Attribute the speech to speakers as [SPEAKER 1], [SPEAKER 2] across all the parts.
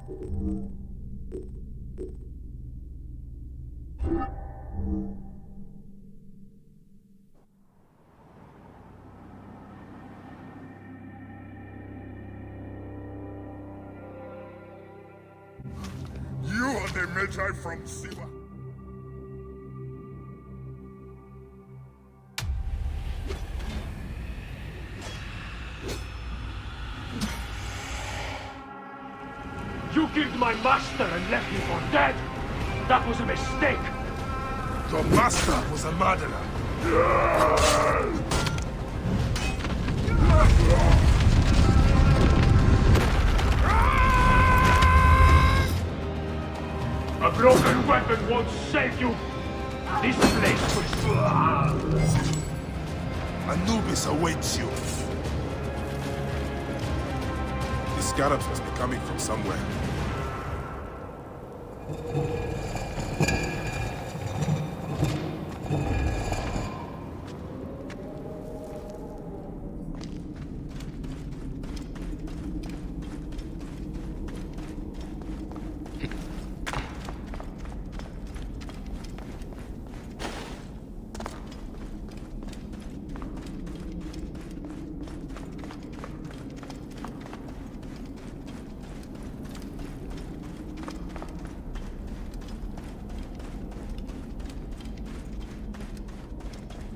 [SPEAKER 1] You are the Magi from Siva.
[SPEAKER 2] You killed my master and left me for dead! That was a mistake!
[SPEAKER 1] Your master was a murderer.
[SPEAKER 2] A broken weapon won't save you! This place will...
[SPEAKER 1] Anubis awaits you. The scarabs must be coming from somewhere.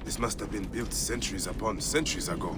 [SPEAKER 1] This must have been built centuries upon centuries ago.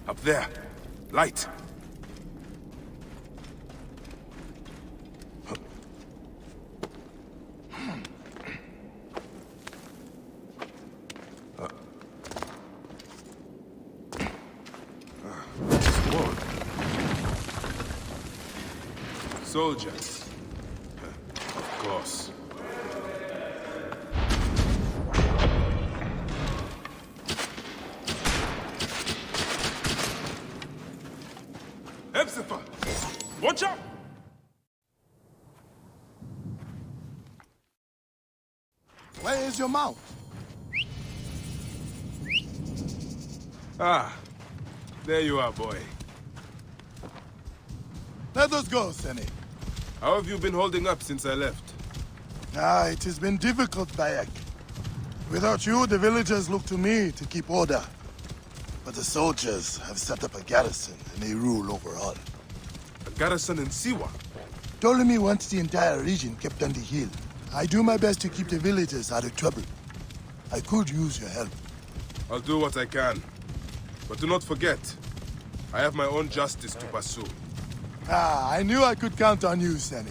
[SPEAKER 1] Up there. Light. Sword. Soldiers. Of course. Watch out!
[SPEAKER 3] Where is your mount?
[SPEAKER 1] Ah, there you are, boy.
[SPEAKER 3] Let us go, Seni.
[SPEAKER 1] How have you been holding up since I left?
[SPEAKER 3] It has been difficult, Bayek. Without you, the villagers look to me to keep order. But the soldiers have set up a garrison, and they rule over all.
[SPEAKER 1] A garrison in Siwa?
[SPEAKER 3] Ptolemy wants the entire region kept on the hill. I do my best to keep the villagers out of trouble. I could use your help.
[SPEAKER 1] I'll do what I can. But do not forget, I have my own justice to pursue.
[SPEAKER 3] I knew I could count on you, Seni.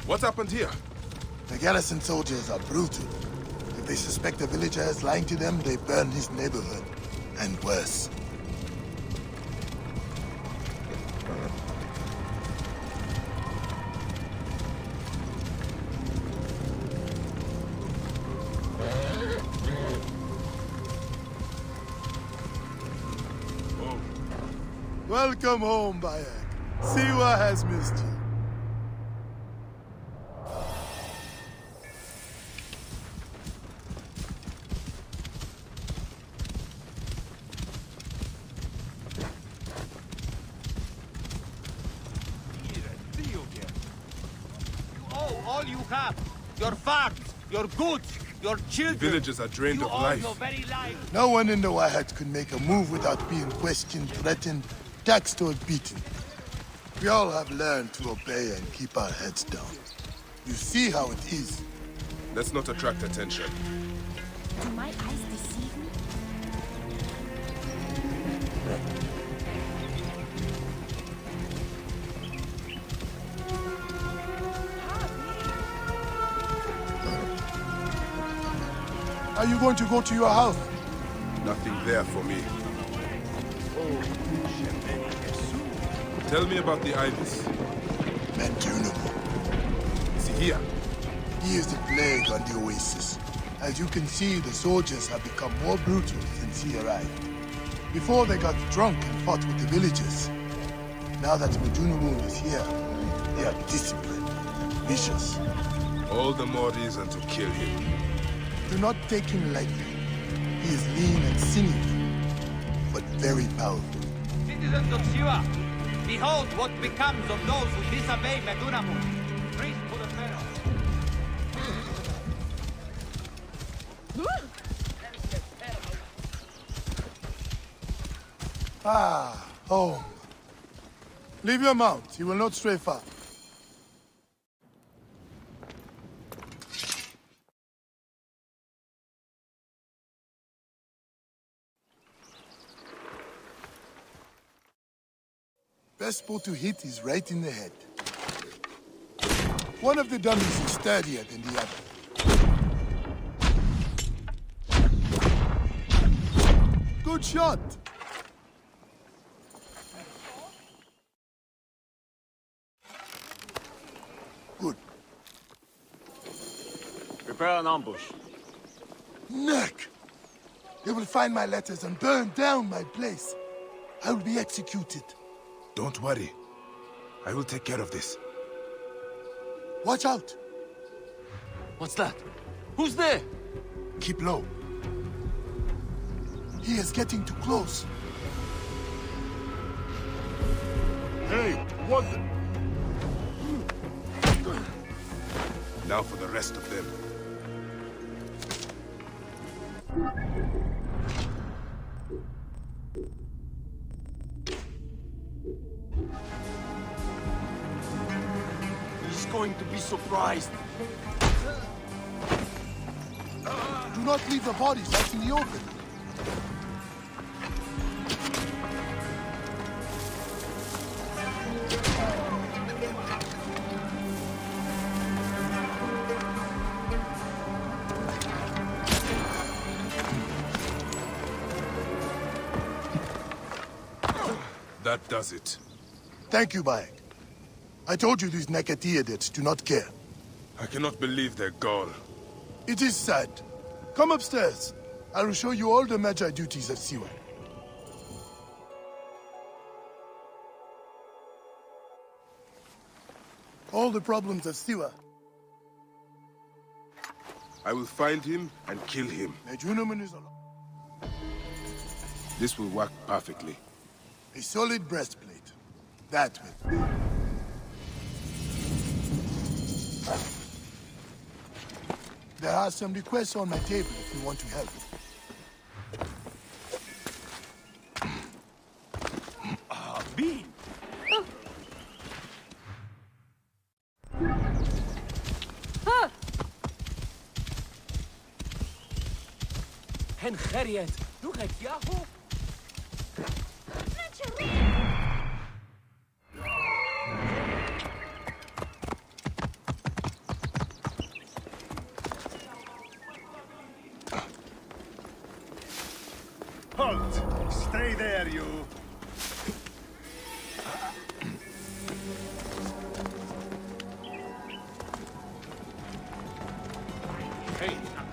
[SPEAKER 1] What happened here?
[SPEAKER 3] The garrison soldiers are brutal. If they suspect a villager is lying to them, they burn his neighborhood. And worse.
[SPEAKER 1] Oh.
[SPEAKER 3] Welcome home, Bayek. Siwa has missed you.
[SPEAKER 4] All you have, your farms, your goods, your children.
[SPEAKER 1] Villages are drained of life.
[SPEAKER 4] Your very life.
[SPEAKER 3] No one in the Wahat could make a move without being questioned, threatened, taxed, or beaten. We all have learned to obey and keep our heads down. You see how it is.
[SPEAKER 1] Let's not attract attention.
[SPEAKER 5] Do my eyes deceive me?
[SPEAKER 3] Are you going to go to your house?
[SPEAKER 1] Nothing there for me. Tell me about the Ibis.
[SPEAKER 3] Mantunamu.
[SPEAKER 1] Is he here?
[SPEAKER 3] He is the plague on the oasis. As you can see, the soldiers have become more brutal since he arrived. Before they got drunk and fought with the villagers. Now that Mantunamu is here, they are disciplined, vicious.
[SPEAKER 1] All the more reason to kill him.
[SPEAKER 3] Do not take him lightly. He is lean and sinewy, but very powerful.
[SPEAKER 4] Citizens of Siwa, behold what becomes of those who disobey Medunamun. Priest to the pharaoh.
[SPEAKER 3] Ah, home. Leave your mount. He will not stray far. Best spot to hit is right in the head. One of the dummies is sturdier than the other. Good shot! Good.
[SPEAKER 2] Prepare an ambush.
[SPEAKER 3] Neck! They will find my letters and burn down my place. I will be executed.
[SPEAKER 1] Don't worry. I will take care of this.
[SPEAKER 3] Watch out!
[SPEAKER 2] What's that? Who's there?
[SPEAKER 3] Keep low. He is getting too close.
[SPEAKER 2] Hey, what the...
[SPEAKER 1] Now for the rest of them.
[SPEAKER 2] He's going to be surprised.
[SPEAKER 3] Do not leave the bodies out in the open.
[SPEAKER 1] That does it.
[SPEAKER 3] Thank you, Bayek. I told you these Nekatiadids do not care.
[SPEAKER 1] I cannot believe their gall.
[SPEAKER 3] It is sad. Come upstairs. I will show you all the Magi duties of Siwa. All the problems of Siwa.
[SPEAKER 1] I will find him and kill him.
[SPEAKER 3] Medunamun is alone.
[SPEAKER 1] This will work perfectly.
[SPEAKER 3] A solid breastplate. That will. There are some requests on my table if you want to help.
[SPEAKER 2] Bean! Hen Gerriet, doe het Yahoo?
[SPEAKER 6] Halt! Stay there, you!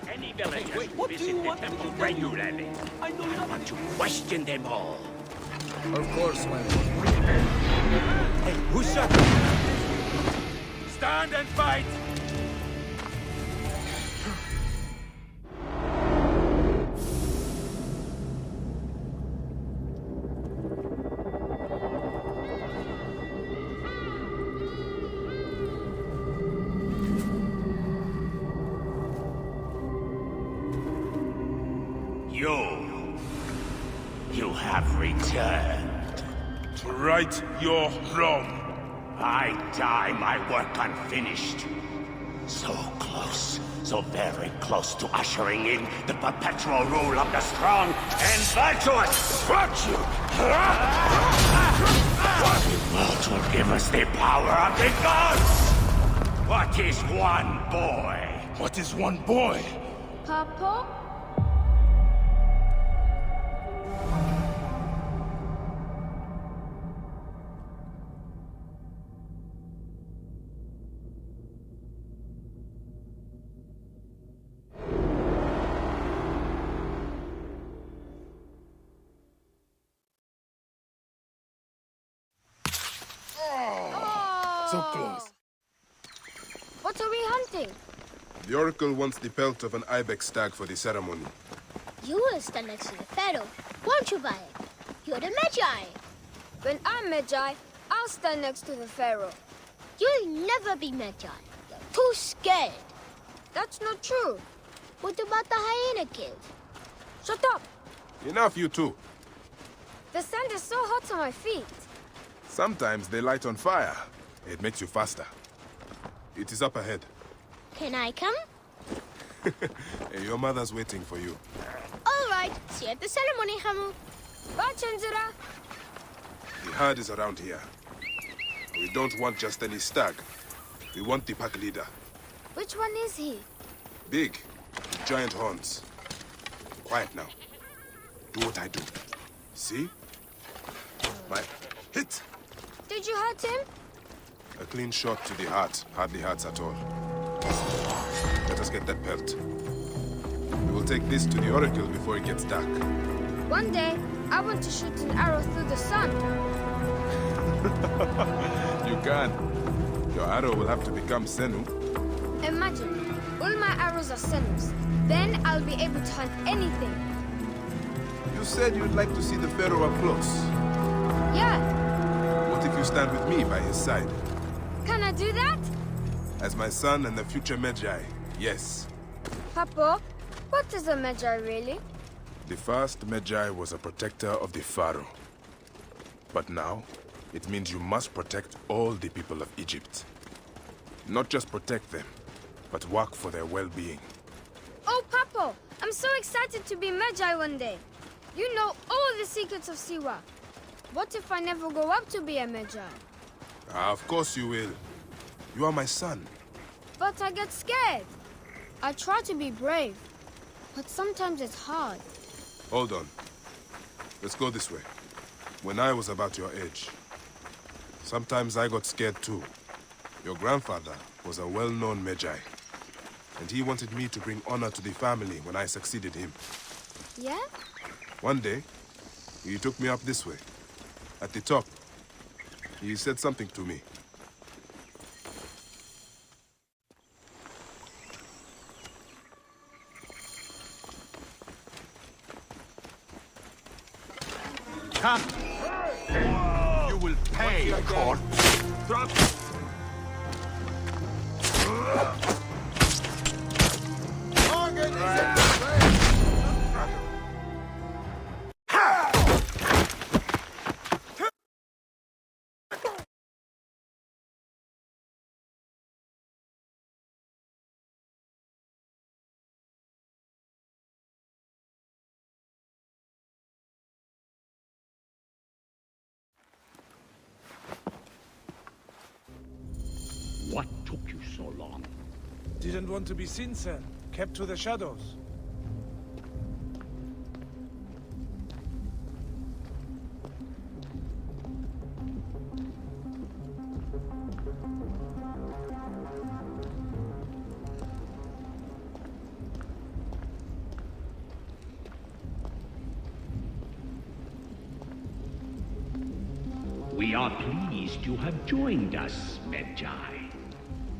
[SPEAKER 7] Any villagers
[SPEAKER 2] what do
[SPEAKER 7] visit
[SPEAKER 2] you
[SPEAKER 7] the
[SPEAKER 2] want me to
[SPEAKER 7] temple
[SPEAKER 2] tell you?
[SPEAKER 7] regularly.
[SPEAKER 2] I know
[SPEAKER 7] I want to question them all.
[SPEAKER 8] Of course, my lord.
[SPEAKER 2] Hey, who's shot?
[SPEAKER 7] Stand and fight! You have returned.
[SPEAKER 1] To right your wrong.
[SPEAKER 7] I die my work unfinished. So close, so very close to ushering in the perpetual rule of the strong and virtuous.
[SPEAKER 1] Virtue!
[SPEAKER 7] What will give us the power of the gods? What is one boy?
[SPEAKER 1] What is one boy?
[SPEAKER 5] Papa?
[SPEAKER 3] So close.
[SPEAKER 5] What are we hunting?
[SPEAKER 1] The Oracle wants the pelt of an ibex stag for the ceremony.
[SPEAKER 9] You will stand next to the Pharaoh, won't you, Bayek? You're the Magi.
[SPEAKER 5] When I'm Magi, I'll stand next to the Pharaoh.
[SPEAKER 9] You'll never be Magi. You're too scared.
[SPEAKER 5] That's not true.
[SPEAKER 9] What about the hyena kid?
[SPEAKER 5] Shut up!
[SPEAKER 1] Enough, you two.
[SPEAKER 5] The sand is so hot on my feet.
[SPEAKER 1] Sometimes they light on fire. It makes you faster. It is up ahead.
[SPEAKER 9] Can I come?
[SPEAKER 1] Hey, your mother's waiting for you.
[SPEAKER 9] All right. See you at the ceremony, Hamu.
[SPEAKER 5] Bye, Chenzura.
[SPEAKER 1] The herd is around here. We don't want just any stag. We want the pack leader.
[SPEAKER 5] Which one is he?
[SPEAKER 1] Big, with giant horns. Quiet now. Do what I do. See? My hit!
[SPEAKER 5] Did you hurt him?
[SPEAKER 1] A clean shot to the heart hardly hurts at all. Let us get that pelt. We will take this to the Oracle before it gets dark.
[SPEAKER 5] One day, I want to shoot an arrow through the sun.
[SPEAKER 1] You can. Your arrow will have to become Senu.
[SPEAKER 5] Imagine, all my arrows are Senus. Then I'll be able to hunt anything.
[SPEAKER 1] You said you'd like to see the Pharaoh up close.
[SPEAKER 5] Yeah.
[SPEAKER 1] What if you stand with me by his side?
[SPEAKER 5] Can I do that?
[SPEAKER 1] As my son and the future Magi, yes.
[SPEAKER 5] Papa, what is a Magi really?
[SPEAKER 1] The first Magi was a protector of the Pharaoh. But now, it means you must protect all the people of Egypt. Not just protect them, but work for their well-being.
[SPEAKER 5] Oh, Papa, I'm so excited to be Magi one day. You know all the secrets of Siwa. What if I never grow up to be a Magi?
[SPEAKER 1] Of course you will. You are my son.
[SPEAKER 5] But I get scared. I try to be brave, but sometimes it's hard.
[SPEAKER 1] Hold on. Let's go this way. When I was about your age, sometimes I got scared too. Your grandfather was a well-known Magi, and he wanted me to bring honor to the family when I succeeded him.
[SPEAKER 5] Yeah?
[SPEAKER 1] One day, he took me up this way. At the top, he said something to me.
[SPEAKER 7] Come! You will pay, Court! Drop!
[SPEAKER 8] Morgan is in the way!
[SPEAKER 7] What took you so long?
[SPEAKER 6] Didn't want to be seen, sir. Kept to the shadows.
[SPEAKER 7] We are pleased you have joined us, Magi.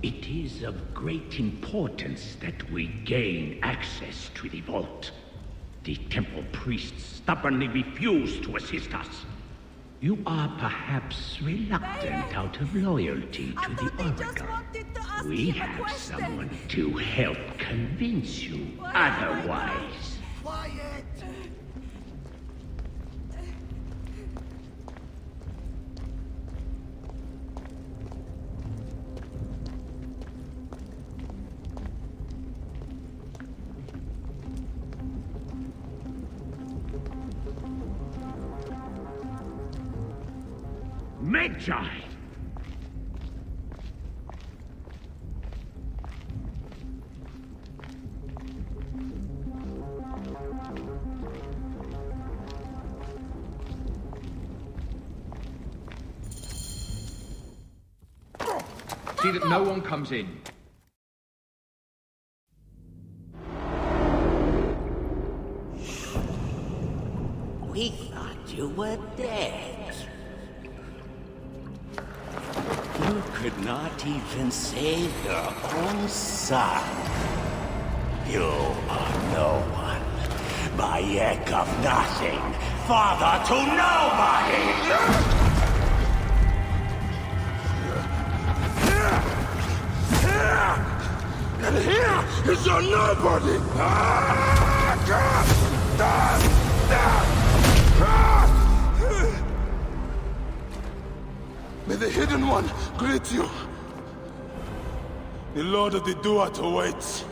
[SPEAKER 7] It is of great importance that we gain access to the vault. The temple priests stubbornly refuse to assist us. You are perhaps reluctant out of loyalty to the Oracle. We have someone to help convince you otherwise.
[SPEAKER 3] Quiet!
[SPEAKER 7] Magi!
[SPEAKER 10] See that no one comes in.
[SPEAKER 7] We thought you were dead. mother could not even save her own son. You are no one. Bayek of nothing. Father to nobody!
[SPEAKER 1] And here is your nobody!
[SPEAKER 3] May the Hidden One greet you. The Lord of the Duat awaits.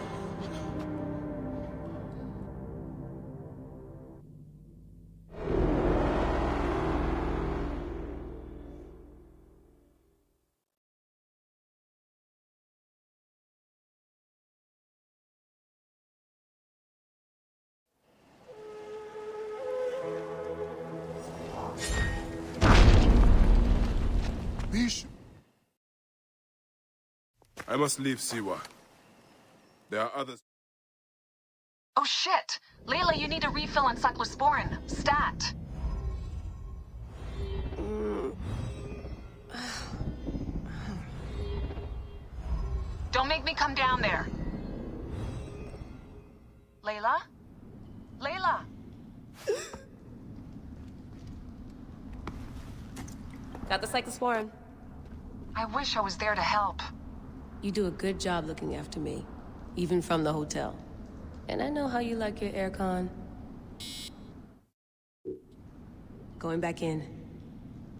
[SPEAKER 1] I must leave Siwa. There are others.
[SPEAKER 11] Oh shit! Layla, you need a refill on cyclosporin. Stat! Don't make me come down there. Layla? Layla!
[SPEAKER 12] Got the cyclosporin.
[SPEAKER 11] I wish I was there to help.
[SPEAKER 12] You do a good job looking after me, even from the hotel. And I know how you like your aircon. Going back in.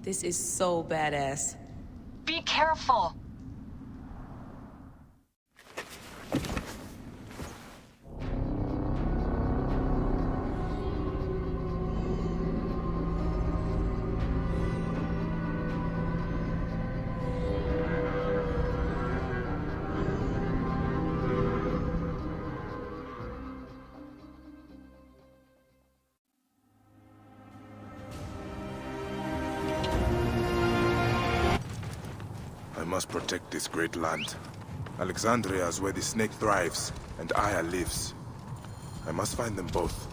[SPEAKER 12] This is so badass.
[SPEAKER 11] Be careful!
[SPEAKER 1] I must protect this great land. Alexandria is where the snake thrives, and Aya lives. I must find them both.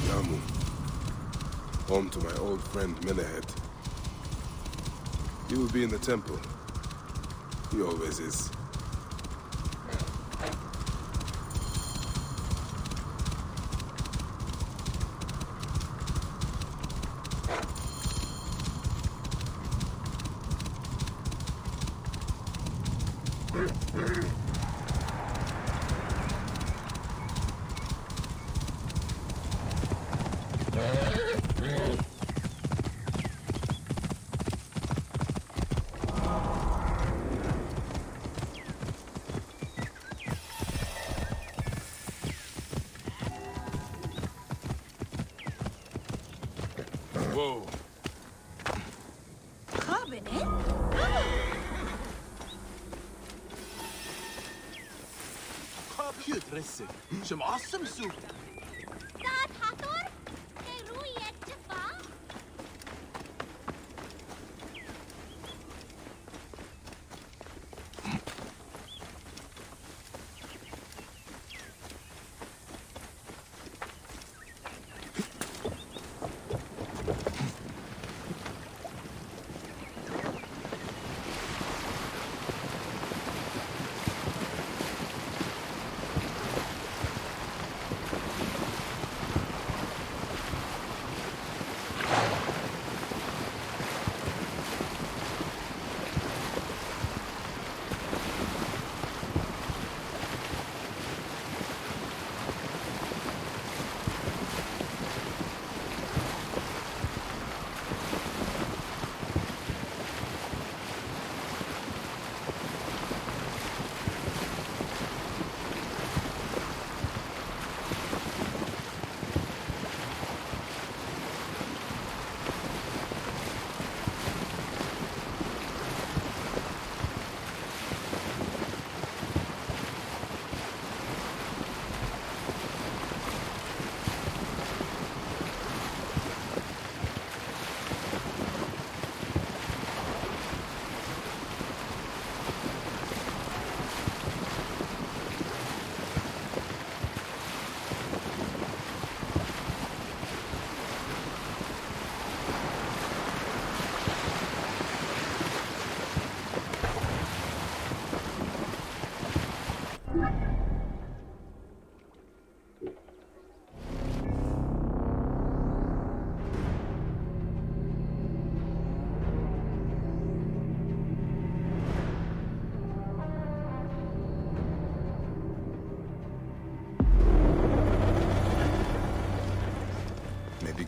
[SPEAKER 1] Yamu. Home to my old friend Menehet. He will be in the temple. He always is. Whoa.
[SPEAKER 8] Some awesome soup.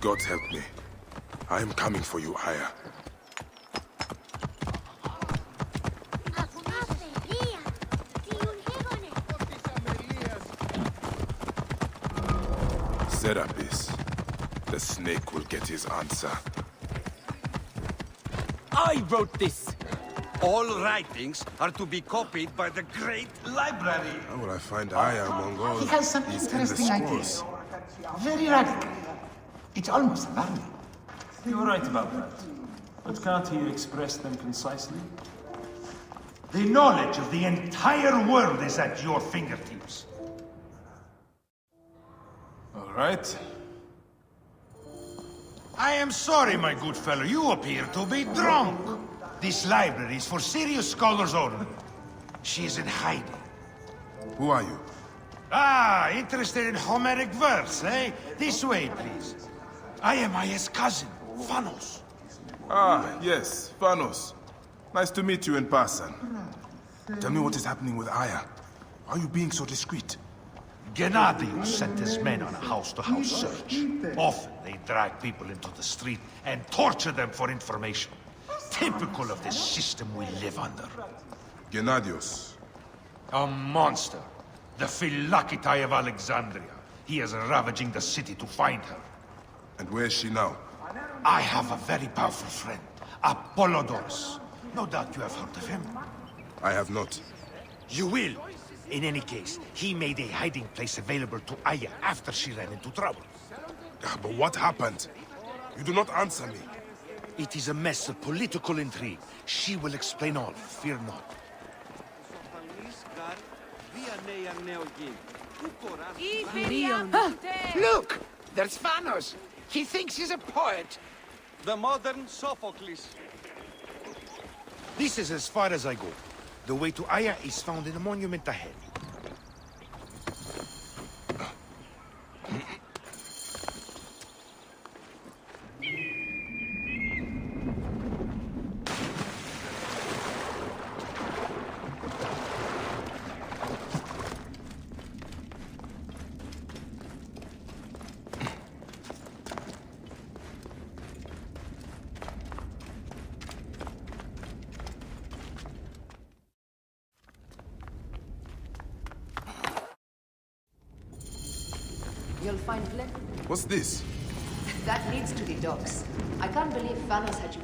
[SPEAKER 1] gods help me. I am coming for you, Aya. Serapis. The snake will get his answer.
[SPEAKER 4] I wrote this. All writings are to be copied by the great library.
[SPEAKER 1] How will I find Aya among all
[SPEAKER 13] He has some
[SPEAKER 1] these endless
[SPEAKER 13] interesting ideas.
[SPEAKER 1] scrolls?
[SPEAKER 13] Very radical. It's almost alarming.
[SPEAKER 2] You're right about that. But can't he express them concisely? The knowledge of the entire world is at your fingertips.
[SPEAKER 1] All right.
[SPEAKER 2] I am sorry, my good fellow. You appear to be drunk. This library is for serious scholars only. She is in hiding.
[SPEAKER 1] Who are you?
[SPEAKER 2] Ah, interested in Homeric verse, eh? This way, please. I am Aya's cousin, Phanos.
[SPEAKER 1] Ah, yes, Phanos. Nice to meet you in person. Tell me what is happening with Aya. Why are you being so discreet?
[SPEAKER 2] Gennadius sent his men on a house-to-house search. Often they drag people into the street and torture them for information. Typical of the system we live under.
[SPEAKER 1] Gennadius.
[SPEAKER 2] A monster. The Philocitae of Alexandria. He is ravaging the city to find her.
[SPEAKER 1] And where is she now?
[SPEAKER 2] I have a very powerful friend, Apollodorus. No doubt you have heard of him.
[SPEAKER 1] I have not.
[SPEAKER 2] You will. In any case, he made a hiding place available to Aya after she ran into trouble.
[SPEAKER 1] But what happened? You do not answer me.
[SPEAKER 2] It is a mess of political intrigue. She will explain all, fear not.
[SPEAKER 13] Look! There's Phanos! He thinks he's a poet!
[SPEAKER 4] The modern Sophocles.
[SPEAKER 2] This is as far as I go. The way to Aya is found in the monument ahead.
[SPEAKER 14] You'll find plenty.
[SPEAKER 1] What's this?
[SPEAKER 14] That leads to the docks. I can't believe Phanos had you.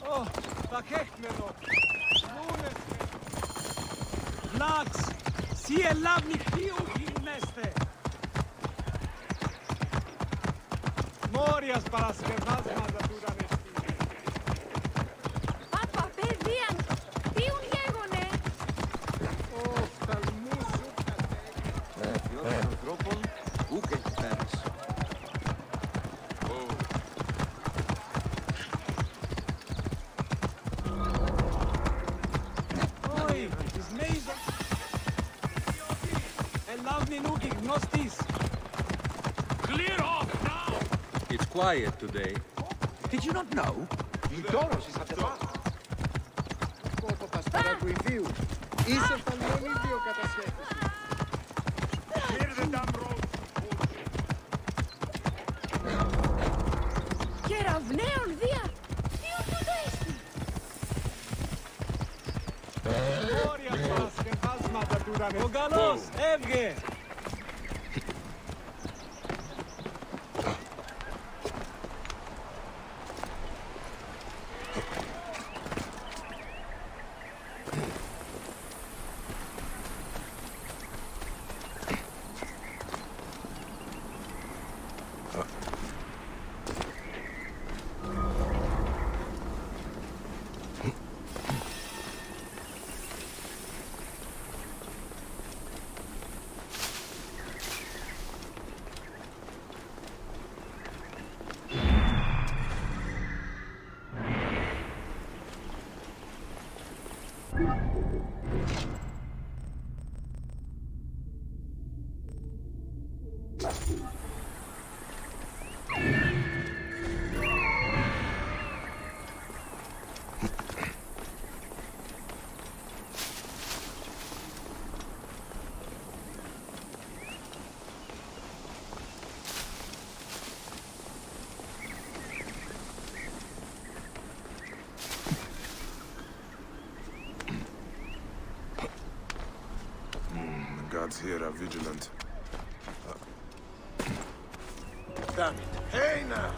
[SPEAKER 4] Oh, pakekmeno. Lax, si je lavni piuhin meste. Morias paraske vazma da tu da nesti.
[SPEAKER 5] Papa, bevian. Piun jegone.
[SPEAKER 4] Oh, talmusu. Yo, dropon, uke Paris.
[SPEAKER 2] Clear off now!
[SPEAKER 4] It's quiet today.
[SPEAKER 13] Did you not know? Eudoros is at the bar.
[SPEAKER 2] Clear the damn road!
[SPEAKER 5] Κεραυναίων δια. Ποιον του δέστη.
[SPEAKER 4] Morias paraske vazma da tu da nesti. Ο καλός, έβγε.
[SPEAKER 1] guards here are vigilant.
[SPEAKER 3] Damn it. Hey now!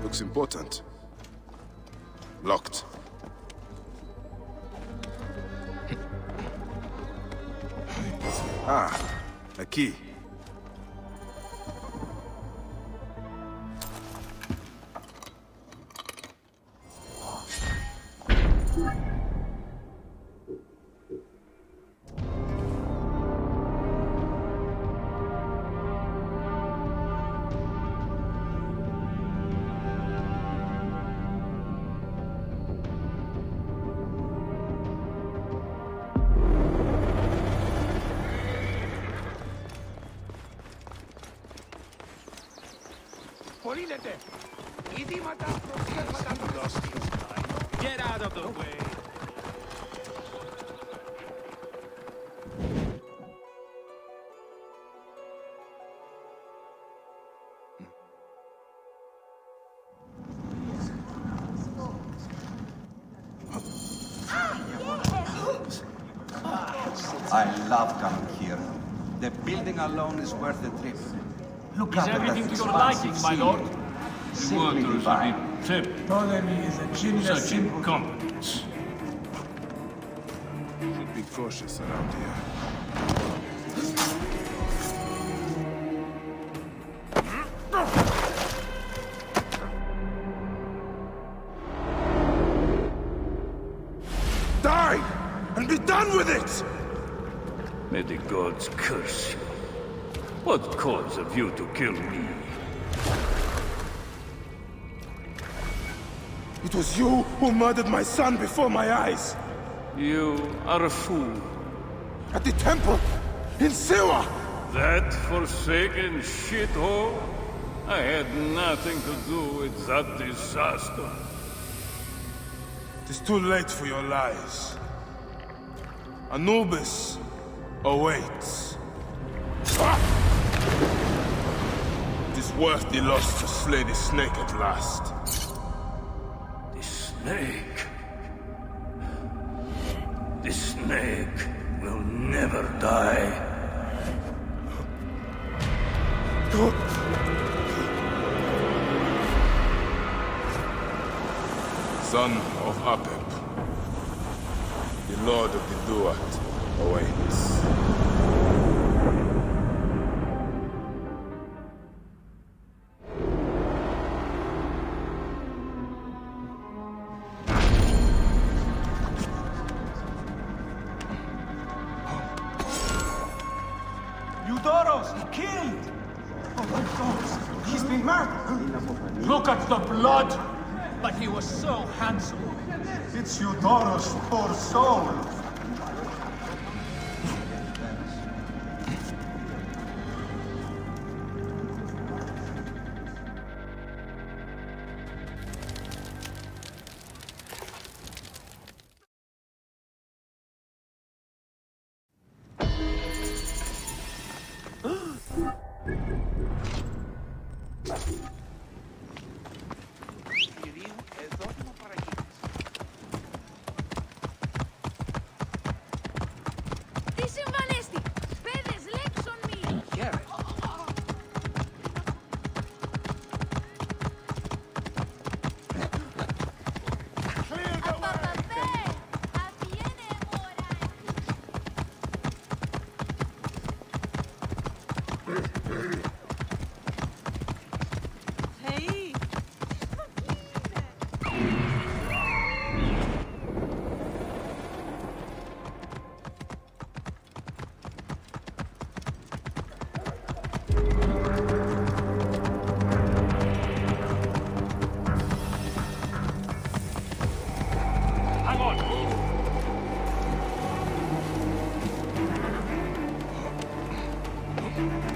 [SPEAKER 1] Looks important. Locked. Ah, a key.
[SPEAKER 4] Get out of the way.
[SPEAKER 15] I love coming here. The building alone is worth the trip. Look at everything to your liking, my lord.
[SPEAKER 2] Simply divine.
[SPEAKER 6] Ptolemy is a genius.
[SPEAKER 2] Such incompetence.
[SPEAKER 1] Should be cautious around here. Die! And be done with it!
[SPEAKER 7] May the gods curse you. What cause have you to kill me?
[SPEAKER 1] It was you who murdered my son before my eyes!
[SPEAKER 7] You are a fool.
[SPEAKER 1] At the temple! In Siwa!
[SPEAKER 7] That forsaken shithole? I had nothing to do with that disaster.
[SPEAKER 1] It is too late for your lies. Anubis awaits. It is worth the loss to slay the snake at last.
[SPEAKER 7] The snake? The snake will never die.
[SPEAKER 1] Son of Apep, the Lord of the Duat awaits.
[SPEAKER 13] Eudoros, killed! Oh my God, he's been murdered! Look at the blood! But he was so handsome. It's Eudoros, poor soul.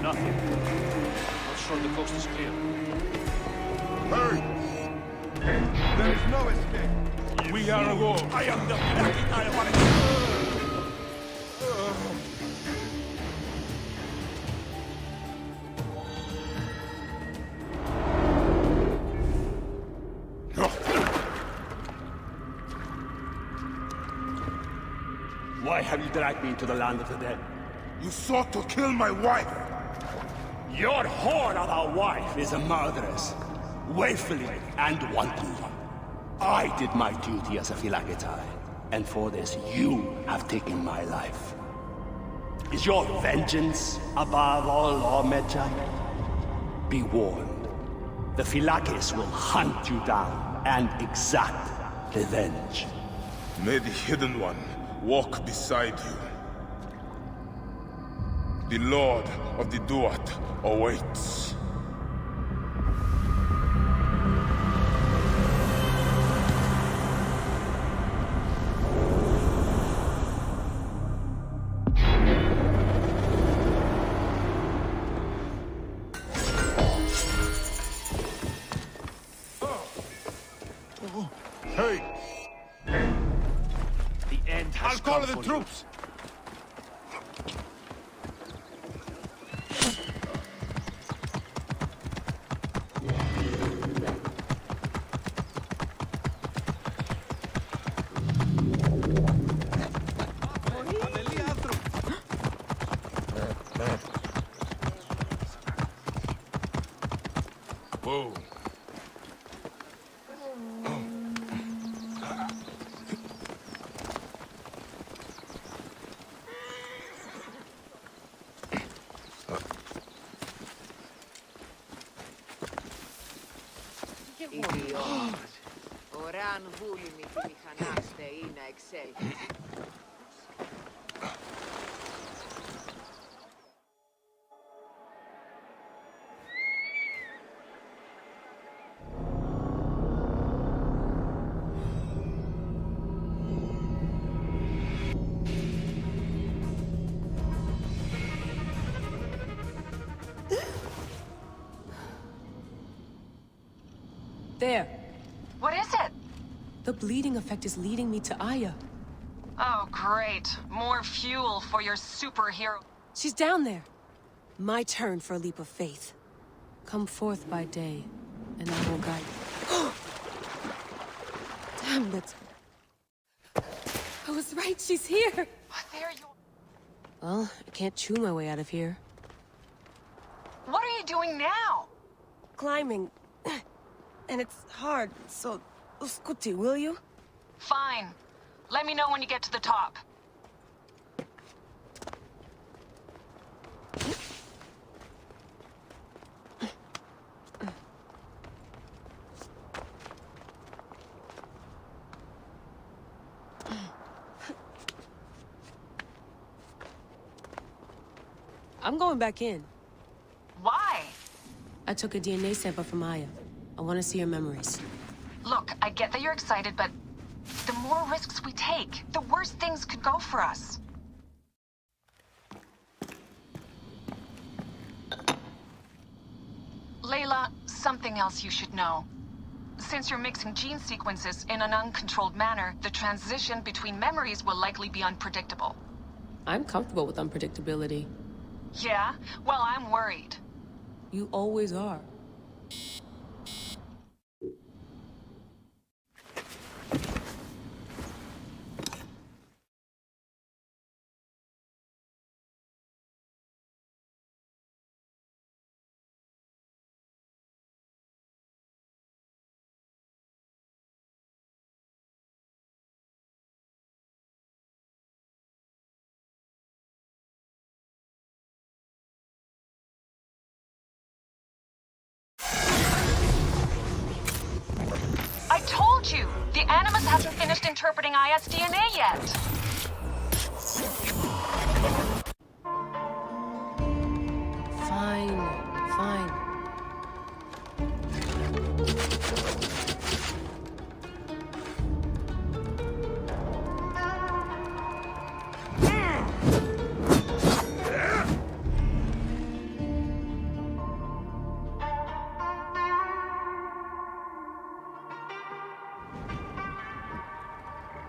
[SPEAKER 2] Nothing. Not sure the coast is clear.
[SPEAKER 1] Hurry! There is no escape. We are a go.
[SPEAKER 7] I am the Black Diamond. Why have you dragged me into the land of the dead?
[SPEAKER 1] You sought to kill my wife!
[SPEAKER 7] Your whore of a wife is a murderess, willfully and wantonly. I did my duty as a Philagetai, and for this you have taken my life. Is your vengeance above all law, Medjay? Be warned. The Philakes will hunt you down and exact revenge.
[SPEAKER 1] May the Hidden One walk beside you. The Lord of the Duat awaits.
[SPEAKER 2] Hey! The end has
[SPEAKER 1] I'll call
[SPEAKER 2] come
[SPEAKER 1] the
[SPEAKER 2] for
[SPEAKER 1] troops! Whoa.
[SPEAKER 16] Idiot. Oran hulimit mechanaste ina Excel.
[SPEAKER 12] There.
[SPEAKER 11] What is it?
[SPEAKER 12] The bleeding effect is leading me to Aya.
[SPEAKER 11] Oh, great. More fuel for your superhero.
[SPEAKER 12] She's down there. My turn for a leap of faith. Come forth by day, and I will guide you. Damn it. I was right, she's here.
[SPEAKER 11] There you...
[SPEAKER 12] Well, I can't chew my way out of here.
[SPEAKER 11] What are you doing now?
[SPEAKER 12] Climbing. And it's hard, so... Uskuti, will you?
[SPEAKER 11] Fine. Let me know when you get to the top.
[SPEAKER 12] I'm going back in.
[SPEAKER 11] Why?
[SPEAKER 12] I took a DNA sample from Aya. I want to see her memories.
[SPEAKER 11] Look, I get that you're excited, but the more risks we take, the worse things could go for us. Layla, something else you should know. Since you're mixing gene sequences in an uncontrolled manner, the transition between memories will likely be unpredictable.
[SPEAKER 12] I'm comfortable with unpredictability.
[SPEAKER 11] Yeah? Well, I'm worried.
[SPEAKER 12] You always are.
[SPEAKER 11] I told you! The Animus hasn't finished interpreting Aya's DNA yet!
[SPEAKER 12] Fine, fine.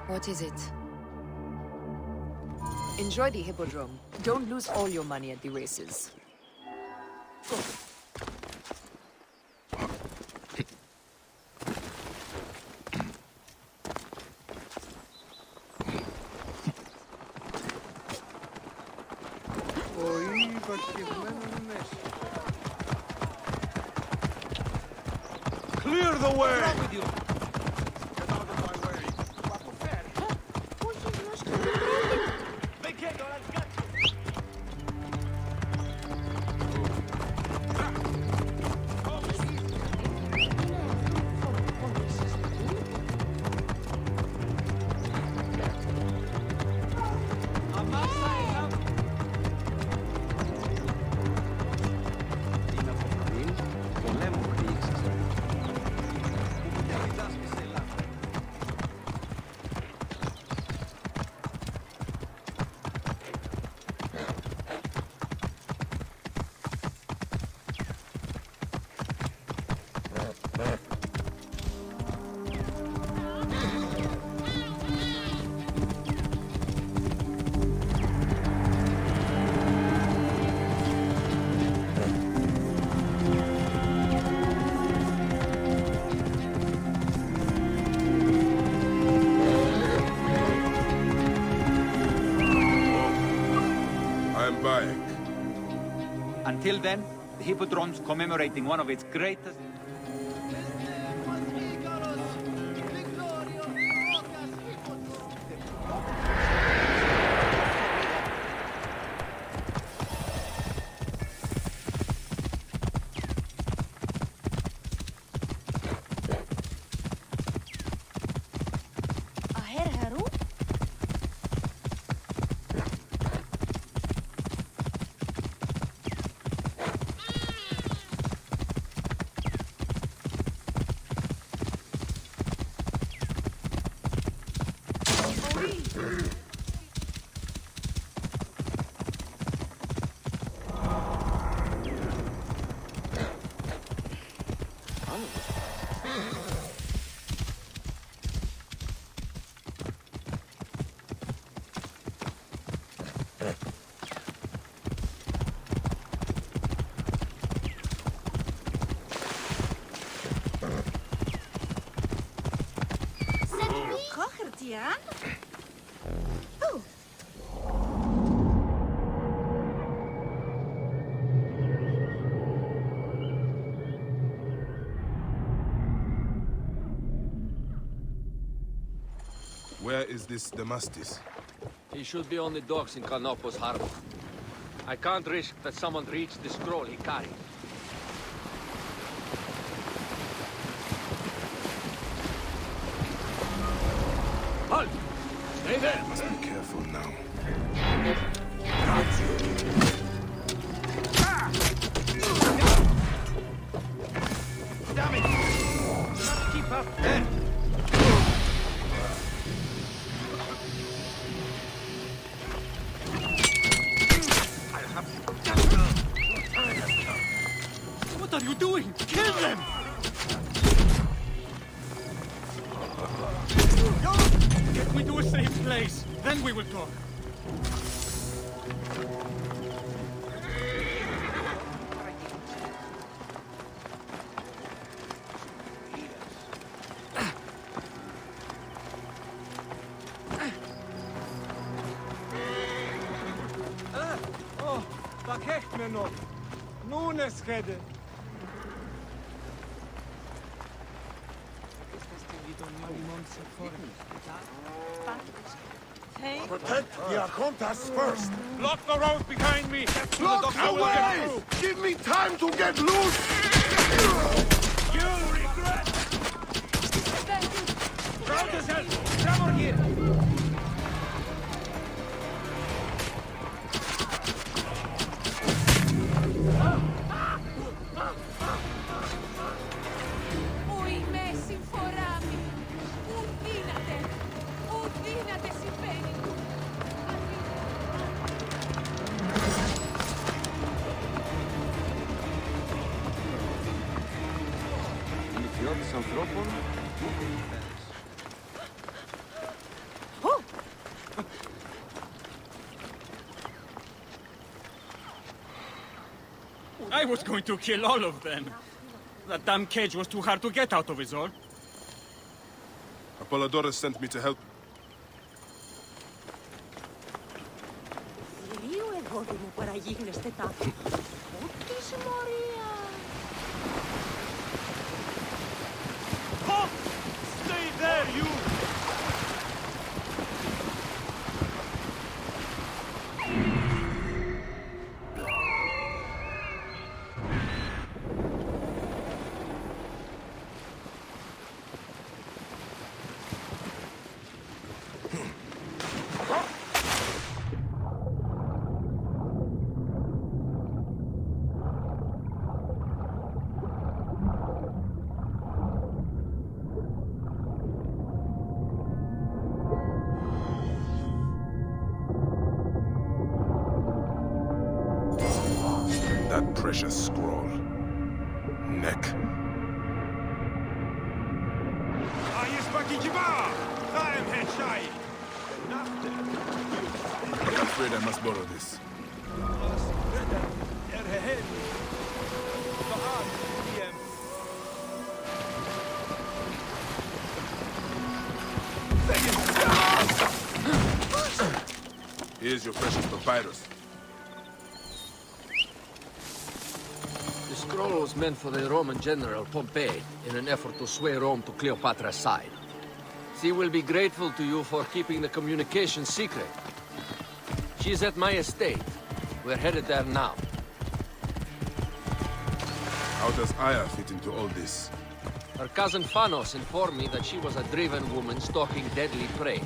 [SPEAKER 16] What is it? Enjoy the hippodrome. Don't lose all your money at the races.
[SPEAKER 13] Clear the way!
[SPEAKER 4] Until then, the Hippodrome's commemorating one of its greatest...
[SPEAKER 1] Where is this Damastis?
[SPEAKER 17] He should be on the docks in Canopus Harbor. I can't risk that someone reads the scroll he carried. Halt! Stay there!
[SPEAKER 1] Must be careful now.
[SPEAKER 4] Damn it! Just keep up there!
[SPEAKER 13] What are you doing? Kill them! Get me to a safe place, then we will talk.
[SPEAKER 6] Oh, dat hecht me nog. Nun es rede.
[SPEAKER 13] Protect the Archontas first!
[SPEAKER 6] Block the road behind me!
[SPEAKER 13] Block the way! Give me time to get loose!
[SPEAKER 6] You'll regret! Ground yourself! Come on here!
[SPEAKER 12] Ui, messi forami! Udinate! Udinate si bene!
[SPEAKER 13] I was going to kill all of them. That damn cage was too hard to get out of, is all.
[SPEAKER 1] Apollodorus sent me to help.
[SPEAKER 9] You and
[SPEAKER 12] αγόρι μου, παραγίγνεστε τα. Ό,τι συμμορία.
[SPEAKER 13] Stay there, you!
[SPEAKER 1] That precious scroll. Neck. I'm afraid I must borrow this. Here's your precious papyrus.
[SPEAKER 17] The scroll was meant for the Roman general Pompey in an effort to sway Rome to Cleopatra's side. She will be grateful to you for keeping the communication secret. She's at my estate. We're headed there now.
[SPEAKER 1] How does Aya fit into all this?
[SPEAKER 17] Her cousin Phanos informed me that she was a driven woman stalking deadly prey.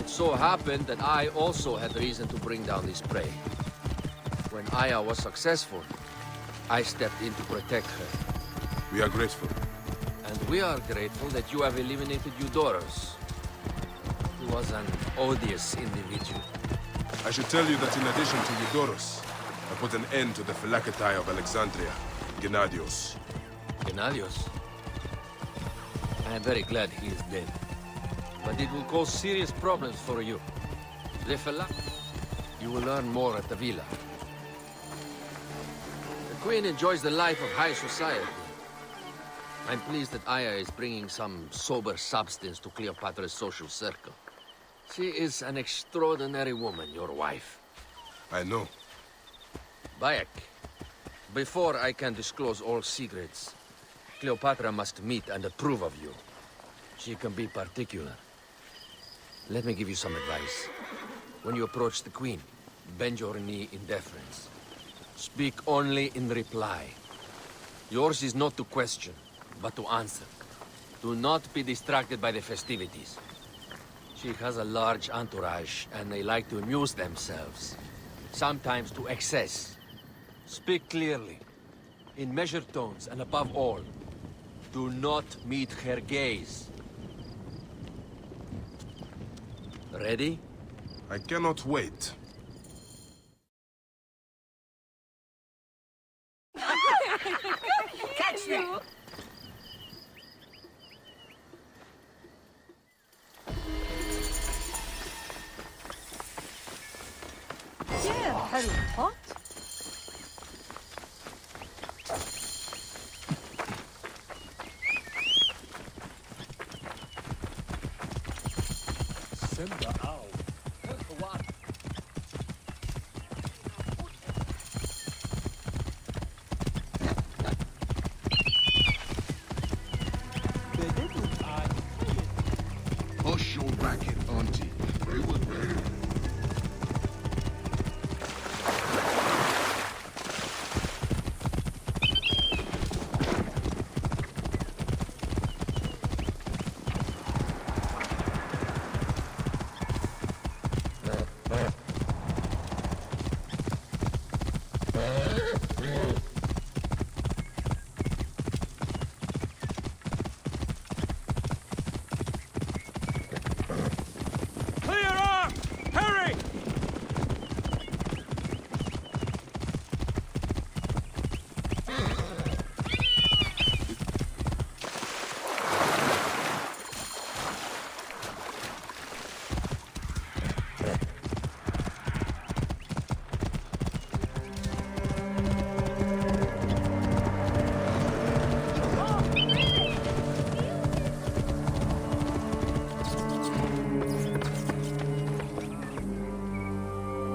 [SPEAKER 17] It so happened that I also had reason to bring down this prey. When Aya was successful, I stepped in to protect her.
[SPEAKER 1] We are grateful.
[SPEAKER 17] And we are grateful that you have eliminated Eudoros. He was an odious individual.
[SPEAKER 1] I should tell you that in addition to Eudoros, I put an end to the Phylaketae of Alexandria, Gennadios.
[SPEAKER 17] Gennadios? I am very glad he is dead. But it will cause serious problems for you. The You will learn more at the villa. The Queen enjoys the life of high society. I'm pleased that Aya is bringing some sober substance to Cleopatra's social circle. She is an extraordinary woman, your wife.
[SPEAKER 1] I know.
[SPEAKER 17] Bayek, before I can disclose all secrets, Cleopatra must meet and approve of you. She can be particular. Let me give you some advice. When you approach the Queen, bend your knee in deference. Speak only in reply. Yours is not to question, but to answer. Do not be distracted by the festivities. She has a large entourage, and they like to amuse themselves. Sometimes to excess. Speak clearly, in measured tones, and above all, do not meet her gaze. Ready?
[SPEAKER 1] I cannot wait.
[SPEAKER 14] Catch them!
[SPEAKER 12] Yeah, Harry Potter.
[SPEAKER 3] Hush your racket, Auntie. They will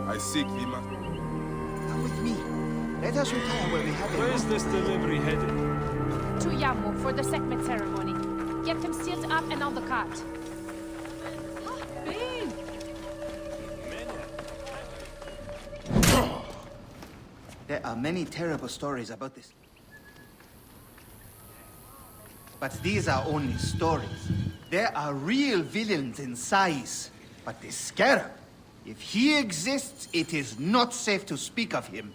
[SPEAKER 1] I seek thee, ma...
[SPEAKER 18] Come with me. Let us retire where we have a...
[SPEAKER 6] Where's this delivery headed?
[SPEAKER 19] To Yamu for the Sekhmet ceremony. Get him sealed up and on the cart.
[SPEAKER 18] There are many terrible stories about this. But these are only stories. There are real villains in Sais. But the Scarab, if he exists, it is not safe to speak of him.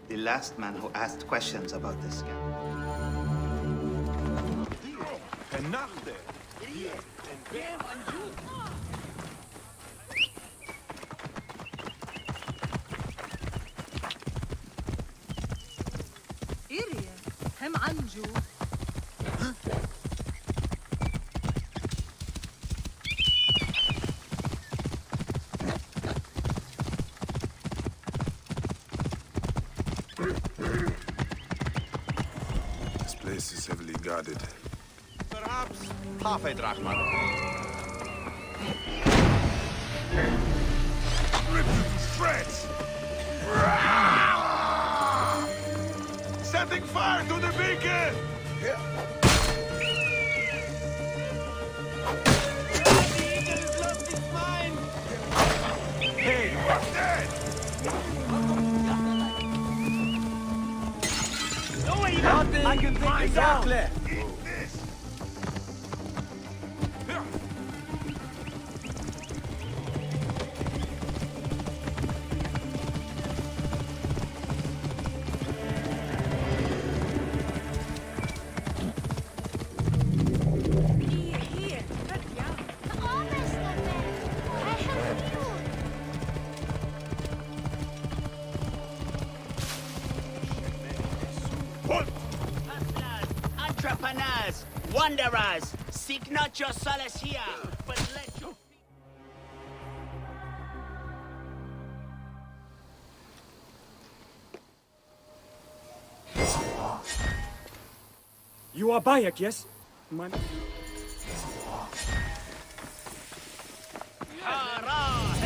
[SPEAKER 18] The last man who asked questions about this guy.
[SPEAKER 1] This place is heavily guarded.
[SPEAKER 7] Perhaps half a drachma.
[SPEAKER 2] Ripped you to shreds! Setting fire to the beacon!
[SPEAKER 6] Hey,
[SPEAKER 2] What's dead?
[SPEAKER 6] nothing. I can think exactly.
[SPEAKER 2] Eat this!
[SPEAKER 7] Entrepreneurs, wanderers, seek not your solace here, but let your...
[SPEAKER 6] You are Bayek, yes? Man.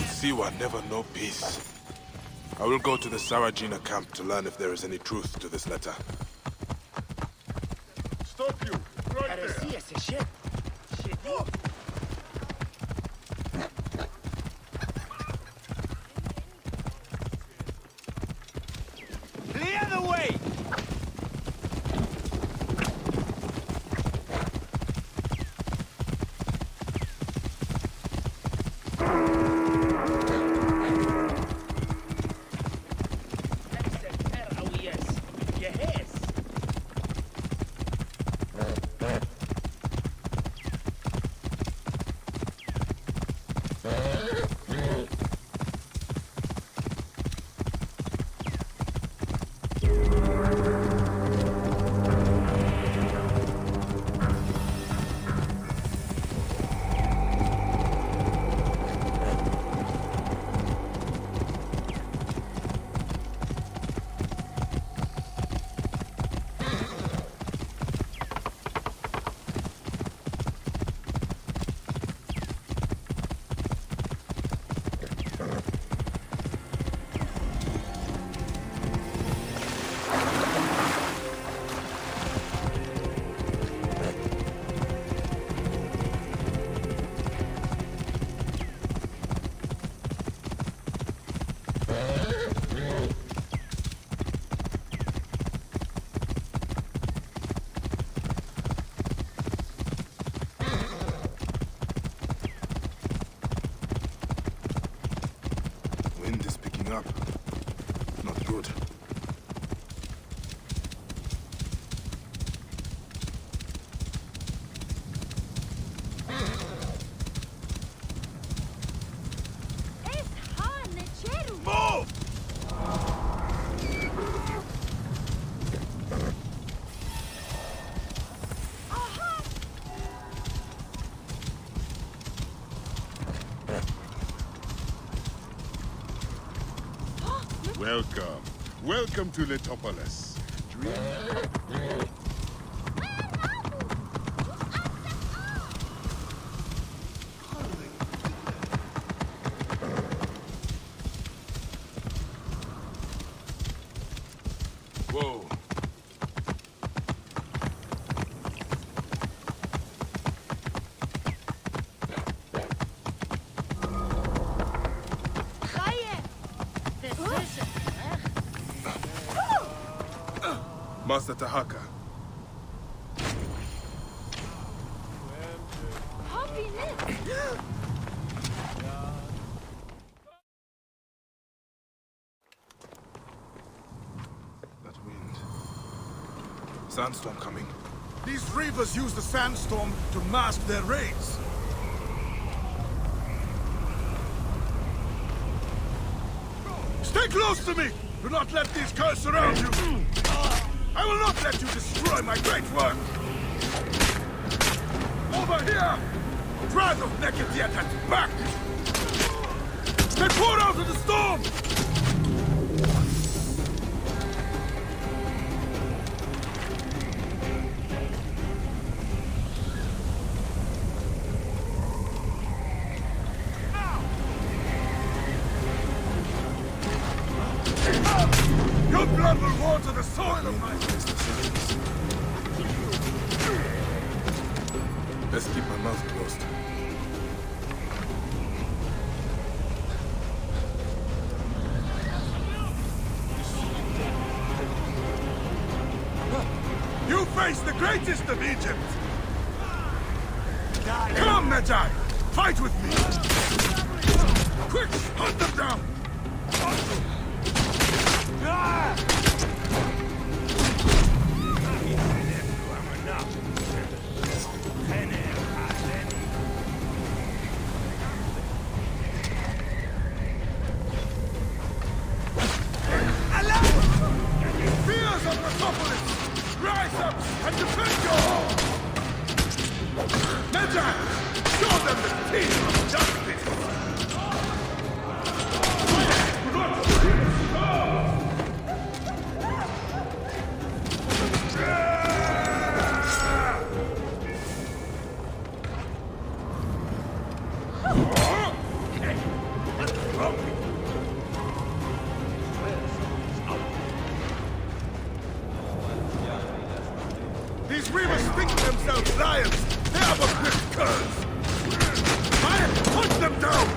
[SPEAKER 1] Siwa never know peace. I will go to the Sarajina camp to learn if there is any truth to this letter.
[SPEAKER 2] Stop you! Right there!
[SPEAKER 7] Heresy is a ship. Clear the way!
[SPEAKER 1] Wind is picking up. Not good.
[SPEAKER 2] Move!
[SPEAKER 20] Welcome. Welcome to Letopolis.
[SPEAKER 1] Whoa. Master Tahaka. That wind. Sandstorm coming.
[SPEAKER 3] These reavers use the sandstorm to mask their raids. Stay close to me! Do not let these curs surround you! I will not let you destroy my great work! Over here! Drive those naked Yetas back! They poured out of the storm! Your blood will water the soil of my place.
[SPEAKER 1] Let's keep my mouth closed.
[SPEAKER 3] You face the greatest of Egypt! Come, Magi! Fight with me! Quick! Hunt them down! Fears of Metropolis! Rise up and defend your home! Magi! Show them the teeth of justice! These reavers think themselves lions! They are but quick curs! Bayek, punch them down!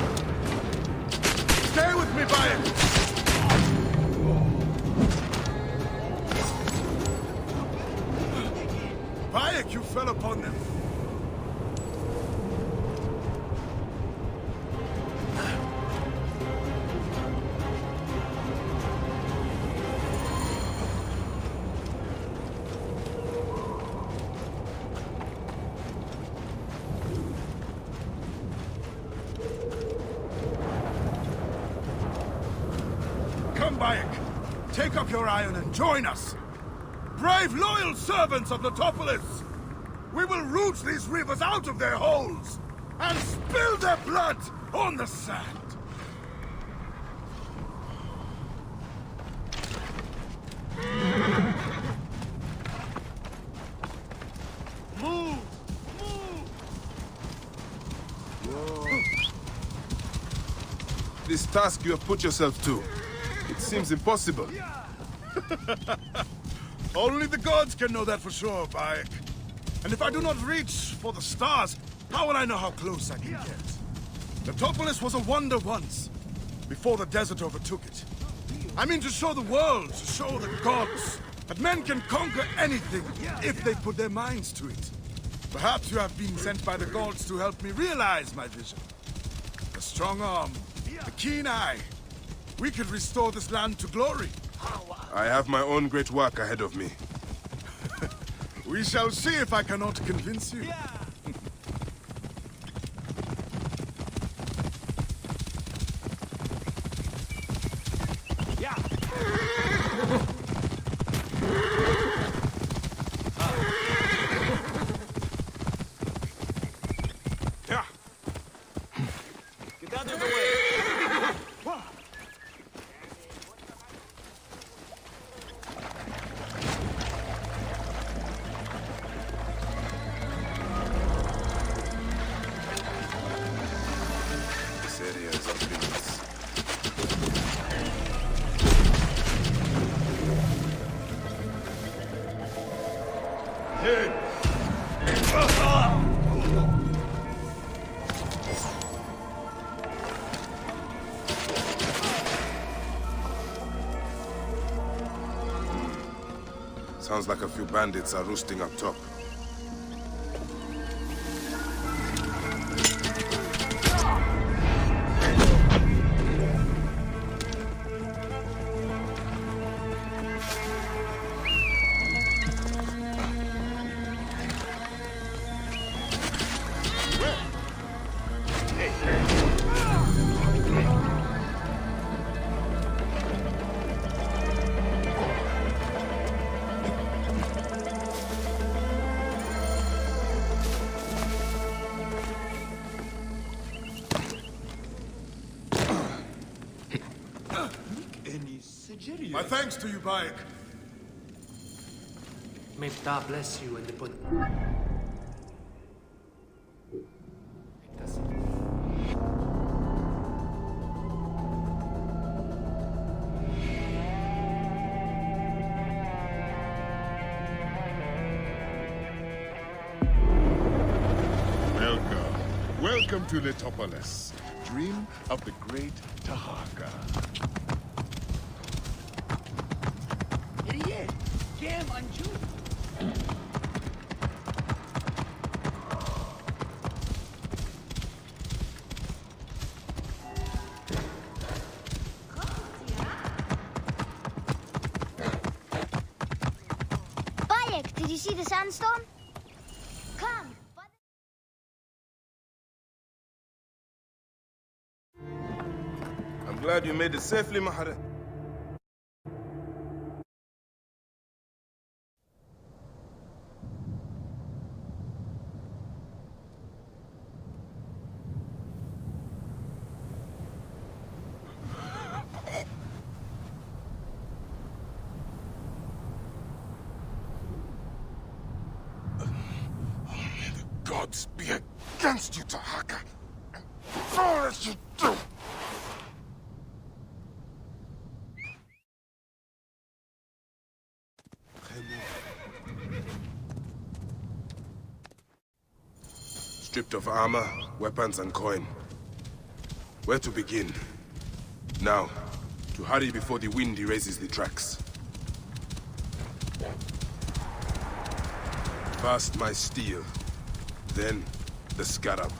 [SPEAKER 3] Stay with me, Bayek! Bayek, you fell upon them! Come, Bayek! Take up your iron and join us! Brave, loyal servants of Letopolis! We will root these reavers out of their holes and spill their blood on the sand! Move! Move!
[SPEAKER 1] Whoa. This task you have put yourself to, it seems impossible.
[SPEAKER 3] Only the gods can know that for sure, Bayek. And if I do not reach for the stars, how will I know how close I can get? Letopolis was a wonder once, before the desert overtook it. I mean to show the world, to show the gods, that men can conquer anything if they put their minds to it. Perhaps you have been sent by the gods to help me realize my vision. A strong arm, a keen eye. We could restore this land to glory.
[SPEAKER 1] I have my own great work ahead of me.
[SPEAKER 3] We shall see if I cannot convince you.
[SPEAKER 6] Get out of the way!
[SPEAKER 1] Sounds like a few bandits are roosting up top.
[SPEAKER 3] My thanks to you, Bayek.
[SPEAKER 13] May God bless you and the put.
[SPEAKER 20] Welcome to Letopolis. Dream of the great Tahaka.
[SPEAKER 18] Idiot! Jam on Jude!
[SPEAKER 9] Bayek, did you see the sandstorm? Come!
[SPEAKER 1] I'm glad you made it safely, Mahare.
[SPEAKER 20] Gods be against you, Tahaka. All as you do.
[SPEAKER 1] Stripped of armor, weapons, and coin. Where to begin? Now, to hurry before the wind erases the tracks. First my steel, then the scarab.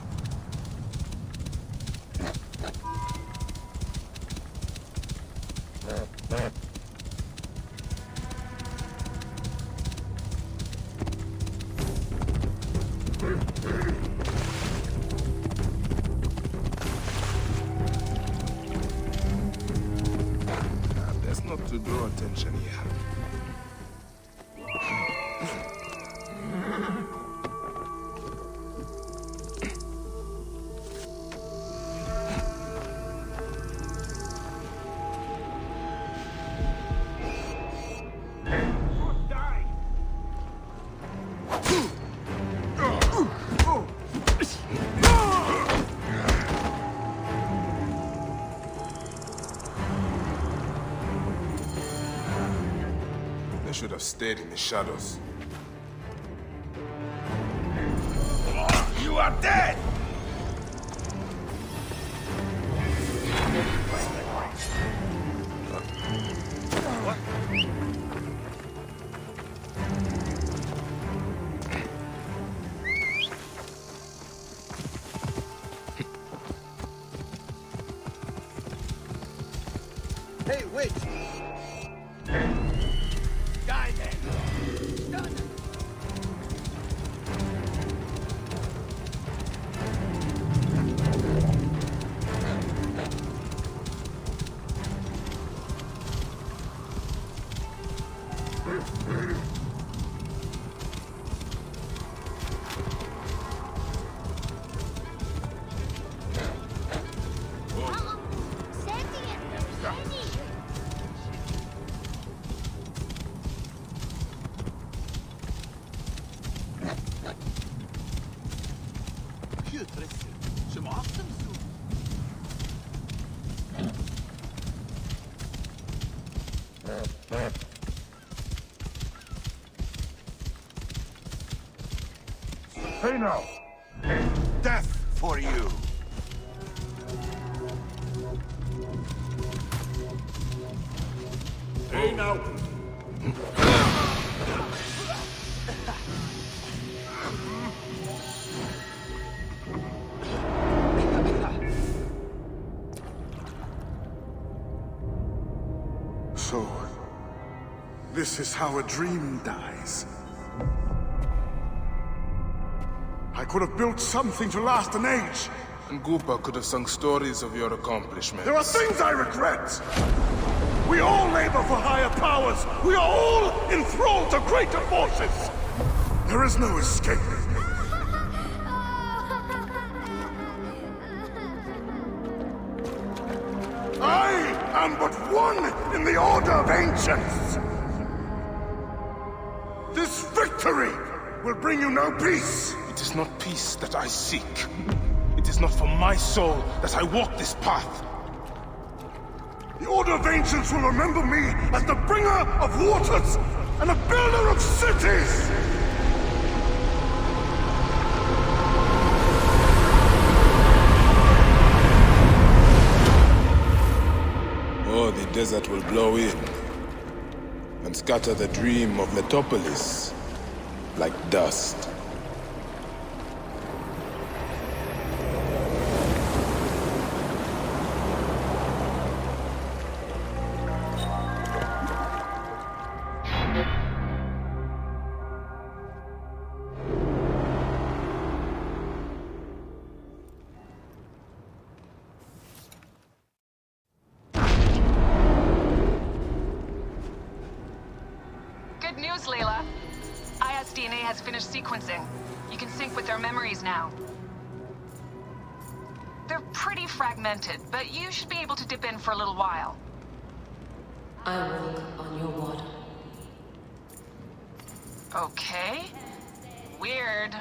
[SPEAKER 1] Best not to draw attention here. Should have stayed in the shadows.
[SPEAKER 7] You are dead!
[SPEAKER 1] What?
[SPEAKER 18] Hey, wait! Die then! Done!
[SPEAKER 20] Hey now!
[SPEAKER 7] Death for you!
[SPEAKER 20] Hey now! So, this is how a dream dies. I could have built something to last an age.
[SPEAKER 1] And Goopa could have sung stories of your accomplishments.
[SPEAKER 20] There are things I regret. We all labor for higher powers. We are all enthralled to greater forces. There is no escape. I am but one in the Order of Ancients. This victory will bring you no peace.
[SPEAKER 1] It is not peace that I seek. It is not for my soul that I walk this path.
[SPEAKER 20] The Order of Ancients will remember me as the bringer of waters and the builder of cities!
[SPEAKER 1] Oh, the desert will blow in and scatter the dream of Letopolis like dust.
[SPEAKER 11] Good news, Layla. IS DNA has finished sequencing. You can sync with their memories now. They're pretty fragmented, but you should be able to dip in for a little while.
[SPEAKER 12] I walk on your water.
[SPEAKER 11] Okay. Weird.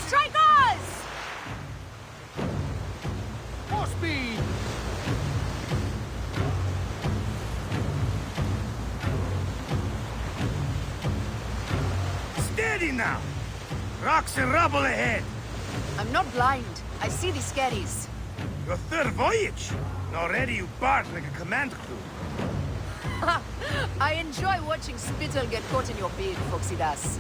[SPEAKER 19] Strikers!
[SPEAKER 6] More speed!
[SPEAKER 18] Steady now! Rocks and rubble ahead!
[SPEAKER 16] I'm not blind. I see the scaries.
[SPEAKER 18] Your third voyage! And already you bark like a command crew.
[SPEAKER 16] I enjoy watching spittle get caught in your beard, Foxidas.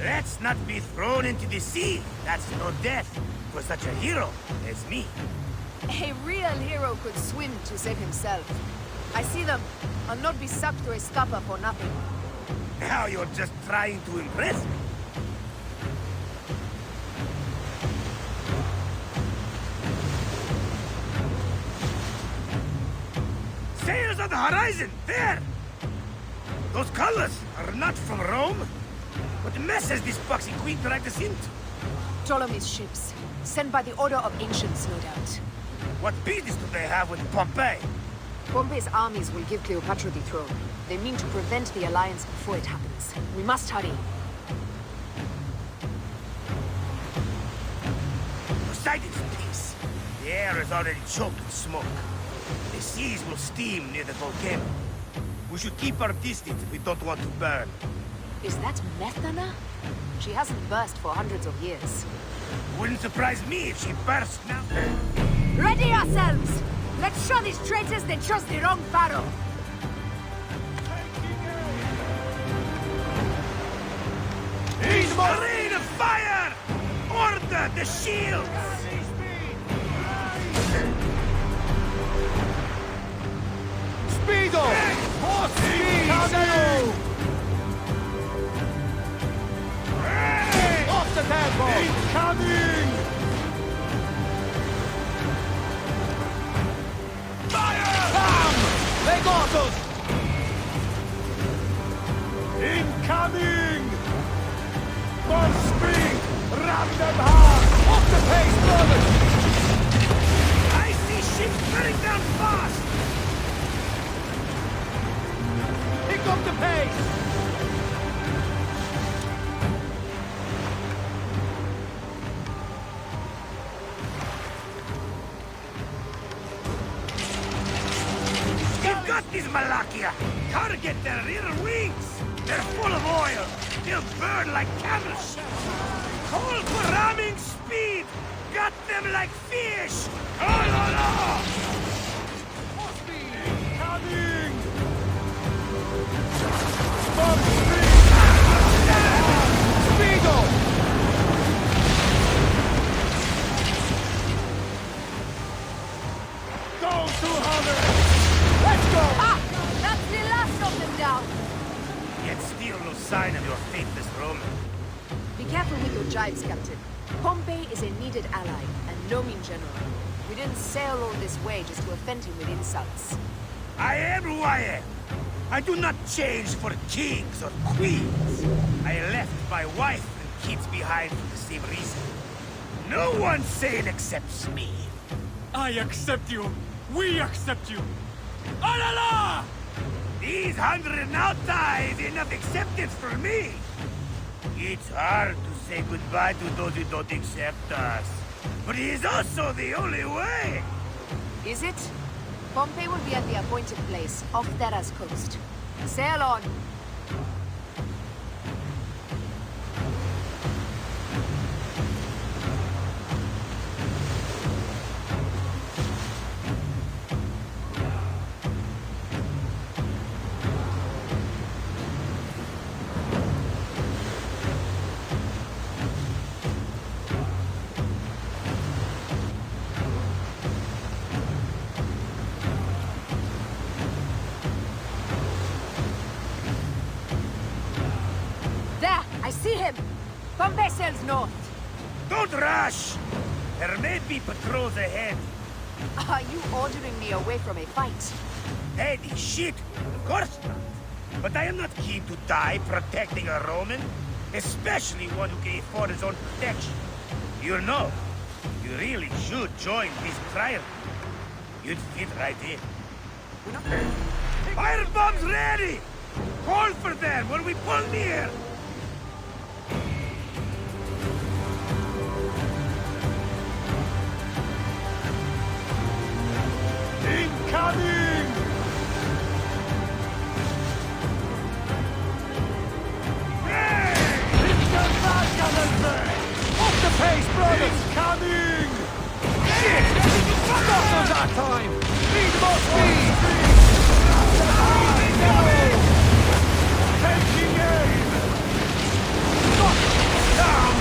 [SPEAKER 18] Let's not be thrown into the sea. That's no death for such a hero as me.
[SPEAKER 16] A real hero could swim to save himself. I see them. I'll not be sucked to a scupper for nothing.
[SPEAKER 18] Now you're just trying to impress me. Sails on the horizon! There! Those colors are not from Rome. What mess has this boxy queen dragged us into?
[SPEAKER 16] Ptolemy's ships. Sent by the Order of Ancients, no doubt.
[SPEAKER 18] What business do they have with Pompey?
[SPEAKER 16] Pompey's armies will give Cleopatra the throne. They mean to prevent the alliance before it happens. We must hurry.
[SPEAKER 18] Poseidon's peace. The air is already choked with smoke. The seas will steam near the volcano. We should keep our distance if we don't want to burn.
[SPEAKER 16] Is that Methana? She hasn't burst for hundreds of years.
[SPEAKER 18] Wouldn't surprise me if she burst now.
[SPEAKER 19] Ready yourselves! Let's show these traitors they trust the wrong pharaoh!
[SPEAKER 18] Rain of fire! Order the shields!
[SPEAKER 6] Speedo! More speed! Off the tempo!
[SPEAKER 20] Incoming!
[SPEAKER 6] Fire! Bam! Legatos!
[SPEAKER 20] Incoming! For speed! Ram them hard!
[SPEAKER 6] Off the pace, brothers!
[SPEAKER 18] I see ships burning down fast!
[SPEAKER 6] Pick up the pace!
[SPEAKER 18] You've got these Malakia! Target their rear wings! They're full of oil! They'll burn like camels! Call for ramming speed! Got them!
[SPEAKER 7] them like fish! Oh la la!
[SPEAKER 13] Coming! Speedo! Go, 200! Let's go!
[SPEAKER 16] Ah! That's the last of them down!
[SPEAKER 7] Yet still no sign of your faithless Roman.
[SPEAKER 16] Be careful with your jibes, Captain. Pompey is a needed ally, and no mean general. We didn't sail all this way just to offend him with insults.
[SPEAKER 7] I am who I am. I do not change for kings or queens. I left my wife and kids behind for the same reason. No one sane accepts me.
[SPEAKER 13] I accept you! We accept you! Ah la la!
[SPEAKER 7] These 100 nauta is enough acceptance for me. It's hard to say goodbye to those who don't accept us. But it is also the only way.
[SPEAKER 16] Is it? Pompey will be at the appointed place, off Terra's coast. Sail on! There! I see him! Pompey sails north.
[SPEAKER 7] Don't rush! There may be patrols ahead.
[SPEAKER 16] Are you ordering me away from a fight?
[SPEAKER 7] Eddie, shit! Of course not. But I am not keen to die protecting a Roman. Especially one who can afford his own protection. You know, you really should join this trial. You'd fit right in. Fire bombs ready! Call for them when we pull near!
[SPEAKER 13] Incoming! Off the pace, brothers! Incoming! Shit! Fuck off on that time! Need more speed! Taking aim! Knock down!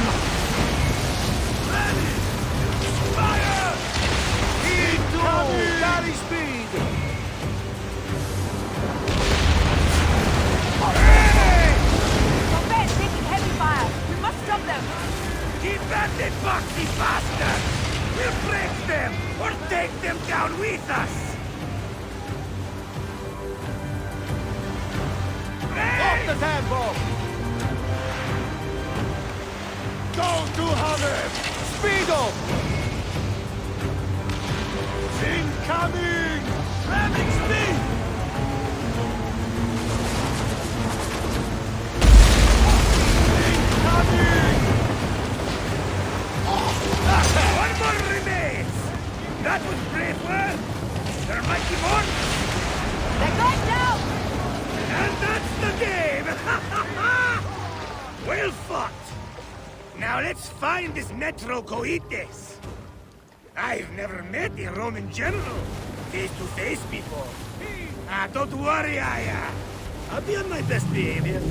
[SPEAKER 13] Ready! Fire! Incoming! Galley speed!
[SPEAKER 16] Pompey is taking heavy fire. We must stop them.
[SPEAKER 7] Keep at it, boxy bastard! We'll break them, or take them down with us!
[SPEAKER 13] Off the tempo! Go 200! Speed up! Incoming! Ramming speed! Incoming!
[SPEAKER 7] One more remains! That was brave work! There might be more!
[SPEAKER 16] They're going down!
[SPEAKER 7] And that's the game! Well fought! Now let's find this Metro Coites. I've never met a Roman general face to face before. Don't worry, I'll be on my best behavior.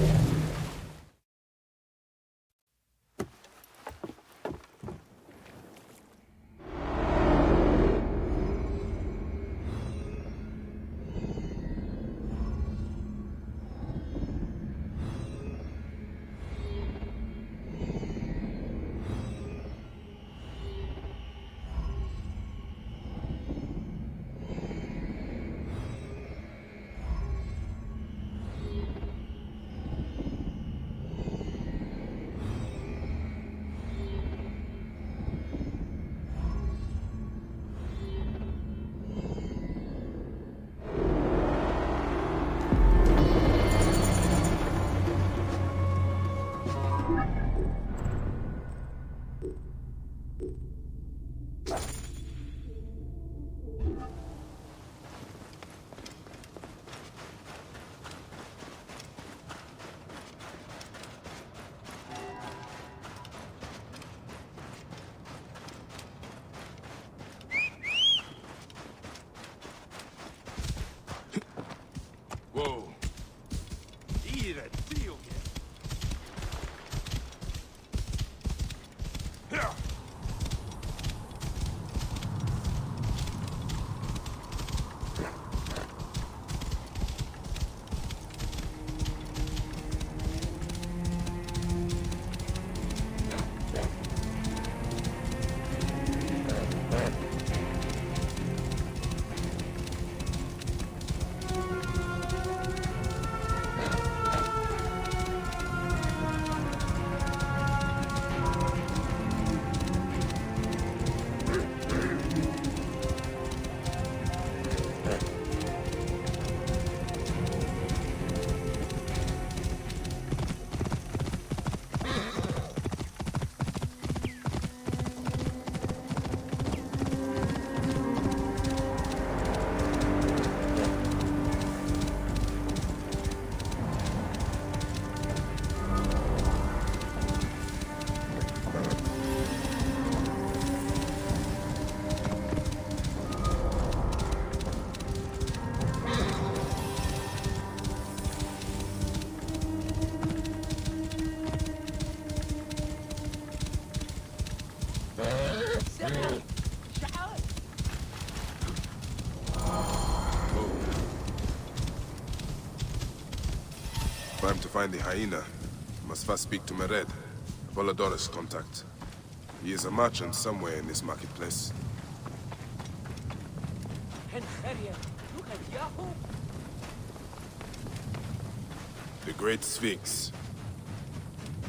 [SPEAKER 1] If I'm to find the hyena, I must first speak to Mered, Apollodorus' contact. He is a merchant somewhere in this marketplace. The Great Sphinx.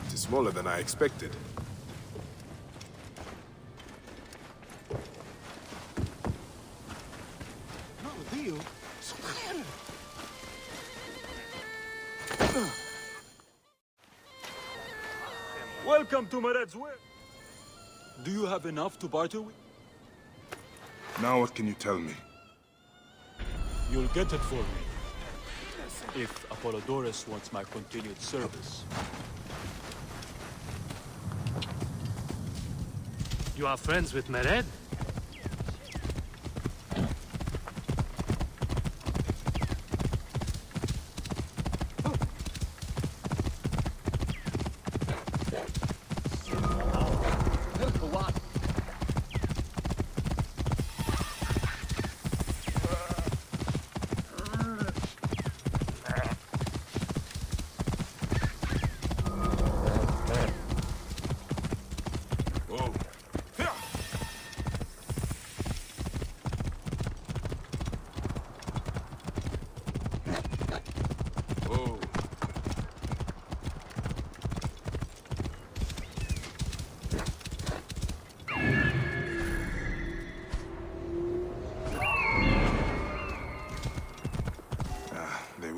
[SPEAKER 1] It is smaller than I expected.
[SPEAKER 6] Welcome to Mered's Way. Do you have enough to barter with?
[SPEAKER 1] Now what can you tell me?
[SPEAKER 6] You'll get it for me. If Apollodorus wants my continued service.
[SPEAKER 21] You are friends with Mered?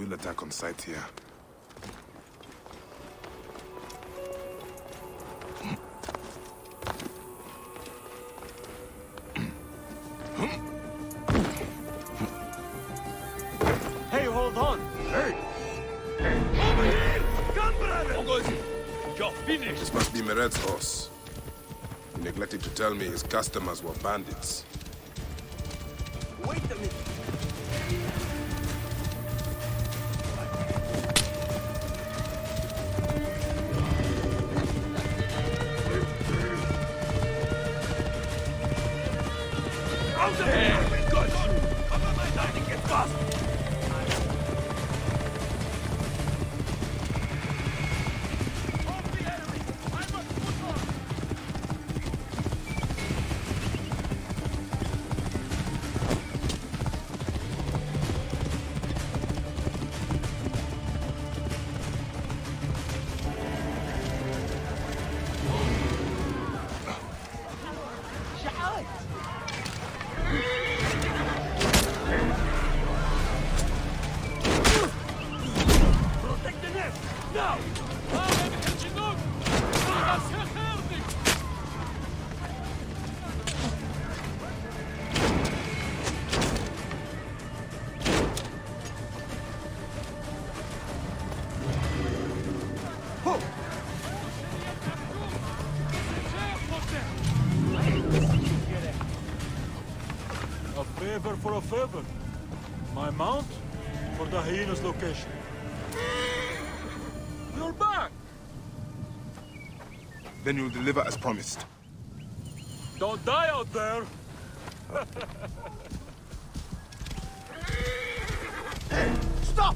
[SPEAKER 1] Attack on sight here.
[SPEAKER 6] Hey, hold on! Hey! Over here! Come, brother! You're finished!
[SPEAKER 1] This must be Mered's horse. He neglected to tell me his customers were bandits.
[SPEAKER 6] Wait a minute! For a favor. My mount for the hyena's location. You're back!
[SPEAKER 1] Then you'll deliver as promised.
[SPEAKER 6] Don't die out there!
[SPEAKER 18] Hey, stop!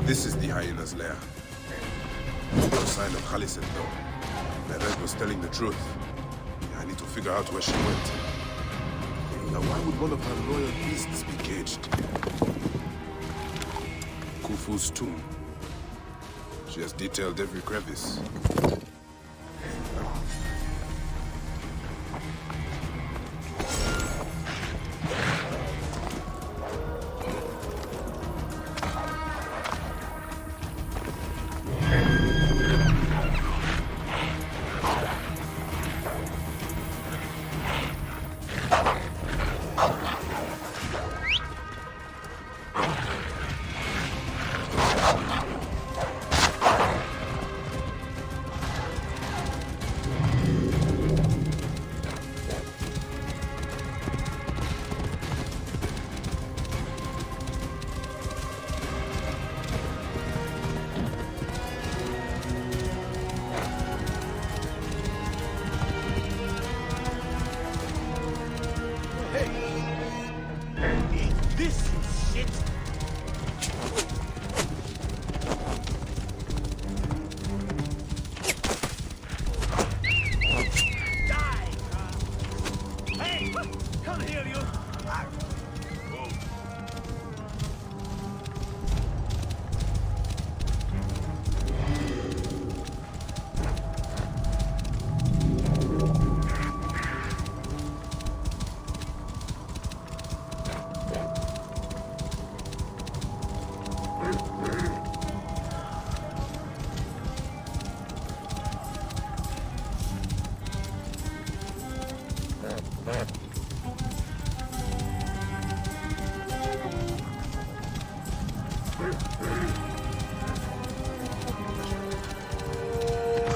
[SPEAKER 1] This is the hyena's lair. No sign of Khaliset, though. Mered was telling the truth. I need to figure out where she went. Now, why would one of her royal beasts be caged? Khufu's tomb. She has detailed every crevice.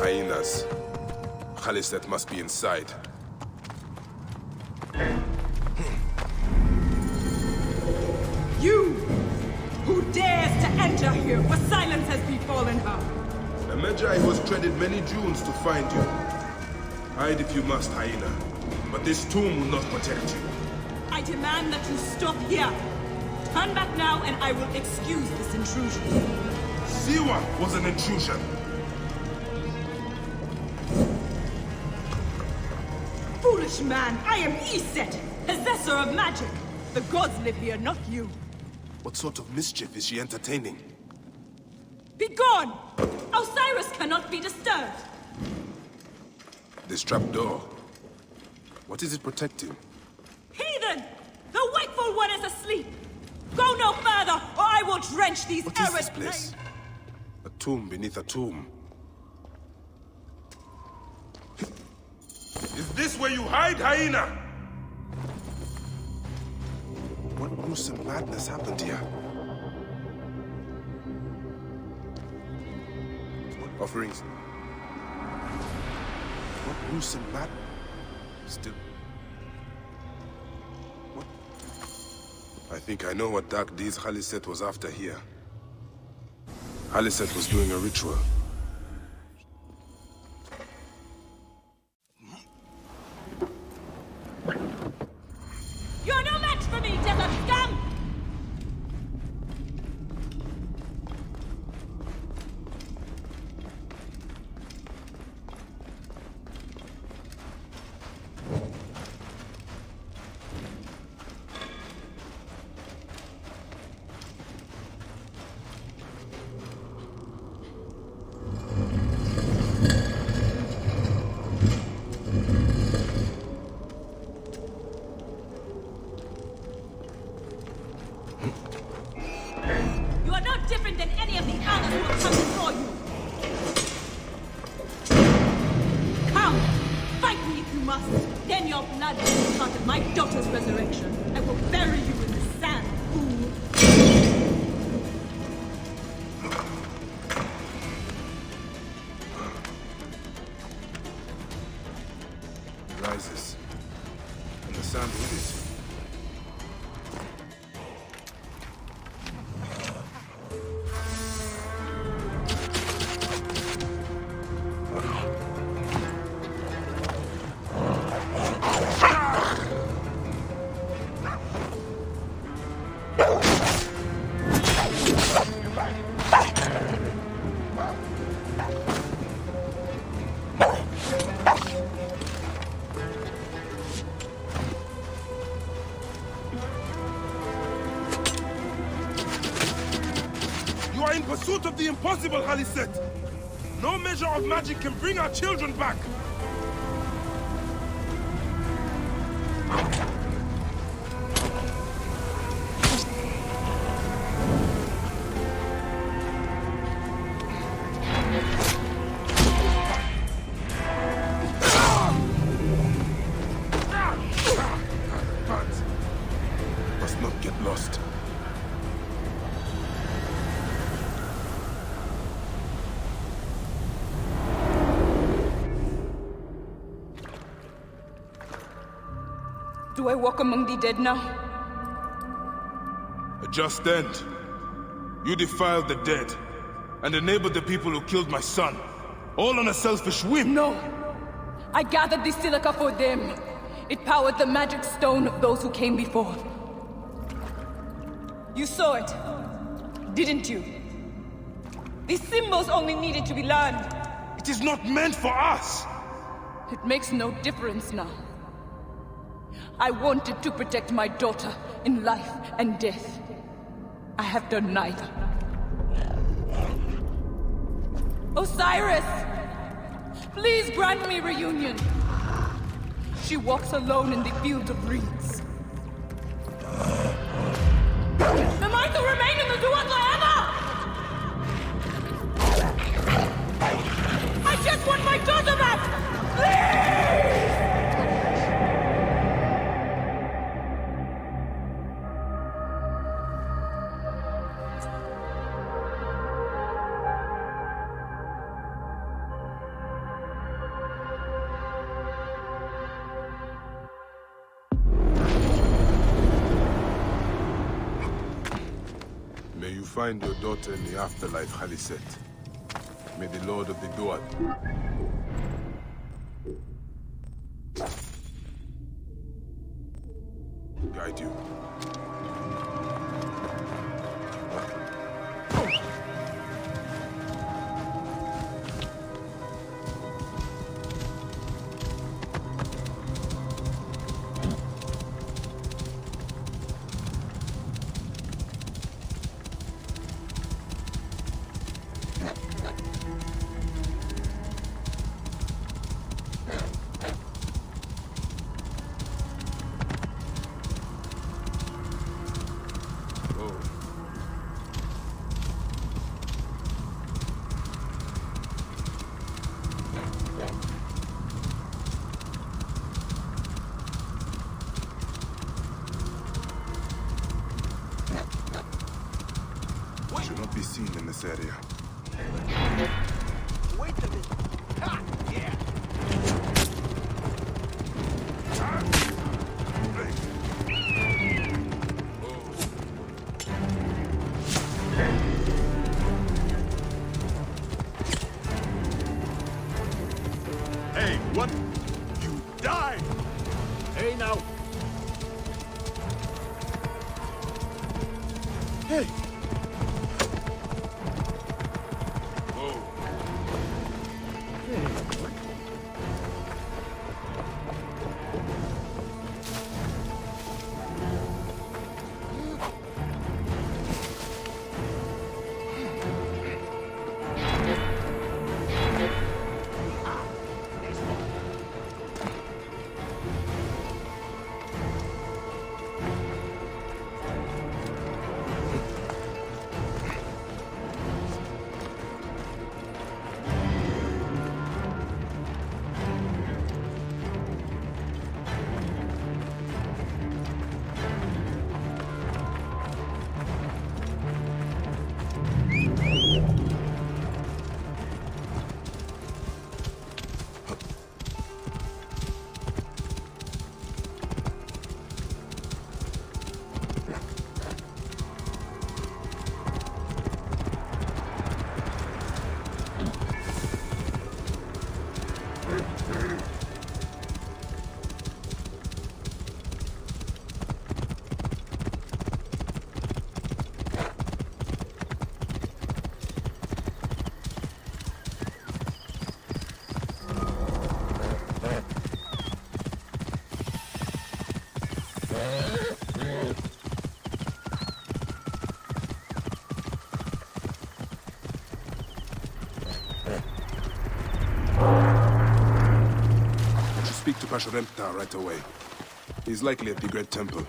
[SPEAKER 1] Hyenas. Khaliset must be inside.
[SPEAKER 10] You! Who dares to enter here where silence has befallen her?
[SPEAKER 1] The Magi was treaded many dunes to find you. Hide if you must, hyena. But this tomb will not protect you.
[SPEAKER 10] I demand that you stop here. Turn back now and I will excuse this intrusion.
[SPEAKER 1] Siwa was an intrusion.
[SPEAKER 10] Foolish man, I am Iset, possessor of magic. The gods live here, not you.
[SPEAKER 1] What sort of mischief is she entertaining?
[SPEAKER 10] Begone! Osiris cannot be disturbed.
[SPEAKER 1] This trapdoor. What is it protecting?
[SPEAKER 10] Heathen! The wakeful one is asleep! Go no further, or I will drench these
[SPEAKER 1] What is this place? A tomb beneath a tomb. Is this where you hide, hyena? What gruesome madness happened here? What offerings? What gruesome madness? Still... What? I think I know what dark deeds Khaliset was after here. Khaliset was doing a ritual.
[SPEAKER 10] You're no match for me, desert scum! You are not different than any of the others who have come before you. Come, fight me if you must. Then your blood will be part of my daughter's resurrection. I will bury you in the sand, fool.
[SPEAKER 1] It rises. And the sand with it. pursuit of the impossible, Khaliset. No measure of magic can bring our children back. Must not get lost.
[SPEAKER 8] Do I walk among the dead now?
[SPEAKER 1] A just end. You defiled the dead and enabled the people who killed my son. All on a selfish whim.
[SPEAKER 8] No. I gathered the silica for them. It powered the magic stone of those who came before. You saw it, didn't you? These symbols only needed to be learned.
[SPEAKER 1] It is not meant for us.
[SPEAKER 8] It makes no difference now. I wanted to protect my daughter in life and death. I have done neither. Osiris! Please grant me reunion. She walks alone in the field of reeds. Am I to remain in the Duatla ever? I just want my daughter back! Please!
[SPEAKER 1] May you find your daughter in the afterlife, Khaliset. May the Lord of the Duat guide you. Should not be seen in this area.
[SPEAKER 4] Wait a minute. Ha! Yeah.
[SPEAKER 20] Hey, what? You died!
[SPEAKER 21] Hey now!
[SPEAKER 1] Hey! Pashremta right away. He's likely at the Great Temple.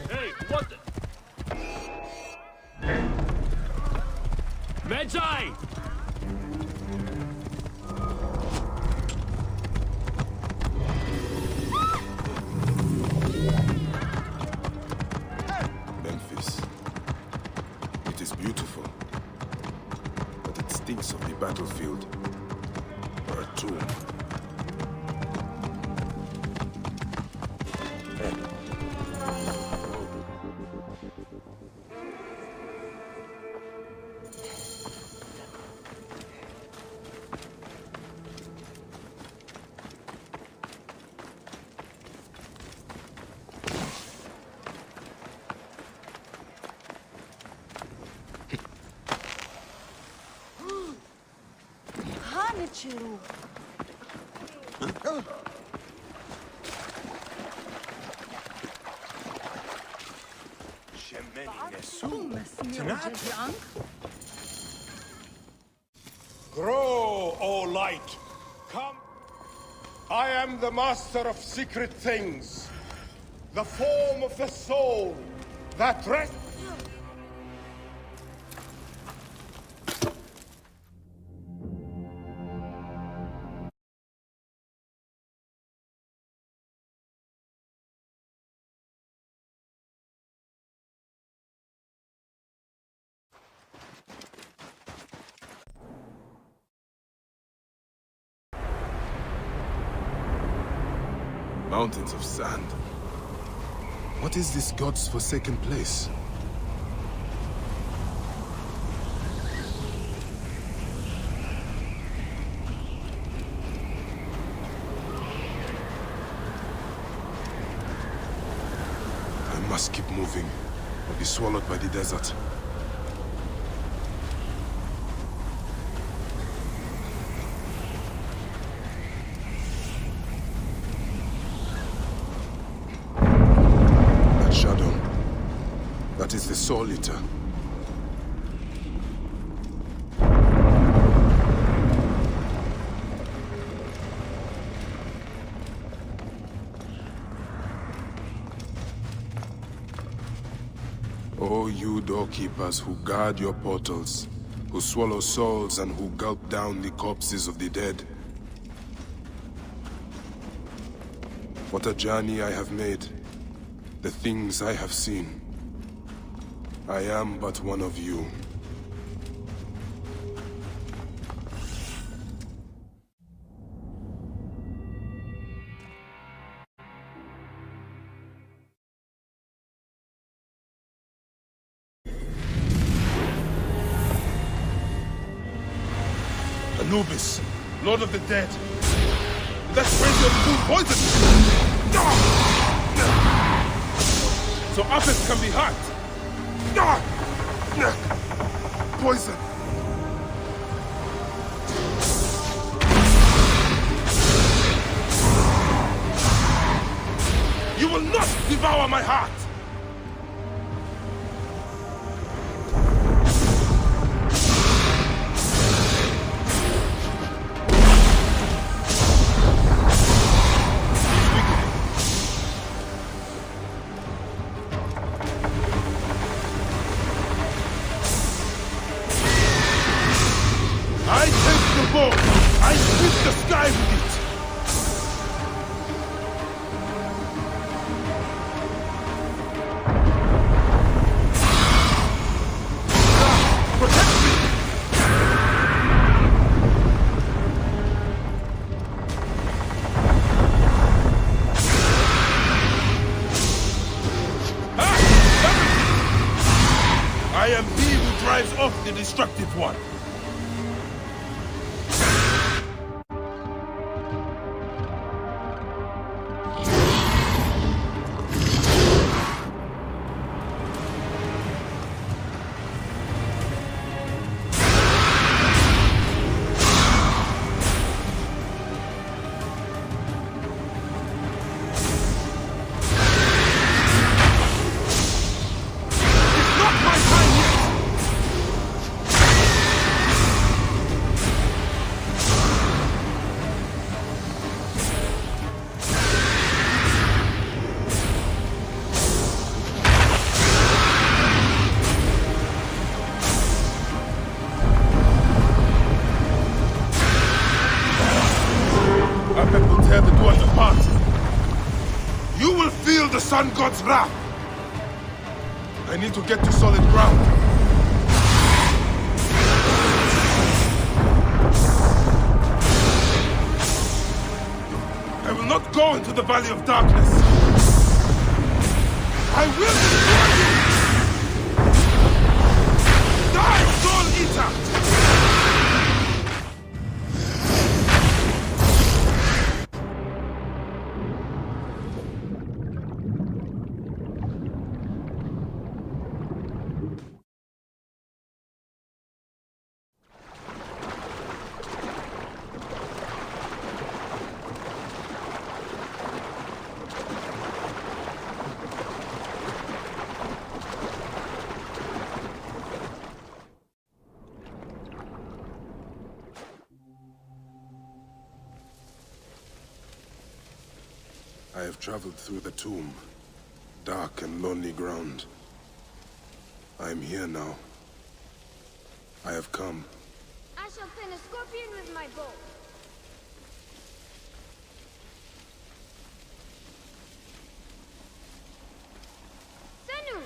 [SPEAKER 21] Hey, what the... Medjay!
[SPEAKER 1] Memphis. It is beautiful, but it stinks of the battlefield. Or a tomb.
[SPEAKER 10] Hanichu.
[SPEAKER 20] Grow, O light! Come! I am the master of secret things. The form of the soul that rests...
[SPEAKER 1] Mountains of sand. What is this god's forsaken place? I must keep moving, or be swallowed by the desert. That is the Soul Eater. O you doorkeepers who guard your portals, who swallow souls and who gulp down the corpses of the dead. What a journey I have made, the things I have seen. I am but one of you.
[SPEAKER 20] Anubis, Lord of the Dead. That crazy food poison! So Apis can be hurt.
[SPEAKER 1] Poison!
[SPEAKER 20] You will not devour my heart! I sweep the sky with it! Protect me! I am he who drives off the destructive one.
[SPEAKER 1] prepare to do us a part. You will feel the Sun God's wrath. I need to get to solid ground. I will not go into the Valley of Darkness. I will destroy you! Die, Soul Eater! I have traveled through the tomb. Dark and lonely ground. I am here now. I have come.
[SPEAKER 9] I shall pin a scorpion with my bow. Senu!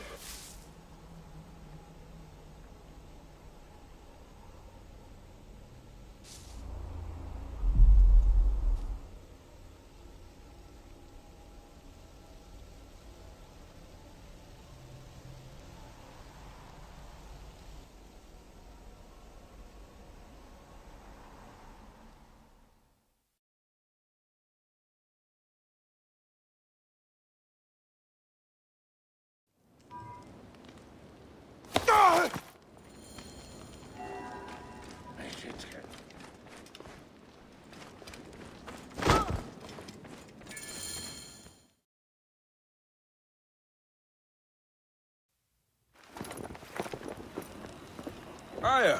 [SPEAKER 1] Aya!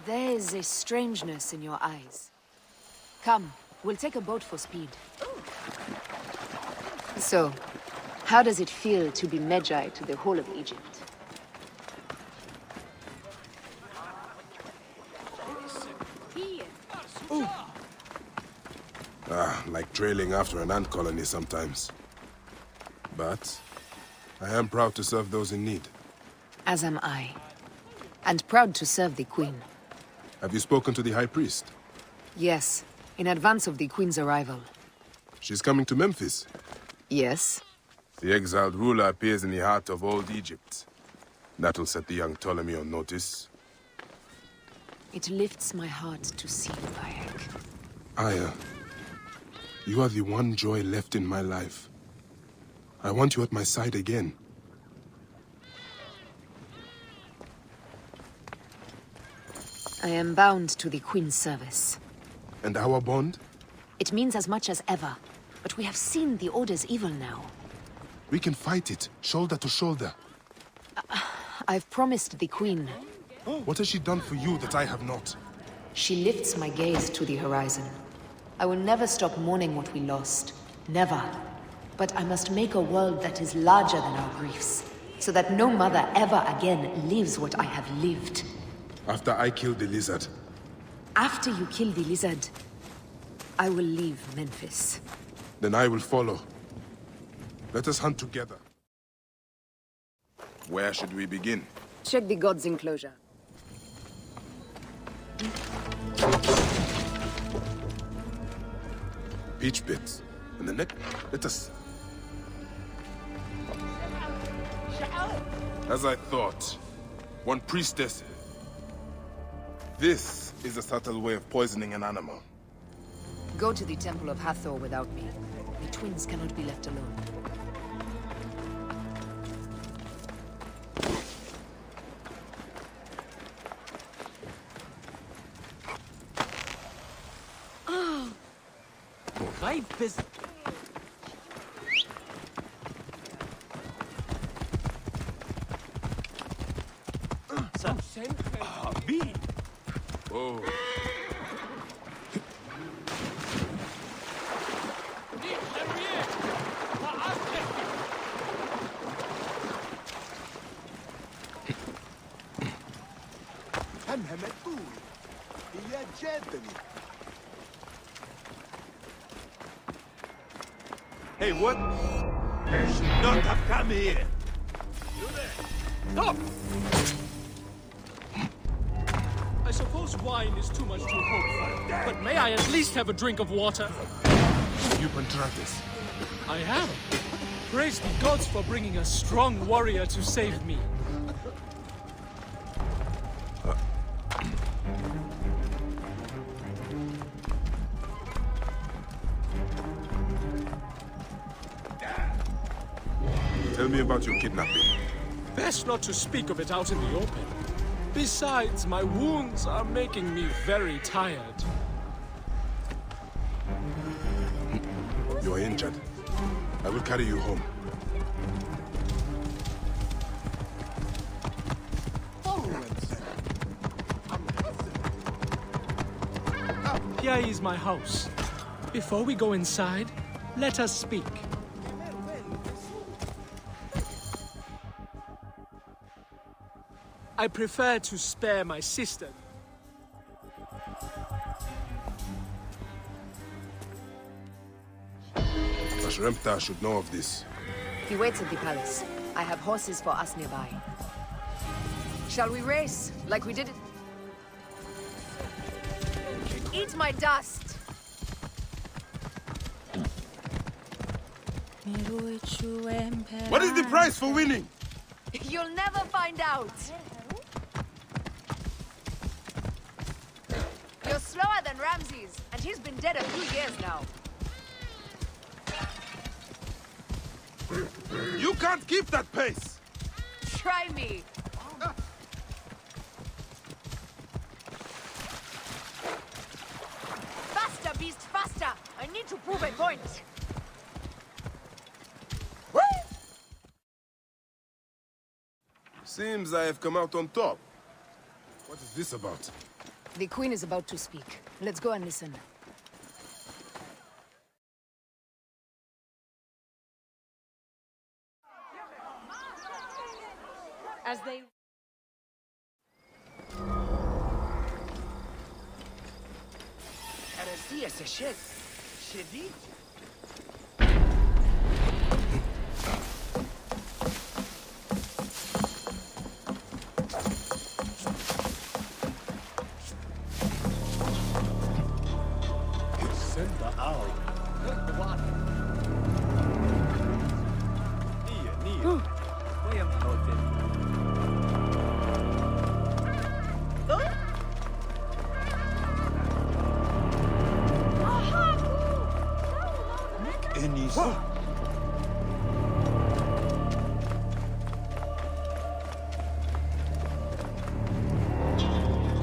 [SPEAKER 16] There is a strangeness in your eyes. Come, we'll take a boat for speed. So, how does it feel to be Magi to the whole of Egypt?
[SPEAKER 1] Like trailing after an ant colony sometimes. But I am proud to serve those in need.
[SPEAKER 16] As am I. And proud to serve the Queen.
[SPEAKER 1] Have you spoken to the High Priest?
[SPEAKER 16] Yes, in advance of the Queen's arrival.
[SPEAKER 1] She's coming to Memphis.
[SPEAKER 16] Yes?
[SPEAKER 1] The exiled ruler appears in the heart of old Egypt. That'll set the young Ptolemy on notice.
[SPEAKER 16] It lifts my heart to see you, Bayek.
[SPEAKER 1] Aya, you are the one joy left in my life. I want you at my side again.
[SPEAKER 16] I am bound to the Queen's service.
[SPEAKER 1] And our bond?
[SPEAKER 16] It means as much as ever. But we have seen the Order's evil now.
[SPEAKER 1] We can fight it, shoulder to shoulder.
[SPEAKER 16] I've promised the Queen.
[SPEAKER 1] What has she done for you that I have not?
[SPEAKER 16] She lifts my gaze to the horizon. I will never stop mourning what we lost. Never. But I must make a world that is larger than our griefs, so that no mother ever again lives what I have lived.
[SPEAKER 1] After I kill the lizard.
[SPEAKER 16] After you kill the lizard, I will leave Memphis.
[SPEAKER 1] Then I will follow. Let us hunt together. Where should we begin?
[SPEAKER 16] Check the god's enclosure.
[SPEAKER 1] Peach pits. And the neck. Let us... As I thought. One priestess. This is a subtle way of poisoning an animal.
[SPEAKER 16] Go to the Temple of Hathor without me. The twins cannot be left alone.
[SPEAKER 1] Oh.
[SPEAKER 21] Hey, what? You should not have come here.
[SPEAKER 6] Stop! I suppose wine is too much to hope for, but may I at least have a drink of water?
[SPEAKER 1] You Pantratus.
[SPEAKER 6] I am. Praise the gods for bringing a strong warrior to save me.
[SPEAKER 1] Tell me about your kidnapping.
[SPEAKER 6] Best not to speak of it out in the open. Besides, my wounds are making me very tired.
[SPEAKER 1] You are injured. I will carry you home.
[SPEAKER 6] Here is my house. Before we go inside, let us speak. I prefer to spare my sister.
[SPEAKER 1] Mashremta should know of this.
[SPEAKER 16] He waits at the palace. I have horses for us nearby. Shall we race, like we did it? Eat my dust!
[SPEAKER 1] What is the price for winning?
[SPEAKER 16] You'll never find out! You're slower than Ramses, and he's been dead a few years now.
[SPEAKER 1] You can't keep that pace!
[SPEAKER 16] Try me! Faster, beast, faster! I need to prove a point!
[SPEAKER 1] Seems I have come out on top. What is this about?
[SPEAKER 16] The Queen is about to speak. Let's go and listen.
[SPEAKER 19] As they...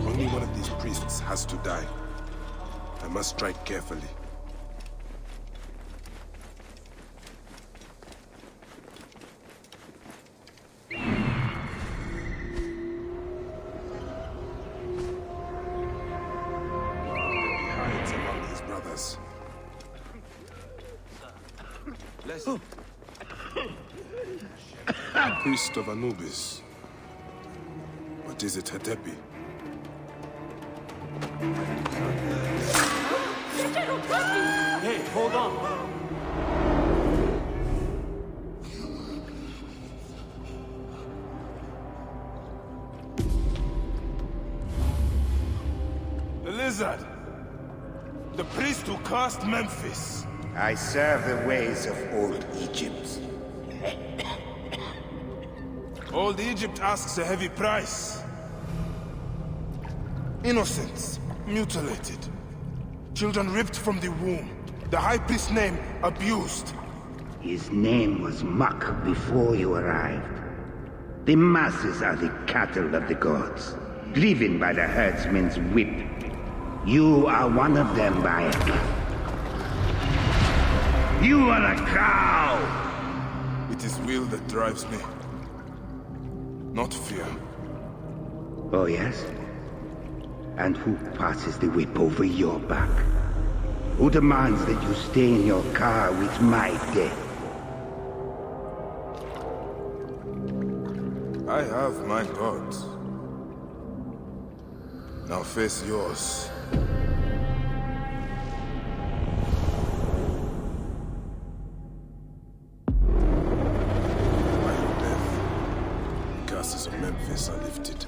[SPEAKER 1] Only one of these priests has to die. I must strike carefully. He hides among his brothers. Priest of Anubis. But is it Hatepi?
[SPEAKER 21] Hey, hold on.
[SPEAKER 20] The lizard. The priest who cursed Memphis.
[SPEAKER 5] I serve the ways of old Egypt.
[SPEAKER 20] Old Egypt asks a heavy price. Innocents, mutilated. Children ripped from the womb. The high priest's name abused.
[SPEAKER 5] His name was Muck before you arrived. The masses are the cattle of the gods, driven by the herdsman's whip. You are one of them, Bayek. You are a cow!
[SPEAKER 20] It is will that drives me. Not fear.
[SPEAKER 5] Oh, yes? And who passes the whip over your back? Who demands that you stay in your car with my death?
[SPEAKER 20] I have my gods.
[SPEAKER 1] Now face yours. By your death, the curses of Memphis are lifted.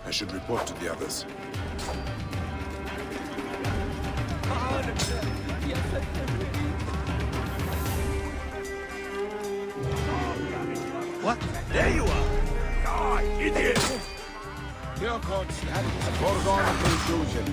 [SPEAKER 1] I should report to the others.
[SPEAKER 21] What? There you are! Die, idiot!
[SPEAKER 20] Here comes a foregone conclusion.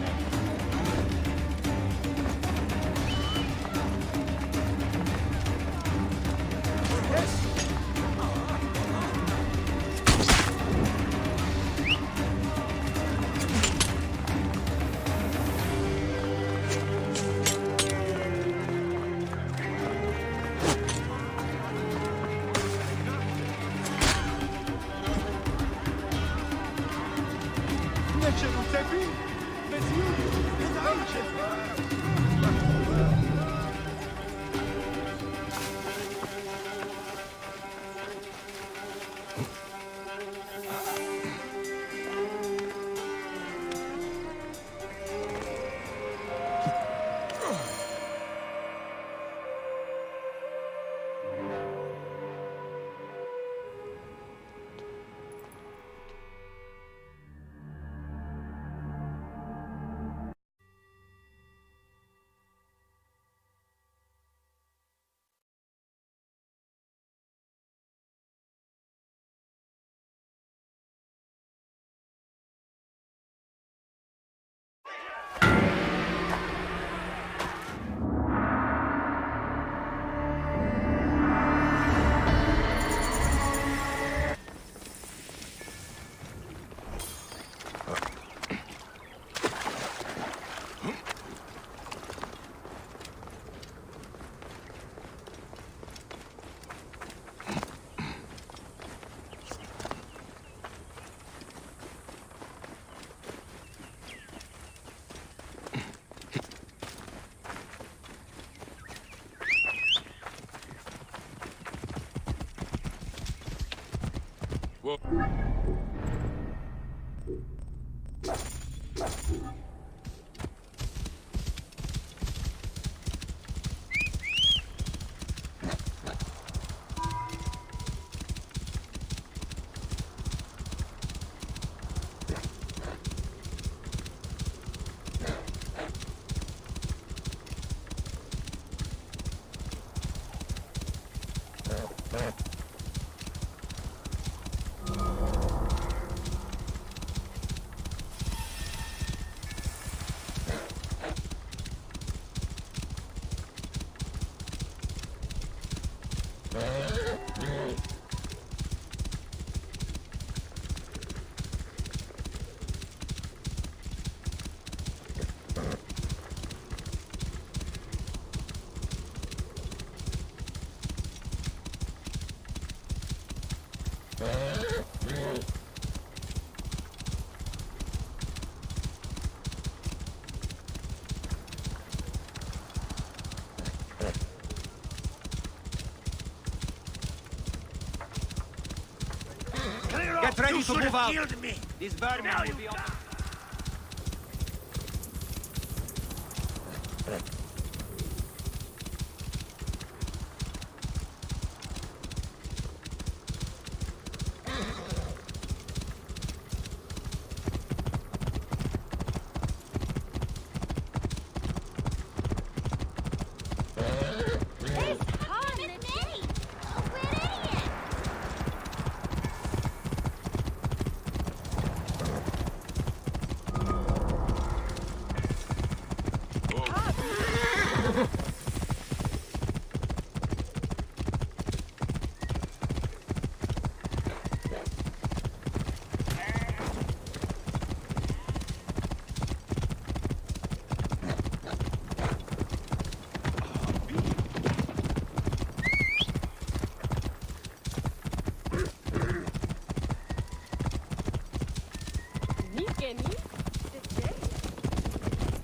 [SPEAKER 4] Get ready to move out.
[SPEAKER 21] Killed me.
[SPEAKER 4] This vermin
[SPEAKER 21] Now
[SPEAKER 4] will
[SPEAKER 21] you
[SPEAKER 4] be on.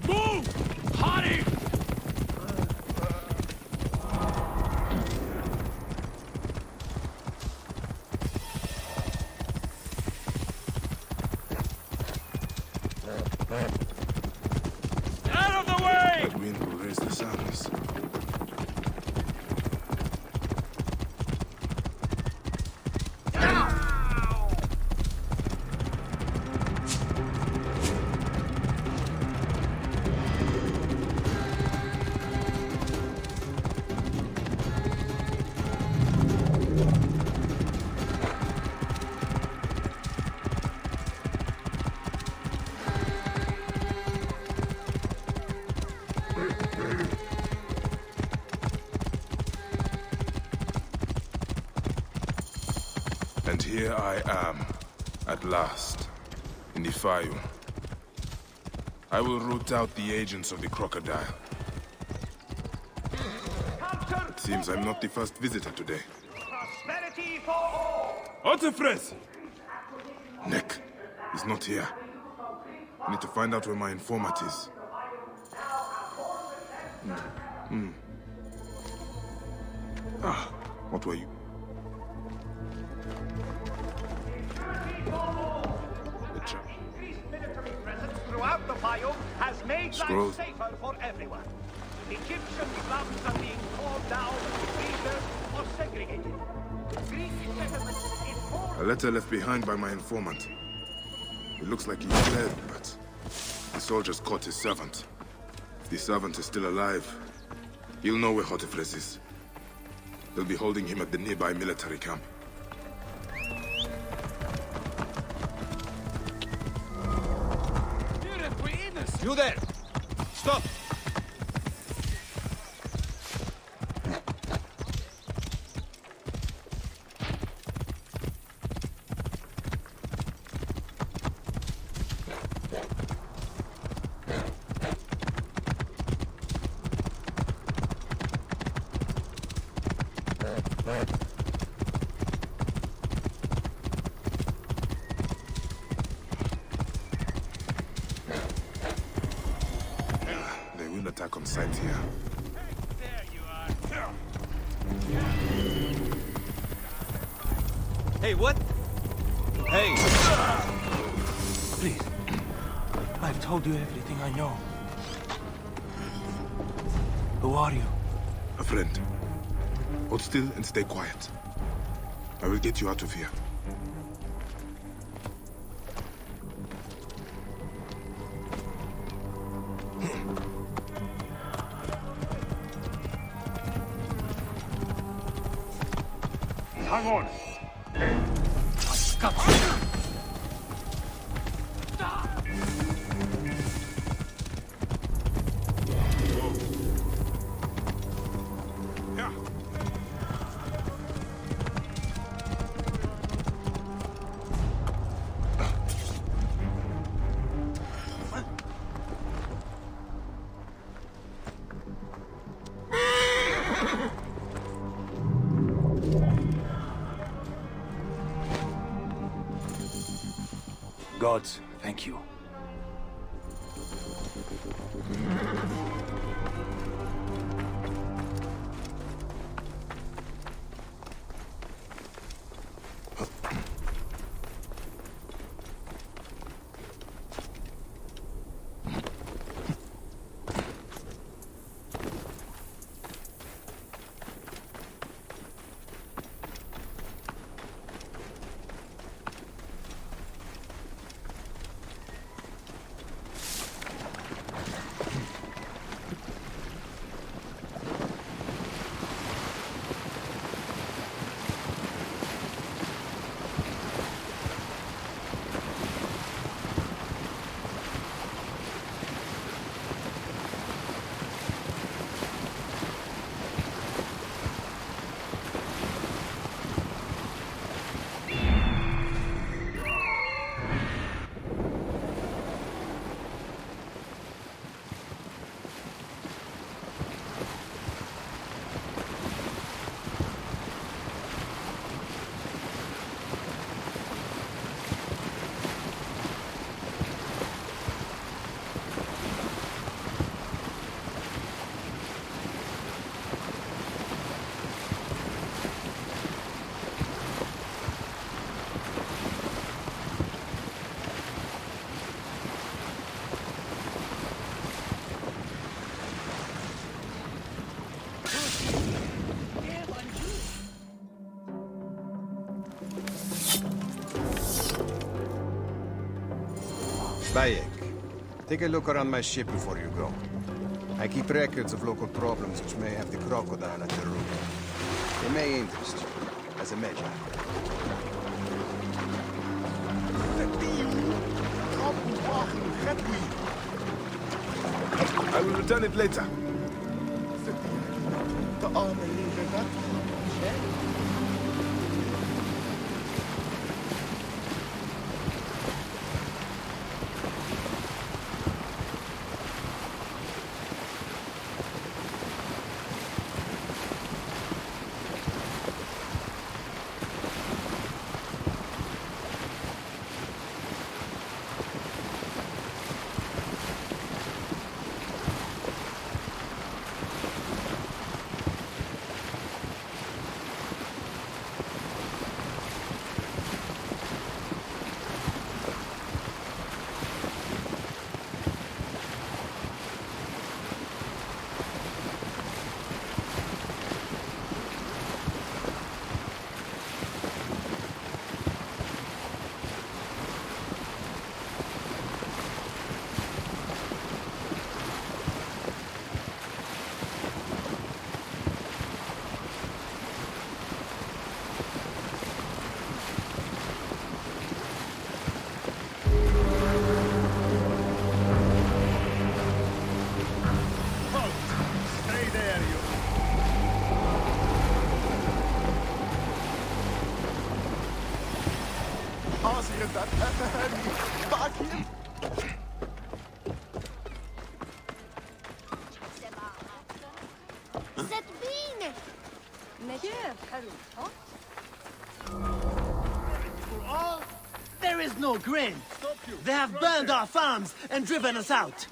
[SPEAKER 21] Move! Hurry! Out of the way!
[SPEAKER 1] The wind will raise the sounds. And here I am, at last, in the Fayu. I will root out the agents of the crocodile. It seems I'm not the first visitor today.
[SPEAKER 21] Prosperity for all!
[SPEAKER 1] Otefres! Nick, he's not here. I need to find out where my informant is. Ah, what were you?
[SPEAKER 21] Increased military presence throughout the Fayoum has made
[SPEAKER 1] Scrolls.
[SPEAKER 21] life safer for everyone. Egyptian slums are being torn down, rebuilt, or segregated. Greek settlements in more...
[SPEAKER 1] A letter left behind by my informant. It looks like he's dead, but the soldiers caught his servant. If the servant is still alive, he'll know where Hotefres is. They'll be holding him at the nearby military camp.
[SPEAKER 4] You there! Stop!
[SPEAKER 1] They will attack on sight here.
[SPEAKER 4] Hey, what? Hey!
[SPEAKER 13] Please. I've told you everything I know. Who are you?
[SPEAKER 1] A friend. Hold still and stay quiet. I will get you out of here.
[SPEAKER 21] Hang on!
[SPEAKER 13] Gods, thank you.
[SPEAKER 15] Bayek, take a look around my ship before you go. I keep records of local problems which may have the crocodile at the root. They may interest you, as a measure.
[SPEAKER 1] I will return it later.
[SPEAKER 22] There is no grain. They have burned our farms and driven us out.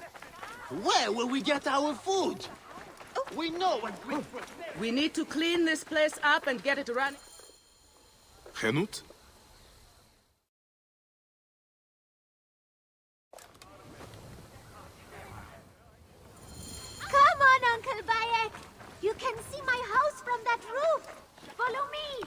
[SPEAKER 22] Where will we get our food? We know what grain...
[SPEAKER 23] We need to clean this place up and get it running.
[SPEAKER 1] Henut?
[SPEAKER 9] Come on, Uncle Bayek. You can see my house from that roof. Follow me.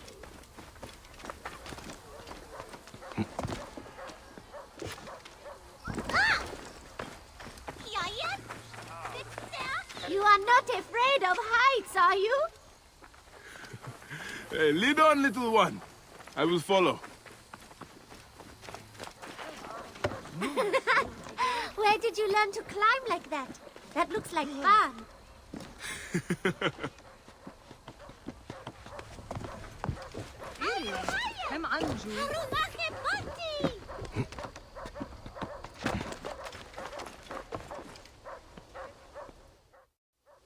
[SPEAKER 9] You are not afraid of heights, are you?
[SPEAKER 1] Hey, lead on, little one. I will follow.
[SPEAKER 9] Where did you learn to climb like that? That looks like fun.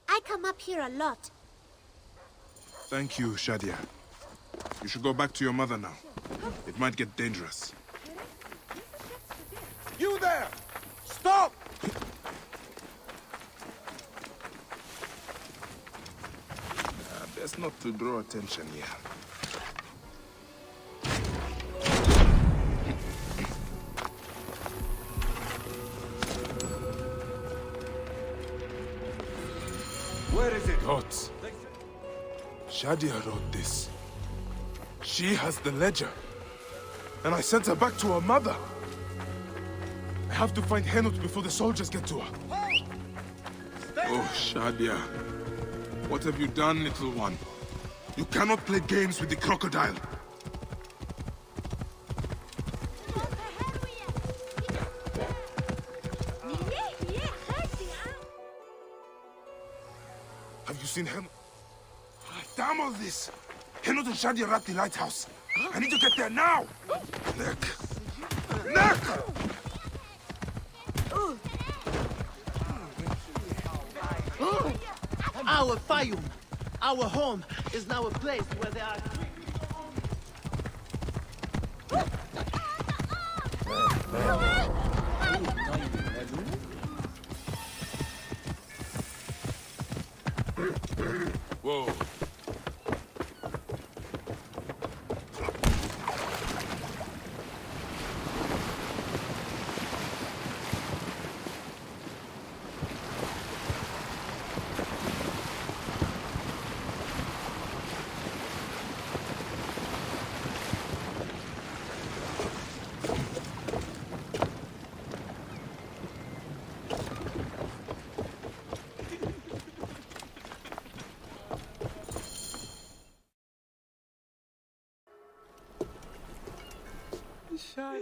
[SPEAKER 9] I come up here a lot.
[SPEAKER 1] Thank you, Shadia. You should go back to your mother now. It might get dangerous.
[SPEAKER 20] You there! Stop!
[SPEAKER 1] Best not to draw attention here.
[SPEAKER 20] Where is it?
[SPEAKER 1] Gods. Shadia wrote this. She has the ledger. And I sent her back to her mother. I have to find Henut before the soldiers get to her. Oh, Shadia. What have you done, little one? You cannot play games with the crocodile. Have you seen Henut? Damn all this! Henut and Shadia are at the lighthouse. I need to get there now! Nick! Nick!
[SPEAKER 22] Our Fayum, our home, is now a place where there are...
[SPEAKER 1] Whoa.
[SPEAKER 2] shot.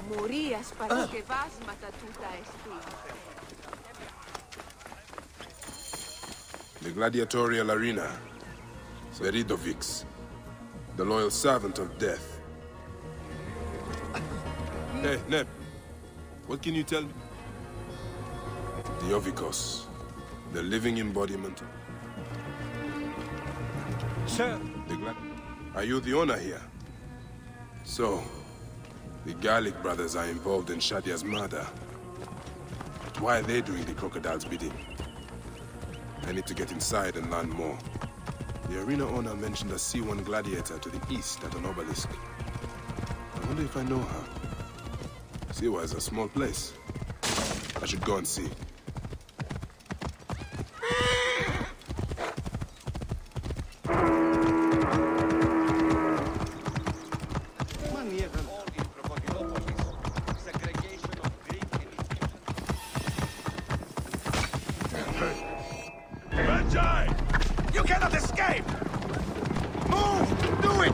[SPEAKER 23] Morias para que vas matatuta esti.
[SPEAKER 1] The gladiatorial arena. Veridovics. The loyal servant of death. Hey, Neb. What can you tell me? The Ovikos. The living embodiment.
[SPEAKER 2] Sir.
[SPEAKER 1] Are you the owner here? So, the Gallic brothers are involved in Shadia's murder. But why are they doing the crocodile's bidding? I need to get inside and learn more. The arena owner mentioned a C1 gladiator to the east at an obelisk. I wonder if I know her. Siwa is a small place. I should go and see.
[SPEAKER 7] You cannot escape! Move! Do it!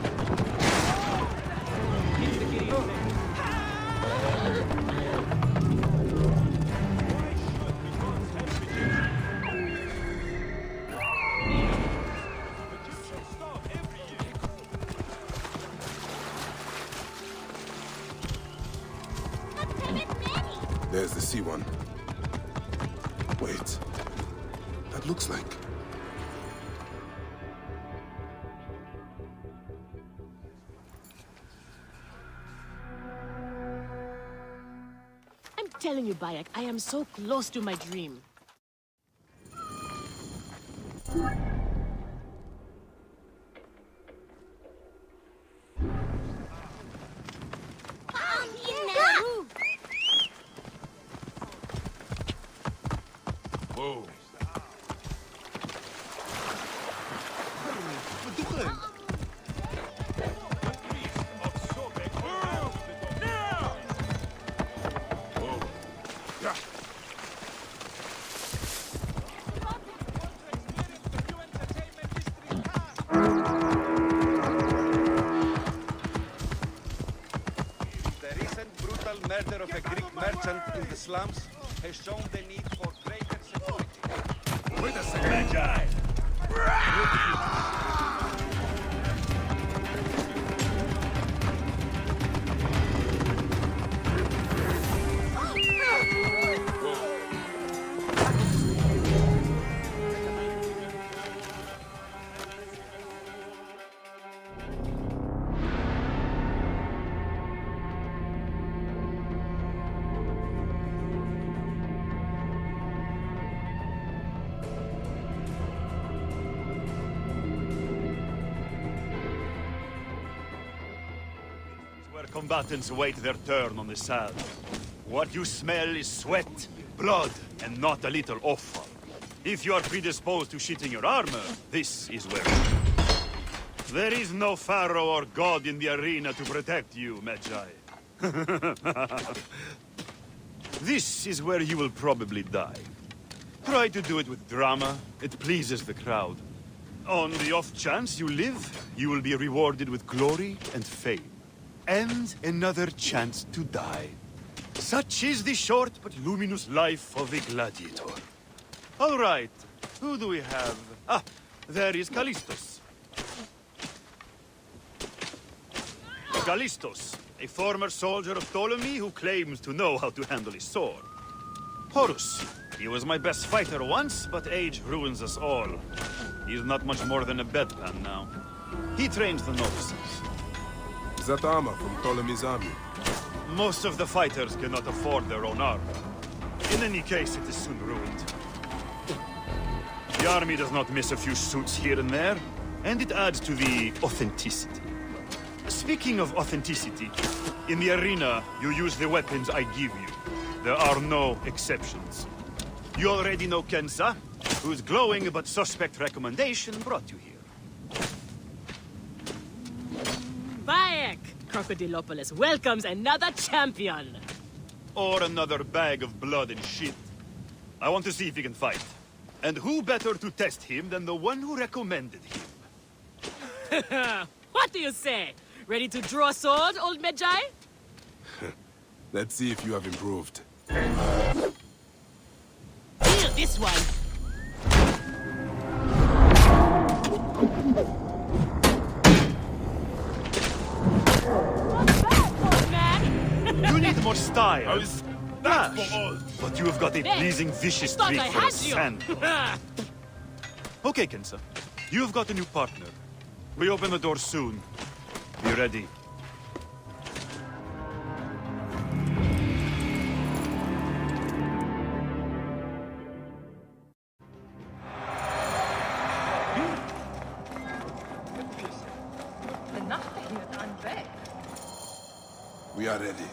[SPEAKER 1] There's the C1. Wait. That looks like...
[SPEAKER 14] I'm telling you, Bayek, I am so close to my dream.
[SPEAKER 1] Whoa.
[SPEAKER 4] The recent brutal murder of a Greek merchant in the slums has shown the need for greater security.
[SPEAKER 7] Wait a second! Magi!
[SPEAKER 6] combatants wait their turn on the saddle. What you smell is sweat, blood, and not a little offal. If you are predisposed to shitting your armor, this is where... There is no pharaoh or god in the arena to protect you, Magi. This is where you will probably die. Try to do it with drama. It pleases the crowd. On the off chance you live, you will be rewarded with glory and fame. And another chance to die. Such is the short but luminous life of a gladiator. All right, who do we have? Ah, there is Callistos. Callistos, a former soldier of Ptolemy who claims to know how to handle his sword. Horus, he was my best fighter once, but age ruins us all. He's not much more than a bedpan now. He trains the novices.
[SPEAKER 1] Is that armor from Ptolemy's army?
[SPEAKER 6] Most of the fighters cannot afford their own armor. In any case, it is soon ruined. The army does not miss a few suits here and there, and it adds to the authenticity. Speaking of authenticity, in the arena, you use the weapons I give you. There are no exceptions. You already know Kensa, whose glowing but suspect recommendation brought you here.
[SPEAKER 14] Bayek! Crocodilopolis welcomes another champion!
[SPEAKER 6] Or another bag of blood and shit. I want to see if he can fight. And who better to test him than the one who recommended him?
[SPEAKER 14] What do you say? Ready to draw a sword, old Magi?
[SPEAKER 1] Let's see if you have improved.
[SPEAKER 14] Feel this one!
[SPEAKER 6] You need more style. Dash. But you have got a pleasing, vicious streak for a sand. Okay, Kensa. You've got a new partner. We open the door soon. Be ready.
[SPEAKER 1] We are ready.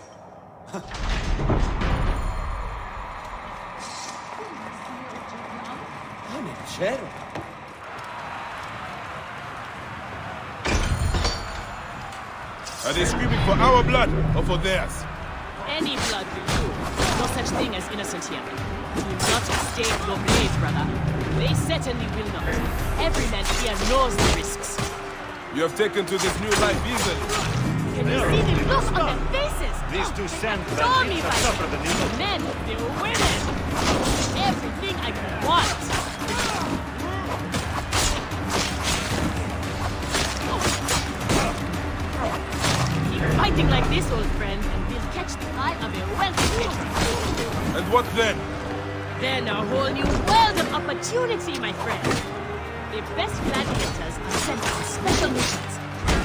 [SPEAKER 1] Are they screaming for our blood or for theirs?
[SPEAKER 14] Any blood will do. No such thing as innocent here. Do not mistake your blades, brother. They certainly will not. Every man here knows the risks.
[SPEAKER 1] You have taken to this new life easily.
[SPEAKER 14] Can you see the look on their faces?
[SPEAKER 6] These two sand
[SPEAKER 14] Saw me
[SPEAKER 6] bandits
[SPEAKER 14] by
[SPEAKER 6] are tougher than you.
[SPEAKER 14] the men, they were women. Everything I could want. Keep fighting like this, old friend, and we'll catch the eye of a wealthy victim.
[SPEAKER 1] And what then?
[SPEAKER 14] Then a whole new world of opportunity, my friend. The best gladiators are sent on special missions.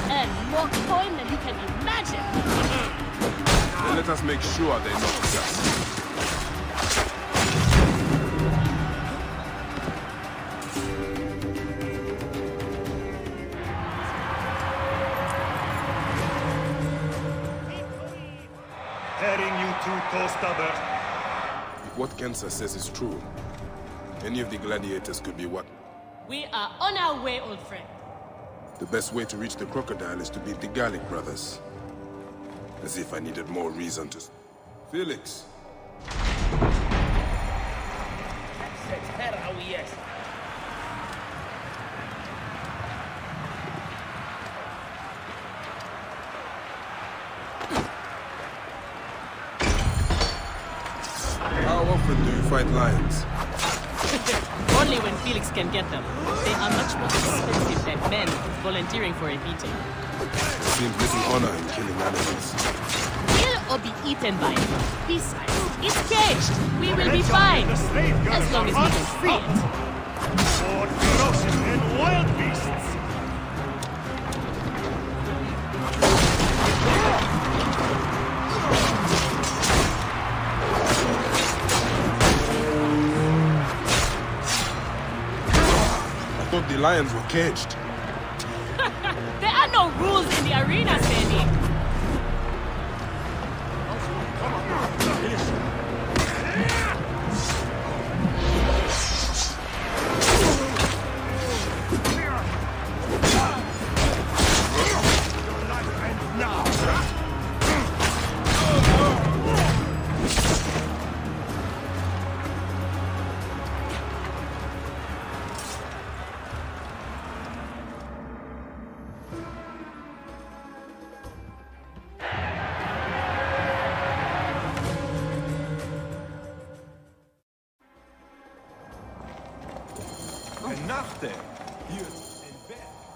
[SPEAKER 14] Earn more coin than you can imagine.
[SPEAKER 1] Then let us make sure they know just.
[SPEAKER 6] Herring, you two toe-stubbers.
[SPEAKER 1] If what Kensa says is true, any of the gladiators could be what?
[SPEAKER 14] We are on our way, old friend.
[SPEAKER 1] The best way to reach the crocodile is to beat the Gallic brothers. As if I needed more reason to... Felix! How often do you fight lions?
[SPEAKER 14] Only when Felix can get them. They are much more expensive than men volunteering for a beating.
[SPEAKER 1] Seems little honor in killing animals.
[SPEAKER 14] Kill or be eaten by it. Besides, it's caged. We will be fine. As long as we can free it.
[SPEAKER 6] For ferocious and wild beasts.
[SPEAKER 1] I thought the lions were caged.
[SPEAKER 14] There are no rules in the arena, Sandy.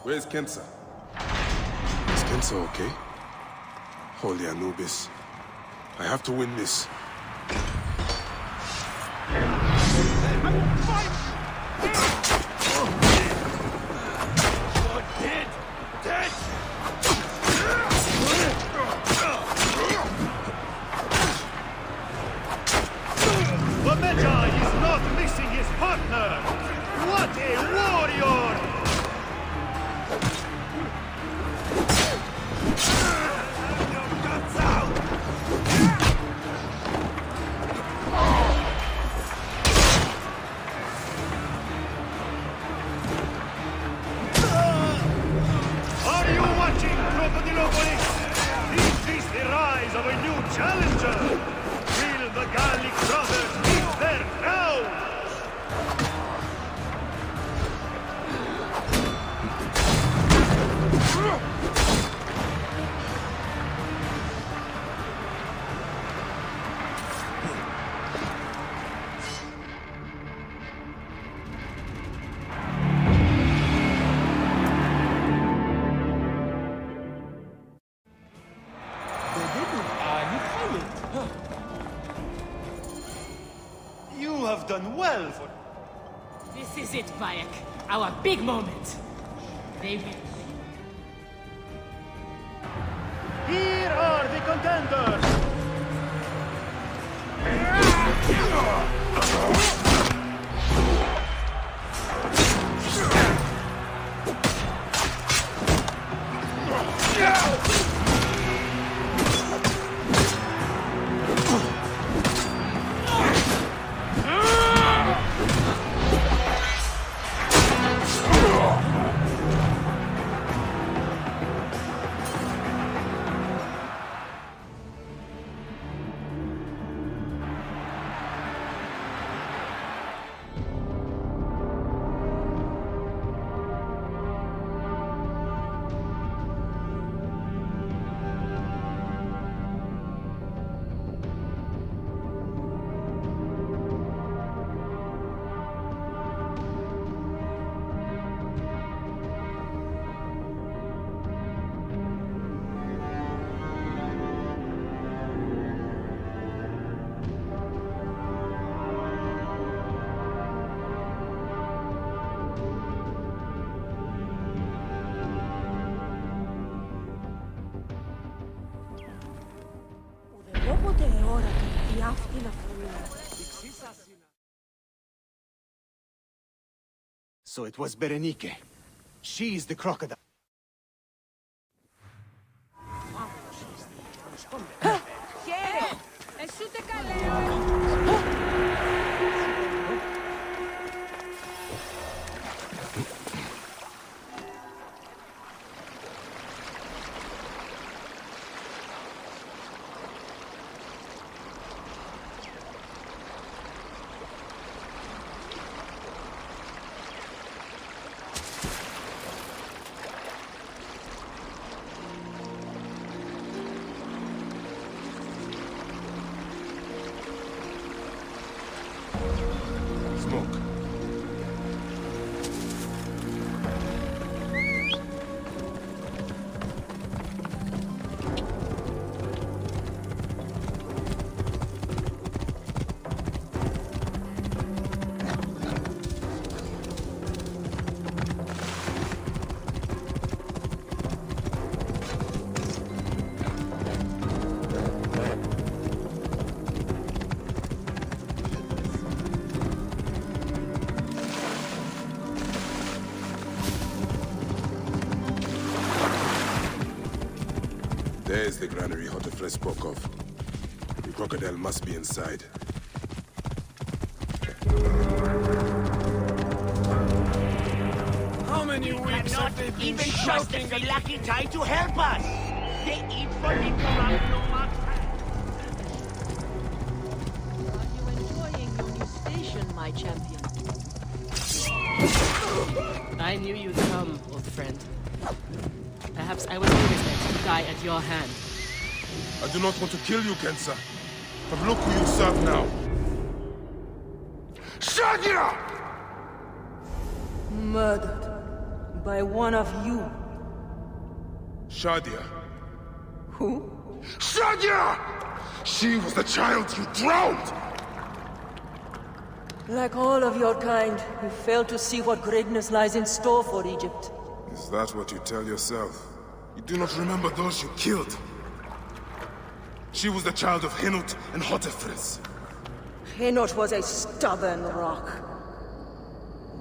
[SPEAKER 1] Where's Kensa? Is Kensa okay? Holy Anubis. I have to win this.
[SPEAKER 6] The Magi is not missing his partner! What a warrior! Are you watching, Crocodilopolis? This is the rise of a new challenger! Will the Gallic brothers keep their crown? You have done well for...
[SPEAKER 14] This is it, Bayek. Our big moment. They will.
[SPEAKER 6] Here are the contenders!
[SPEAKER 18] So it was Berenice. She's the crocodile.
[SPEAKER 23] Χαίρε! Εσύ ούτε καλέ!
[SPEAKER 1] Smoke. There's the granary Hotefle spoke of. The crocodile must be inside.
[SPEAKER 22] How many weeks have they been shouting
[SPEAKER 7] the lucky tie to help us? They eat for little Are
[SPEAKER 2] you enjoying your new station, my champion?
[SPEAKER 14] I knew you'd come, old friend. Perhaps I was always meant to die at your hand.
[SPEAKER 1] I do not want to kill you, Kensa. But look who you serve now. Shagira!
[SPEAKER 2] Murdered. By one of you.
[SPEAKER 1] Shadia.
[SPEAKER 2] Who?
[SPEAKER 20] Shadia! She was the child you drowned!
[SPEAKER 2] Like all of your kind, you fail to see what greatness lies in store for Egypt.
[SPEAKER 1] Is that what you tell yourself? You do not remember those you killed. She was the child of Henut and Hotefres.
[SPEAKER 2] Henot was a stubborn rock.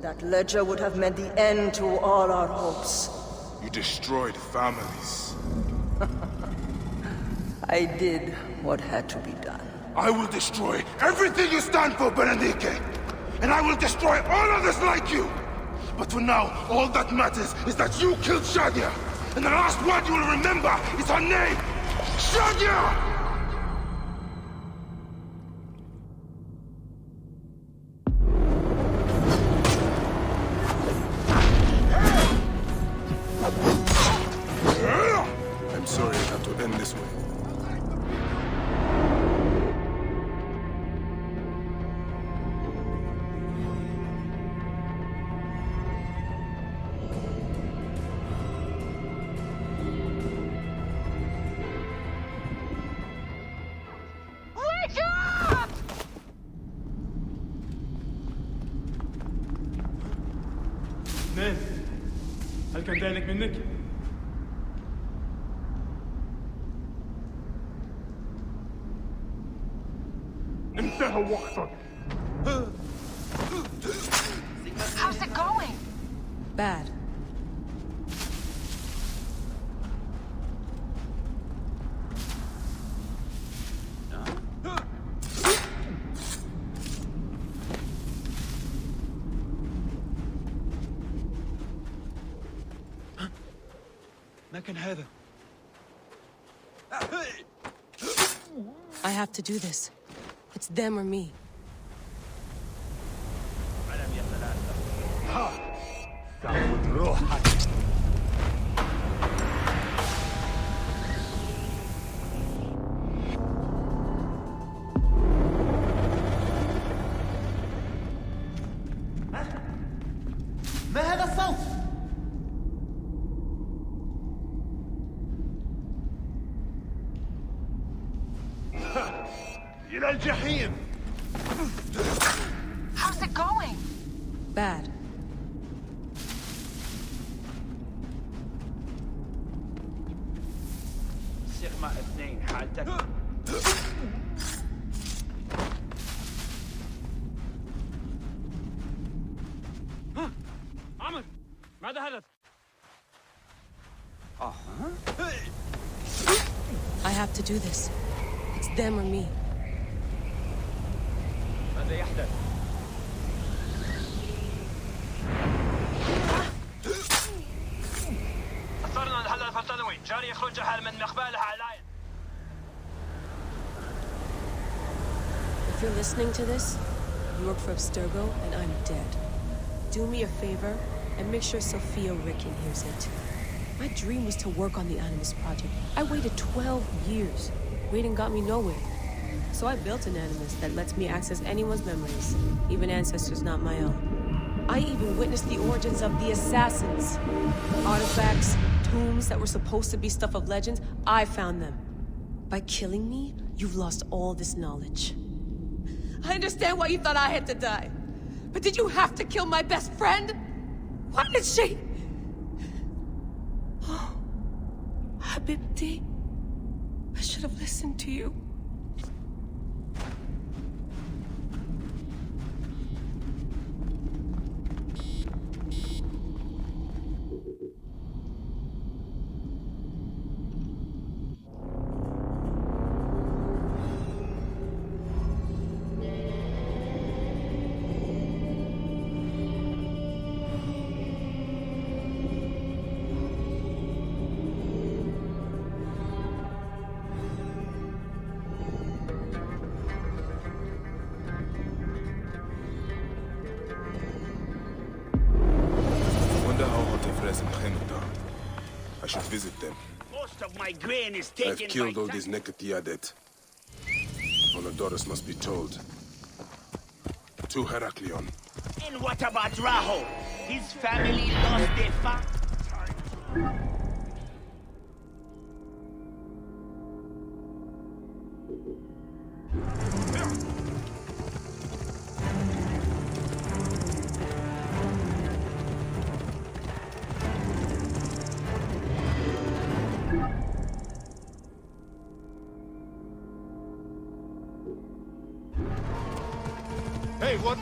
[SPEAKER 2] That ledger would have meant the end to all our hopes.
[SPEAKER 1] You destroyed families.
[SPEAKER 2] I did what had to be done.
[SPEAKER 20] I will destroy everything you stand for, Benedique! And I will destroy all others like you! But for now, all that matters is that you killed Shadia! And the last word you will remember is her name! Shadia!
[SPEAKER 1] I'm sorry it had to end this way.
[SPEAKER 13] اثنين هل كان ذلك منك؟
[SPEAKER 20] انتهى وقتك.
[SPEAKER 11] How's it going?
[SPEAKER 2] Bad.
[SPEAKER 13] ما كان هذا.
[SPEAKER 3] I have to do this. It's them or me.
[SPEAKER 20] تعود روحك.
[SPEAKER 22] ما هذا الصوت؟
[SPEAKER 20] إلى الجحيم.
[SPEAKER 11] How's it going?
[SPEAKER 3] Bad.
[SPEAKER 4] سيغما اثنين حالتك.
[SPEAKER 13] عمر ماذا حدث؟
[SPEAKER 3] I have to do this. It's them or me.
[SPEAKER 4] ماذا يحدث؟ صرنا الحل الفلتنوي جاري يخرج حال من مقباله على
[SPEAKER 3] If you're listening to this, you work for Abstergo and I'm dead. Do me a favor and make sure Sophia Ricken hears it. My dream was to work on the Animus Project. I waited 12 years. Waiting got me nowhere. So I built an Animus that lets me access anyone's memories, even ancestors not my own. I even witnessed the origins of the Assassins. Artifacts, tombs that were supposed to be stuff of legends, I found them. By killing me, you've lost all this knowledge. I understand why you thought I had to die. But did you have to kill my best friend? Why did she... Oh, Habibti, I should have listened to you.
[SPEAKER 1] I should visit them.
[SPEAKER 7] Most of my grain is
[SPEAKER 1] I've
[SPEAKER 7] taken
[SPEAKER 1] killed
[SPEAKER 7] by
[SPEAKER 1] all these Nekatiadet. Olodorus must be told. To Heraklion.
[SPEAKER 7] And what about Raho? His family lost their
[SPEAKER 1] Hey, what?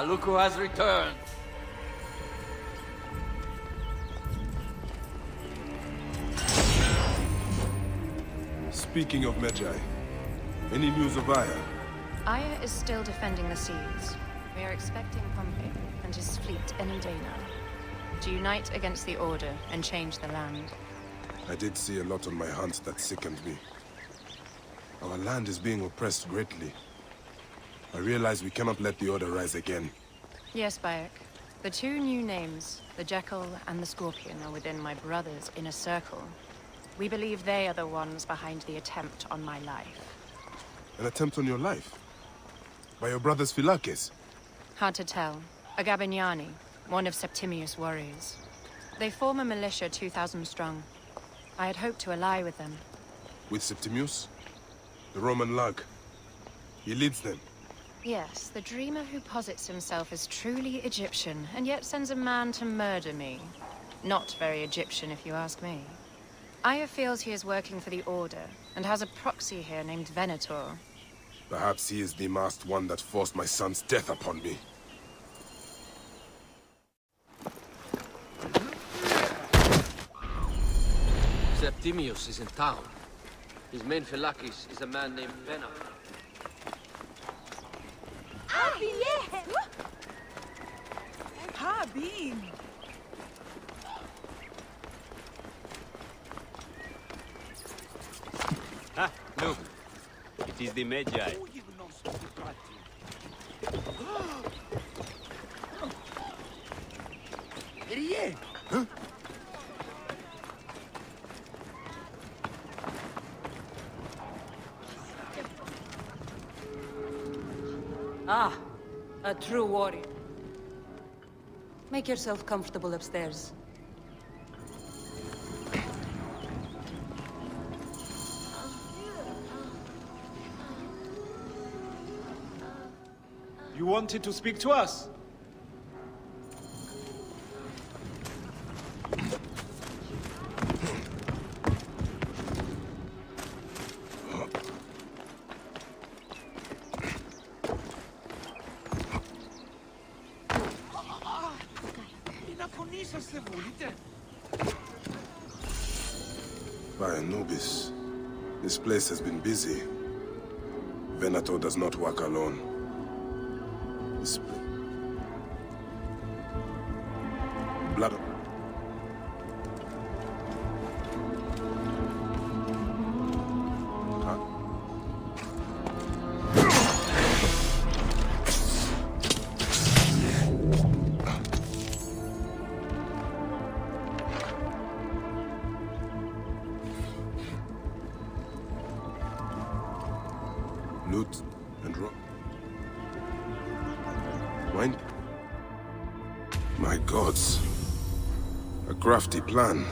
[SPEAKER 4] Look who has returned.
[SPEAKER 1] Speaking of Medjay, any news of Aya?
[SPEAKER 8] Aya is still defending the seas. We are expecting Pompey and his fleet any day now to unite against the Order and change the land.
[SPEAKER 1] I did see a lot on my hunt that sickened me. Our land is being oppressed greatly. I realize we cannot let the Order rise again.
[SPEAKER 8] Yes, Bayek. The two new names, the Jekyll and the Scorpion, are within my brother's inner circle. We believe they are the ones behind the attempt on my life.
[SPEAKER 1] An attempt on your life? By your brothers Philakes?
[SPEAKER 8] Hard to tell. A Gabignani, one of Septimius' warriors. They form a militia 2,000 strong. I had hoped to ally with them.
[SPEAKER 1] With Septimius? The Roman lug. He leads them.
[SPEAKER 8] Yes, the dreamer who posits himself as truly Egyptian, and yet sends a man to murder me. Not very Egyptian, if you ask me. Aya feels he is working for the Order, and has a proxy here named Venator.
[SPEAKER 1] Perhaps he is the masked one that forced my son's death upon me.
[SPEAKER 10] Septimius is in town. His main Philakes is a man named Venator.
[SPEAKER 12] Habib!
[SPEAKER 4] Ah, look. It is the Magi.
[SPEAKER 12] Huh?
[SPEAKER 2] Ah, a true warrior. Make yourself comfortable upstairs.
[SPEAKER 13] You wanted to speak to us?
[SPEAKER 1] By Anubis, this place has been busy. Venator does not work alone. This blood. Loot and rock. Wine? My gods. A crafty plan.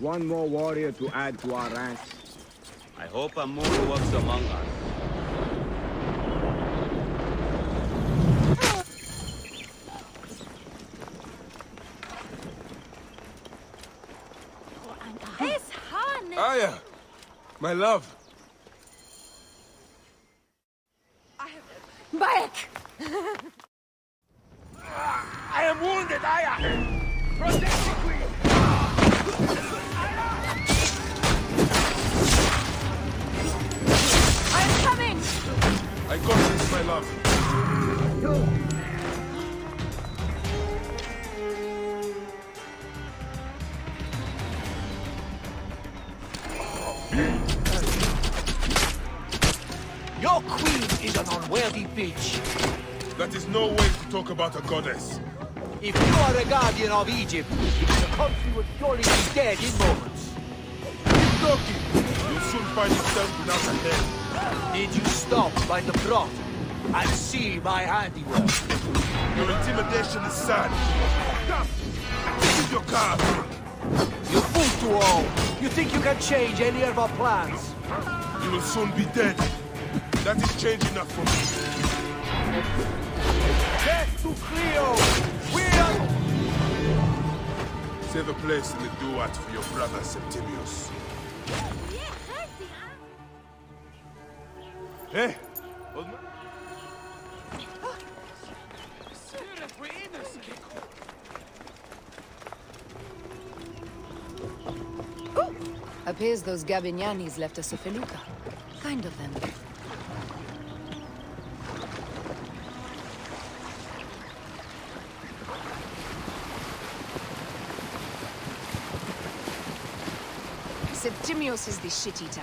[SPEAKER 17] One more warrior to add to our ranks.
[SPEAKER 4] I hope Amur works among us.
[SPEAKER 1] Aya! My love!
[SPEAKER 2] Bayek!
[SPEAKER 21] I am wounded, Aya! Protect the queen!
[SPEAKER 2] I'm coming!
[SPEAKER 1] I got this, my love.
[SPEAKER 21] Your queen is an unworthy bitch.
[SPEAKER 1] That is no way to talk about a goddess.
[SPEAKER 21] If you are a guardian of Egypt, the country would surely be dead in moments.
[SPEAKER 1] Keep talking. You'll soon find yourself without a head.
[SPEAKER 21] Did you stop by the plot and see my handiwork?
[SPEAKER 1] Your intimidation is sad. This is your card.
[SPEAKER 21] You fool to all. You think you can change any of our plans?
[SPEAKER 1] You will soon be dead. That is change enough for me.
[SPEAKER 21] Death to Cleo! We'll...
[SPEAKER 1] Save a place in the duat for your brother Septimius. Hey!
[SPEAKER 8] Appears those Gabinianis left us a felucca. Kind of them. Septimius is the shit-eater.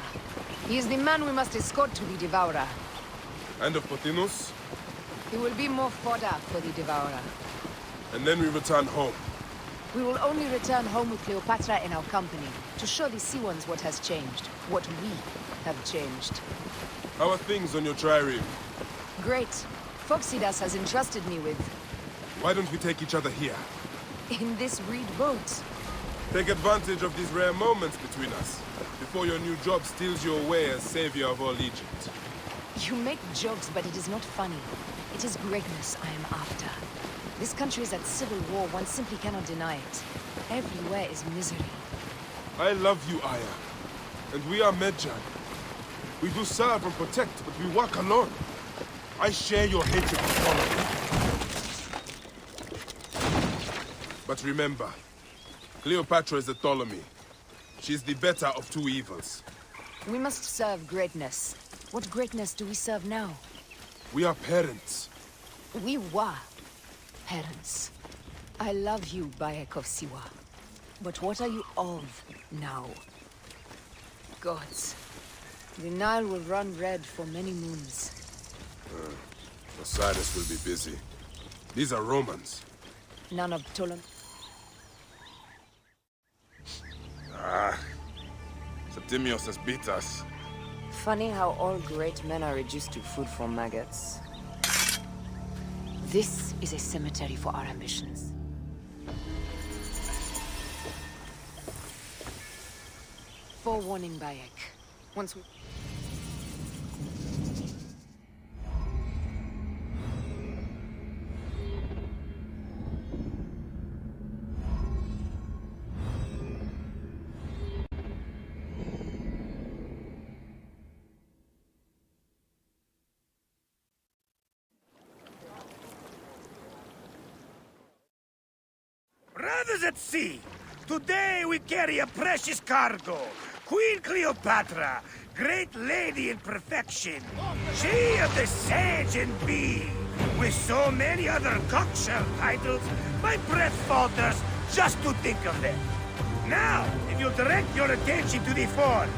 [SPEAKER 8] He is the man we must escort to the Devourer.
[SPEAKER 1] And of Pothinus?
[SPEAKER 8] He will be more fodder for the Devourer.
[SPEAKER 1] And then we return home.
[SPEAKER 8] We will only return home with Cleopatra in our company, to show the Sea Ones what has changed, what we have changed.
[SPEAKER 1] How are things on your trireme?
[SPEAKER 8] Great. Phoxidas has entrusted me with...
[SPEAKER 1] Why don't we take each other here?
[SPEAKER 8] in this reed boat.
[SPEAKER 1] Take advantage of these rare moments between us, before your new job steals you away as savior of all Egypt.
[SPEAKER 8] You make jokes, but it is not funny. It is greatness I am after. This country is at civil war, one simply cannot deny it. Everywhere is misery.
[SPEAKER 1] I love you, Aya. And we are Medjay. We do serve and protect, but we work alone. I share your hatred for Ptolemy. But remember, Cleopatra is a Ptolemy. She is the better of two evils.
[SPEAKER 8] We must serve greatness. What greatness do we serve now?
[SPEAKER 1] We are parents.
[SPEAKER 8] We were parents. I love you, Bayek of Siwa. But what are you of now? Gods. The Nile will run red for many moons.
[SPEAKER 1] Osiris will be busy. These are Romans.
[SPEAKER 8] None of Ptolemy.
[SPEAKER 1] Septimius has beat us.
[SPEAKER 8] Funny how all great men are reduced to food for maggots. This is a cemetery for our ambitions. Forewarning, Bayek. Once we...
[SPEAKER 21] Brothers at sea, today we carry a precious cargo. Queen Cleopatra, great lady in perfection. She of the Sage and Bee. With so many other cockshell titles, my breath falters just to think of them. Now, if you'll direct your attention to the fort,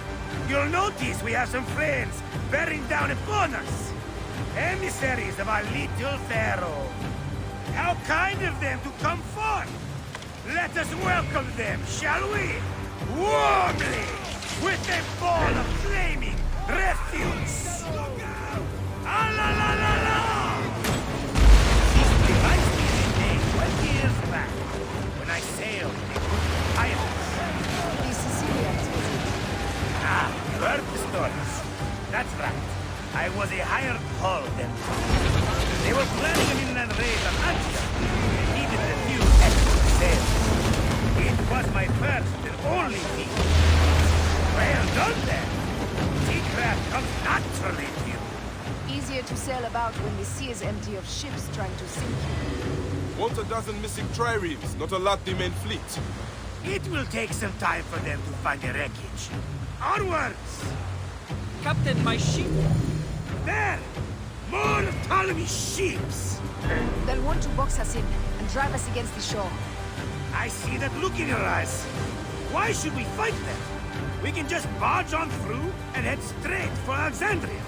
[SPEAKER 21] you'll notice we have some friends bearing down upon us. Emissaries of our little pharaoh. How kind of them to come forth! Let us welcome them, shall we? Warmly! With a ball of flaming refuse! Ah la la la la! This reminds me of a day 20 years back, when I sailed in a group of pirates.
[SPEAKER 8] The Sicilians, was it?
[SPEAKER 21] Ah, you heard the stories. That's right. I was a hired hull then. They were planning an inland raid on Antioch. They needed a few extra sails. It was my first and only feat. Well done then. Seacraft comes naturally to you.
[SPEAKER 8] Easier to sail about when the sea is empty of ships trying to sink you.
[SPEAKER 1] Want a dozen missing triremes, not a lot the main fleet.
[SPEAKER 21] It will take some time for them to find the wreckage. Onwards!
[SPEAKER 10] Captain, my ship!
[SPEAKER 21] There! More of Ptolemy's ships!
[SPEAKER 8] They'll want to box us in and drive us against the shore.
[SPEAKER 21] I see that look in your eyes. Why should we fight them? We can just barge on through and head straight for Alexandria.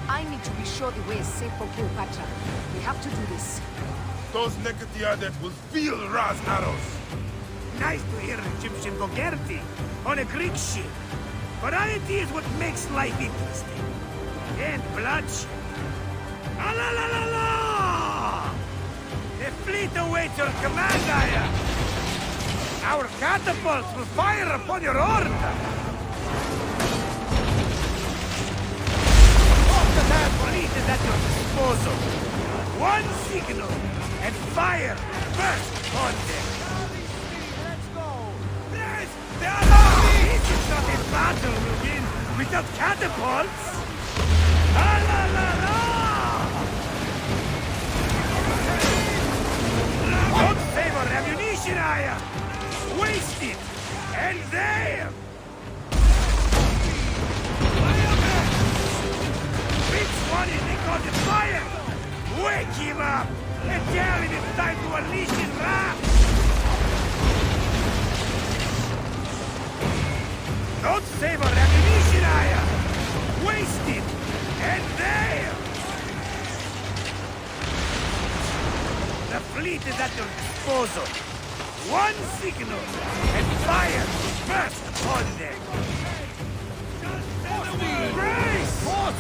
[SPEAKER 23] I need to be sure the way is safe for Cleopatra. We have to do this.
[SPEAKER 20] Those Nekatiadet will feel Ra's arrows.
[SPEAKER 21] Nice to hear Egyptian vulgarity on a Greek ship. Variety is what makes life interesting. And bloodshed. Ah la la la la! The fleet awaits your command, Aya! Our catapults will fire upon your order! That fleet is at your disposal. One signal, and fire burst on them. Let's go! Yes! This is not a battle we win without catapults! La la la la! Don't save our ammunition, Aya! Waste it! And there! Which one is he caught in fire? Wake him up! And tell him it's time to unleash his wrath! Don't save our ammunition, Aya! Waste it! And there! The fleet is at your disposal. One signal, and fire burst upon them. Grace!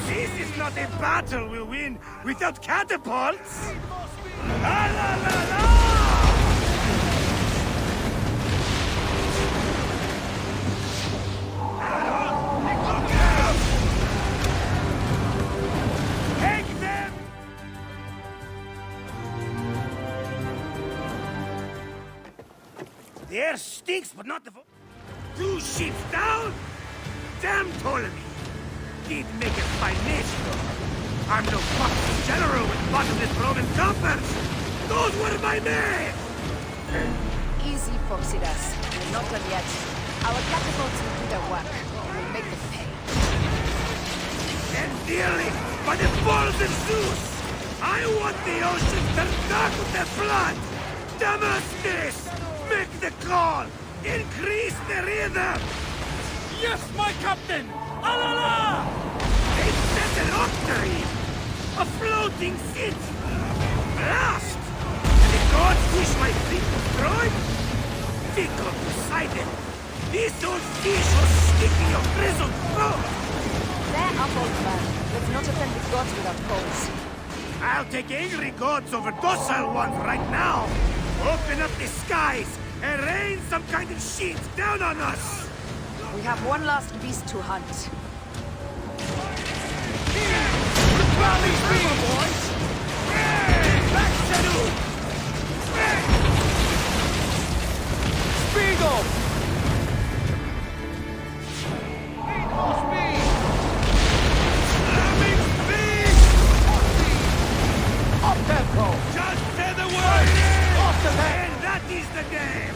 [SPEAKER 21] This is not a battle we'll win without catapults! La la la la! Take them! The air stinks, but not the... 2 ships down? Damn Ptolemy! He'd make a fine nation, though. I'm no fucking general with bottomless Roman coppers! Those were my men!
[SPEAKER 23] Easy, Foxidas. We're not done yet. Our catapults will do their work. We'll make them pay.
[SPEAKER 21] And dearly, by the balls of Zeus! I want the ocean turned dark with their blood! Damascus! Make the call! Increase the rhythm! Yes, my captain! Alala! They set an octary! A floating city! Blast! And the gods wish my fleet destroyed? Fickle Poseidon! This old fish will stick in your grizzled throat!
[SPEAKER 23] They're up, old man. Let's not offend the gods without cause.
[SPEAKER 21] I'll take angry gods over docile ones right now! Open up the skies and rain some kind of shit down on us!
[SPEAKER 23] We have one last beast to hunt.
[SPEAKER 21] Valley Speed, boys! Back, Sanu! Speed up! Speed! Slamming speed! Up tempo! Just say the word! Off the back! And that is the game!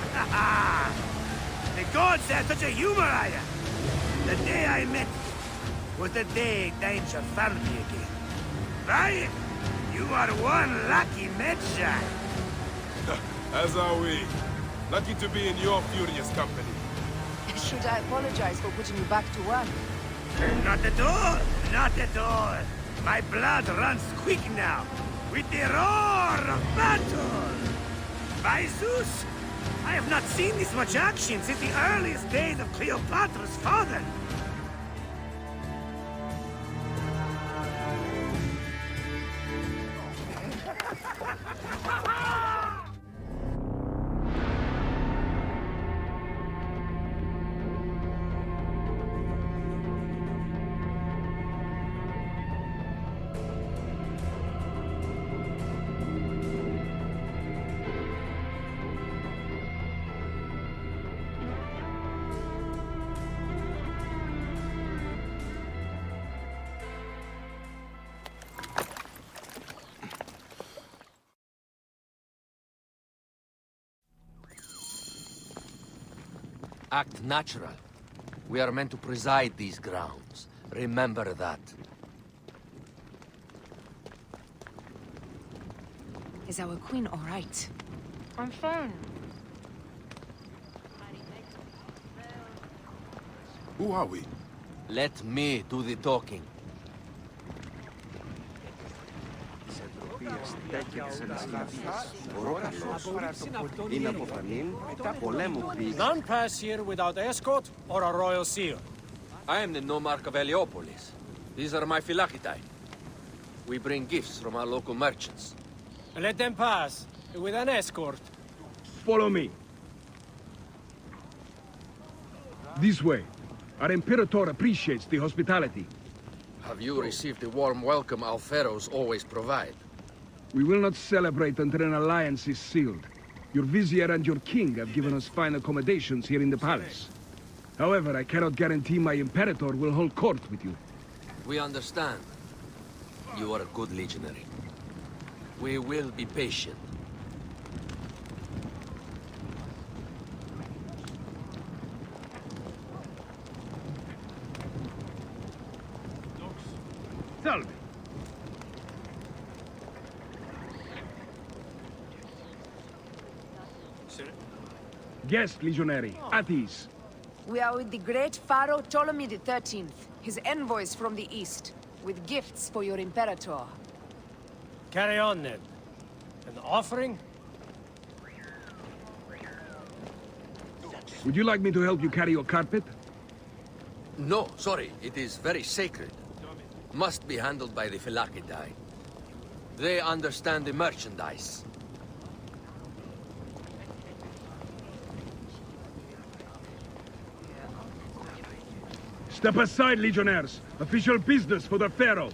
[SPEAKER 21] The gods have such a humor, Aya! The day I met you was the day danger found me again. Right? You are one lucky Medjay.
[SPEAKER 1] As are we. Lucky to be in your furious company.
[SPEAKER 23] Should I apologize for putting you back to work?
[SPEAKER 21] Not at all! Not at all! My blood runs quick now, with the roar of battle! By Zeus! I have not seen this much action since the earliest days of Cleopatra's father!
[SPEAKER 10] Act natural. We are meant to preside these grounds. Remember that.
[SPEAKER 23] Is our queen all right?
[SPEAKER 8] I'm fine.
[SPEAKER 1] Who are we?
[SPEAKER 10] Let me do the talking.
[SPEAKER 5] None pass here without escort or a royal seal.
[SPEAKER 10] I am the nomarch of Heliopolis. These are my Phylakitai. We bring gifts from our local merchants.
[SPEAKER 5] Let them pass, with an escort.
[SPEAKER 17] Follow me. This way. Our Imperator appreciates the hospitality.
[SPEAKER 10] Have you received the warm welcome our pharaohs always provide?
[SPEAKER 17] We will not celebrate until an alliance is sealed. Your vizier and your king have given us fine accommodations here in the palace. However, I cannot guarantee my Imperator will hold court with you.
[SPEAKER 10] We understand. You are a good legionary. We will be patient.
[SPEAKER 17] Salve. Guest, legionary, at ease.
[SPEAKER 23] We are with the great Pharaoh Ptolemy XIII, his envoys from the east, with gifts for your Imperator.
[SPEAKER 5] Carry on, then. An offering?
[SPEAKER 17] Would you like me to help you carry your carpet?
[SPEAKER 10] No, sorry. It is very sacred. Must be handled by the Phylakitai. They understand the merchandise.
[SPEAKER 17] Step aside, legionnaires. Official business for the Pharaoh.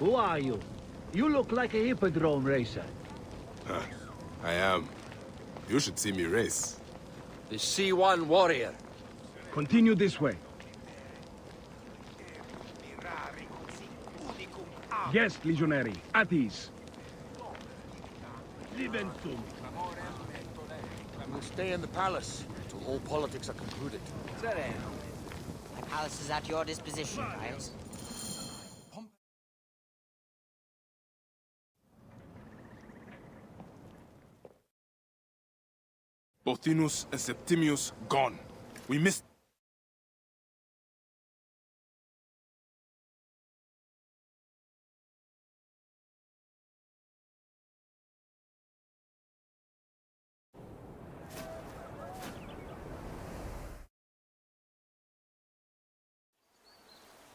[SPEAKER 12] Who are you? You look like a hippodrome racer.
[SPEAKER 1] I am. You should see me race.
[SPEAKER 10] The C1 warrior.
[SPEAKER 17] Continue this way. Guest, legionary, at ease.
[SPEAKER 10] We'll stay in the palace until all politics are concluded.
[SPEAKER 16] The palace is at your disposition, Miles.
[SPEAKER 1] Pothinus and Septimius gone. We missed...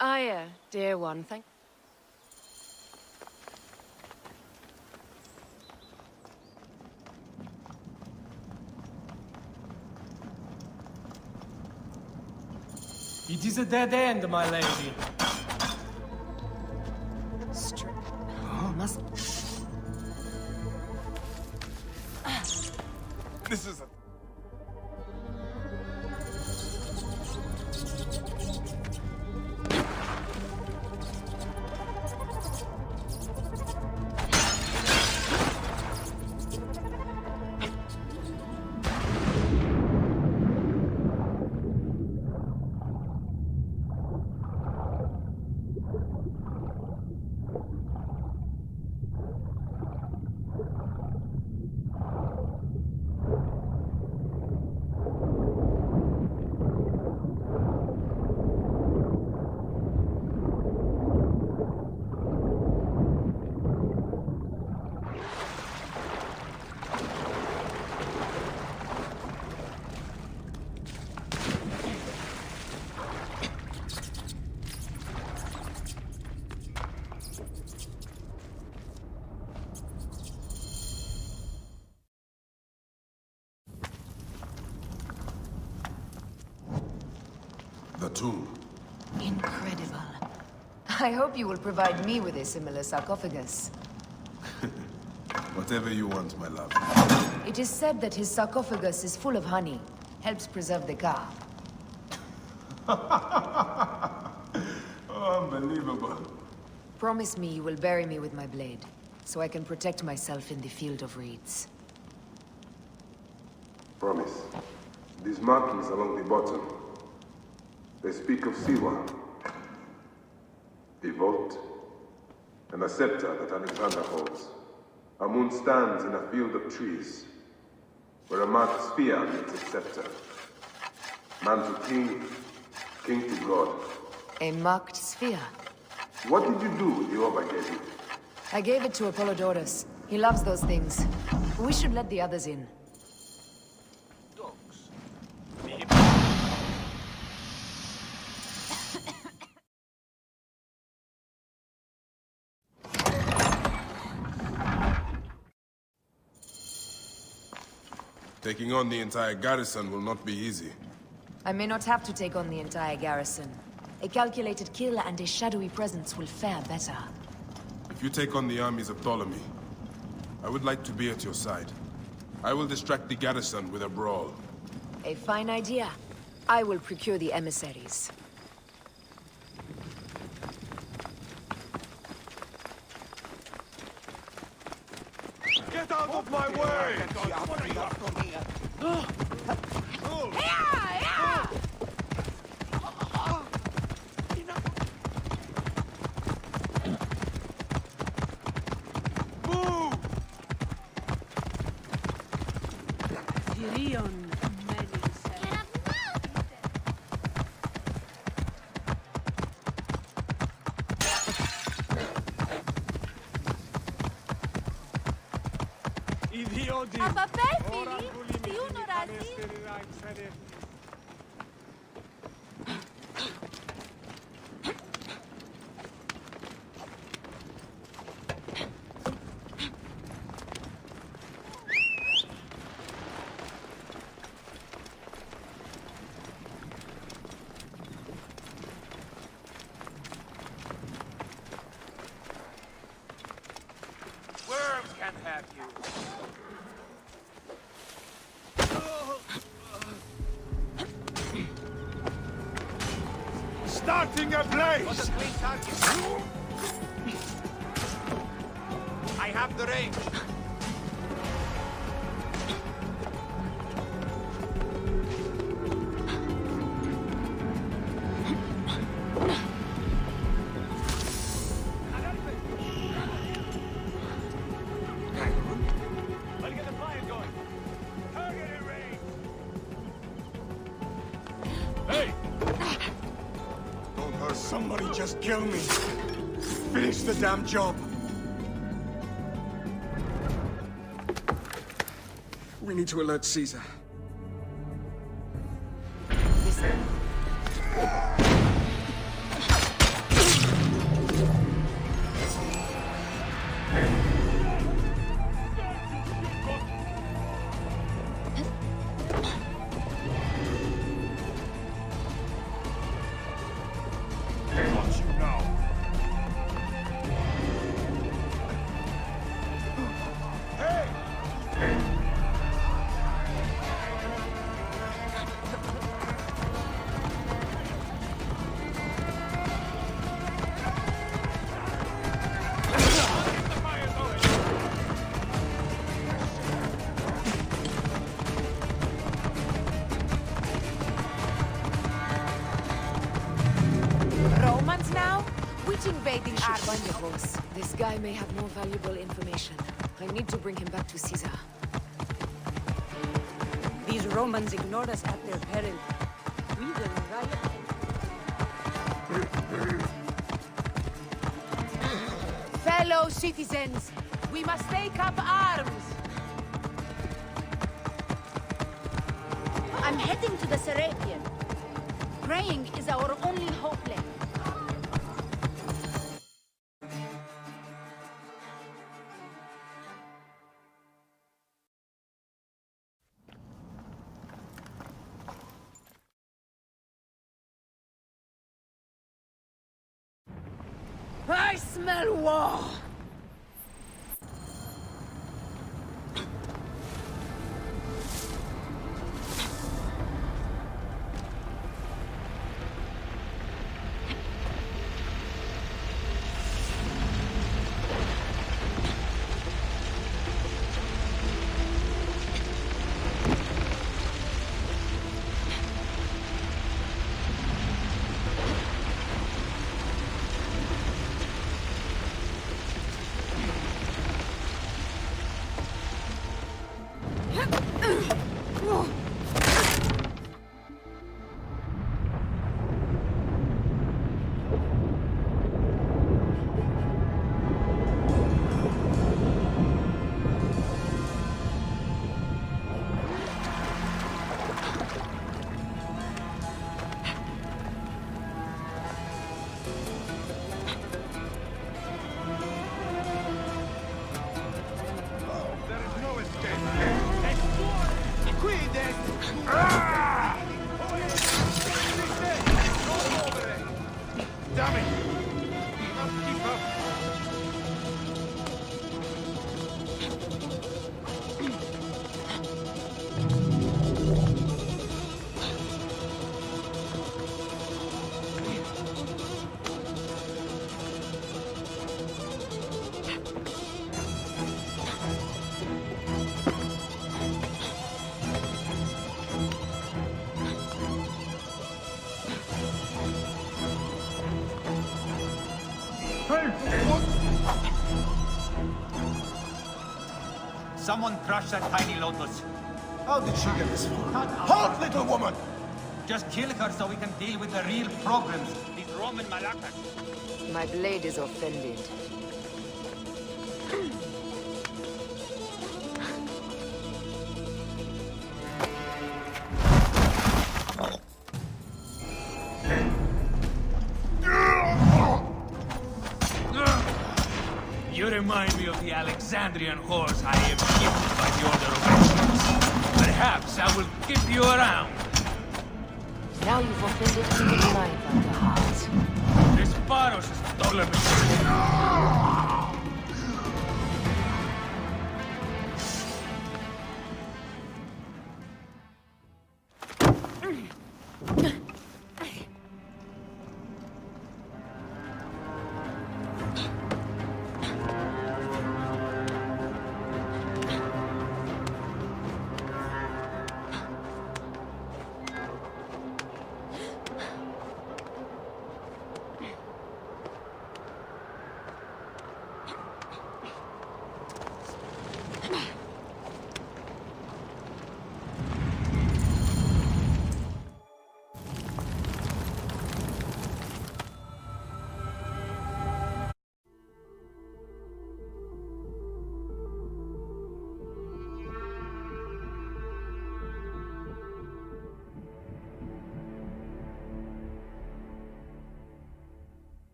[SPEAKER 8] Aya, dear one, thank...
[SPEAKER 5] It is a dead end, my lady.
[SPEAKER 1] This is a... The tomb.
[SPEAKER 23] Incredible. I hope you will provide me with a similar sarcophagus.
[SPEAKER 1] Whatever you want, my love.
[SPEAKER 23] It is said that his sarcophagus is full of honey, helps preserve the ka.
[SPEAKER 1] Unbelievable.
[SPEAKER 23] Promise me you will bury me with my blade, so I can protect myself in the field of reeds.
[SPEAKER 1] Promise. These markings along the bottom, they speak of Siwa, the vault, and a scepter that Alexander holds. Amun stands in a field of trees, where a marked spear meets a scepter. Man to king, king to God.
[SPEAKER 23] A marked sphere.
[SPEAKER 9] What did you do with the orb I gave you?
[SPEAKER 23] I gave it to Apollodorus. He loves those things. We should let the others in.
[SPEAKER 1] Taking on the entire garrison will not be easy.
[SPEAKER 23] I may not have to take on the entire garrison. A calculated kill and a shadowy presence will fare better.
[SPEAKER 1] If you take on the armies of Ptolemy, I would like to be at your side. I will distract the garrison with a brawl.
[SPEAKER 23] A fine idea. I will procure the emissaries.
[SPEAKER 21] Get out of my way! Move!
[SPEAKER 14] Tyrion, many said.
[SPEAKER 21] Idioti! Worms can have you. Starting a blaze!
[SPEAKER 4] What a clean target. I have the range.
[SPEAKER 21] Let's get the fire going. Target in range. Hey! Don't hurt somebody, just kill me. Finish the damn job.
[SPEAKER 17] We need to alert Caesar.
[SPEAKER 21] Watch you now. Hey!
[SPEAKER 23] Romans now? Which invading Argos? This guy may have more valuable information. I need to bring him back to Caesar.
[SPEAKER 2] These Romans ignored us at their peril. We will riot.
[SPEAKER 23] Fellow citizens, we must take up arms.
[SPEAKER 14] I'm heading to the Serapion. Praying is our only hope left.
[SPEAKER 23] I smell war!
[SPEAKER 21] Damn it! We must keep up!
[SPEAKER 4] Someone crush that tiny lotus.
[SPEAKER 21] How did she get this far? Halt, little woman!
[SPEAKER 4] Just kill her so we can deal with the real problems. These Roman malacas.
[SPEAKER 23] My blade is offended.
[SPEAKER 13] You remind me of the Alexandrian horse I am gifted by the Order of Ancients. Perhaps I will keep you around.
[SPEAKER 23] Now you've offended even my vulgar heart.
[SPEAKER 13] This Baros is Ptolemy.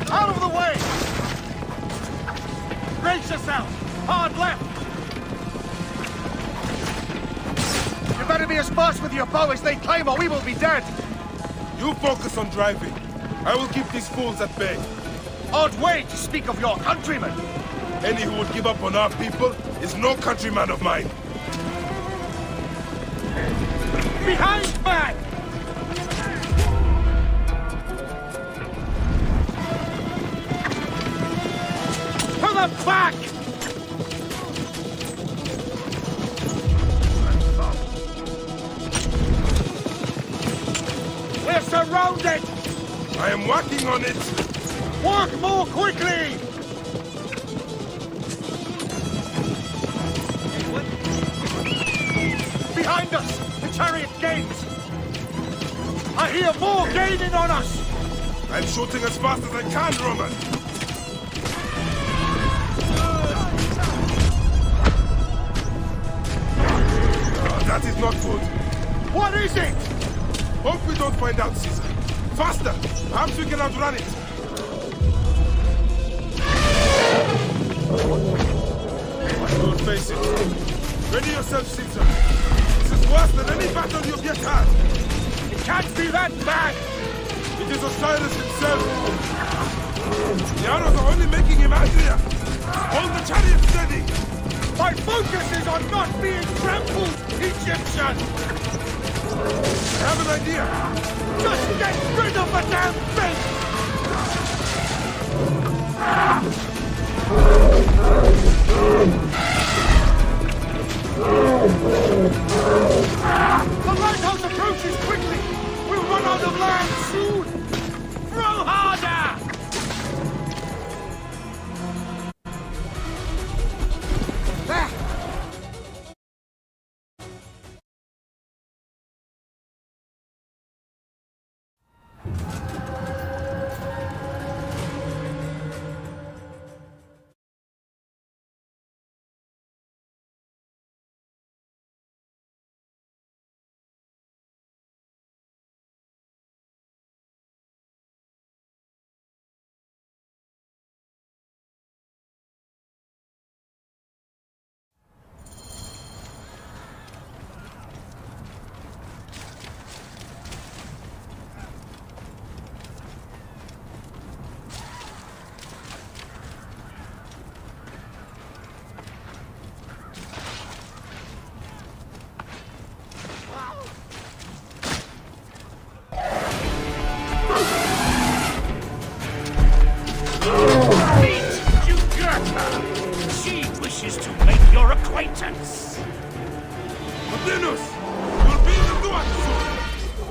[SPEAKER 21] Out of the way! Brace yourself! Hard left! You better be as fast with your bow as they claim or we will be dead!
[SPEAKER 1] You focus on driving. I will keep these fools at bay.
[SPEAKER 21] Odd way to speak of your countrymen!
[SPEAKER 1] Any who would give up on our people is no countryman of mine.
[SPEAKER 21] Behind, man! To the back! We're surrounded!
[SPEAKER 1] I am working on it!
[SPEAKER 21] Work more quickly! Behind us! The chariot gains! I hear more gaining on us!
[SPEAKER 1] I'm shooting as fast as I can, Roman! That is not good.
[SPEAKER 21] What is it?
[SPEAKER 1] Hope we don't find out, Caesar. Faster! Perhaps we can outrun it. You will face it. Ready yourself, Caesar. This is worse than any battle you've yet had.
[SPEAKER 21] It can't be that bad!
[SPEAKER 1] It is Osiris himself. The arrows are only making him angrier. Hold the chariot steady.
[SPEAKER 21] My focus is on not being trampled, Egyptian!
[SPEAKER 1] I have an idea.
[SPEAKER 21] Just get rid of the damn thing! The lighthouse approaches quickly! We'll run out of land soon! Throw harder! your acquaintance!
[SPEAKER 20] Martinus! You'll be the Duat soon!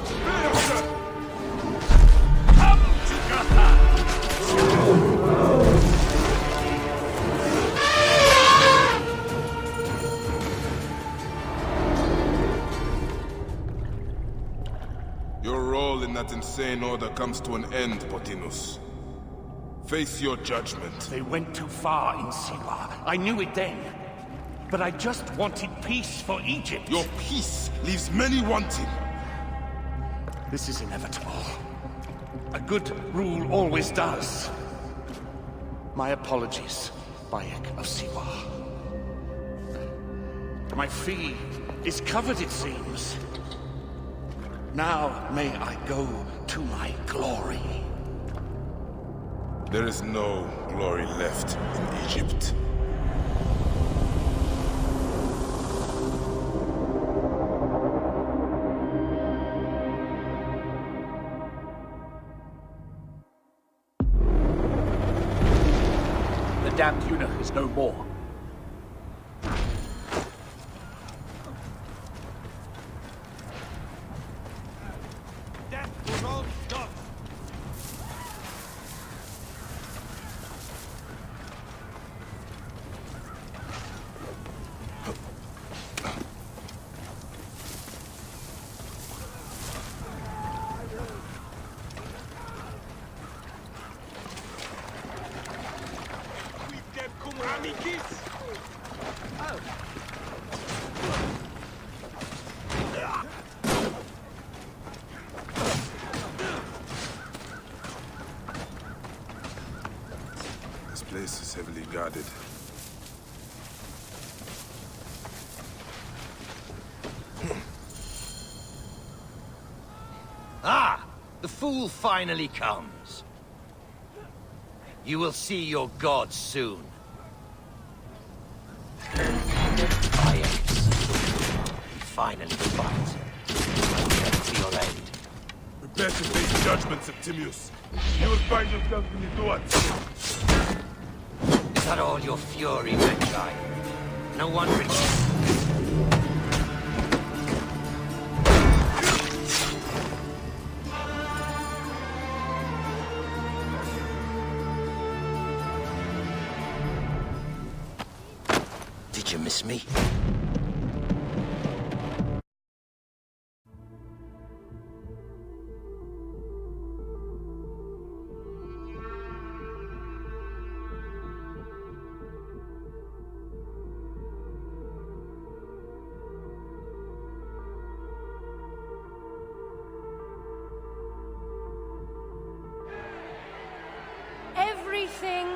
[SPEAKER 20] Prepare yourself!
[SPEAKER 21] Come together!
[SPEAKER 20] Your role in that insane order comes to an end, Martinus. Face your judgment.
[SPEAKER 21] They went too far in Siwa. I knew it then. But I just wanted peace for Egypt.
[SPEAKER 20] Your peace leaves many wanting.
[SPEAKER 21] This is inevitable. A good rule always does. My apologies, Bayek of Siwa. My fee is covered, it seems. Now may I go to my glory.
[SPEAKER 20] There is no glory left in Egypt.
[SPEAKER 21] The damned eunuch is no more.
[SPEAKER 20] This place is heavily guarded.
[SPEAKER 6] Ah! The fool finally comes. You will see your god soon. He finally fights. To your end.
[SPEAKER 20] Prepare to face judgment, Septimius. You will find yourself in the Duats.
[SPEAKER 6] Is that all your fury, Magi? No wonder it's... Did you miss me?
[SPEAKER 3] Everything.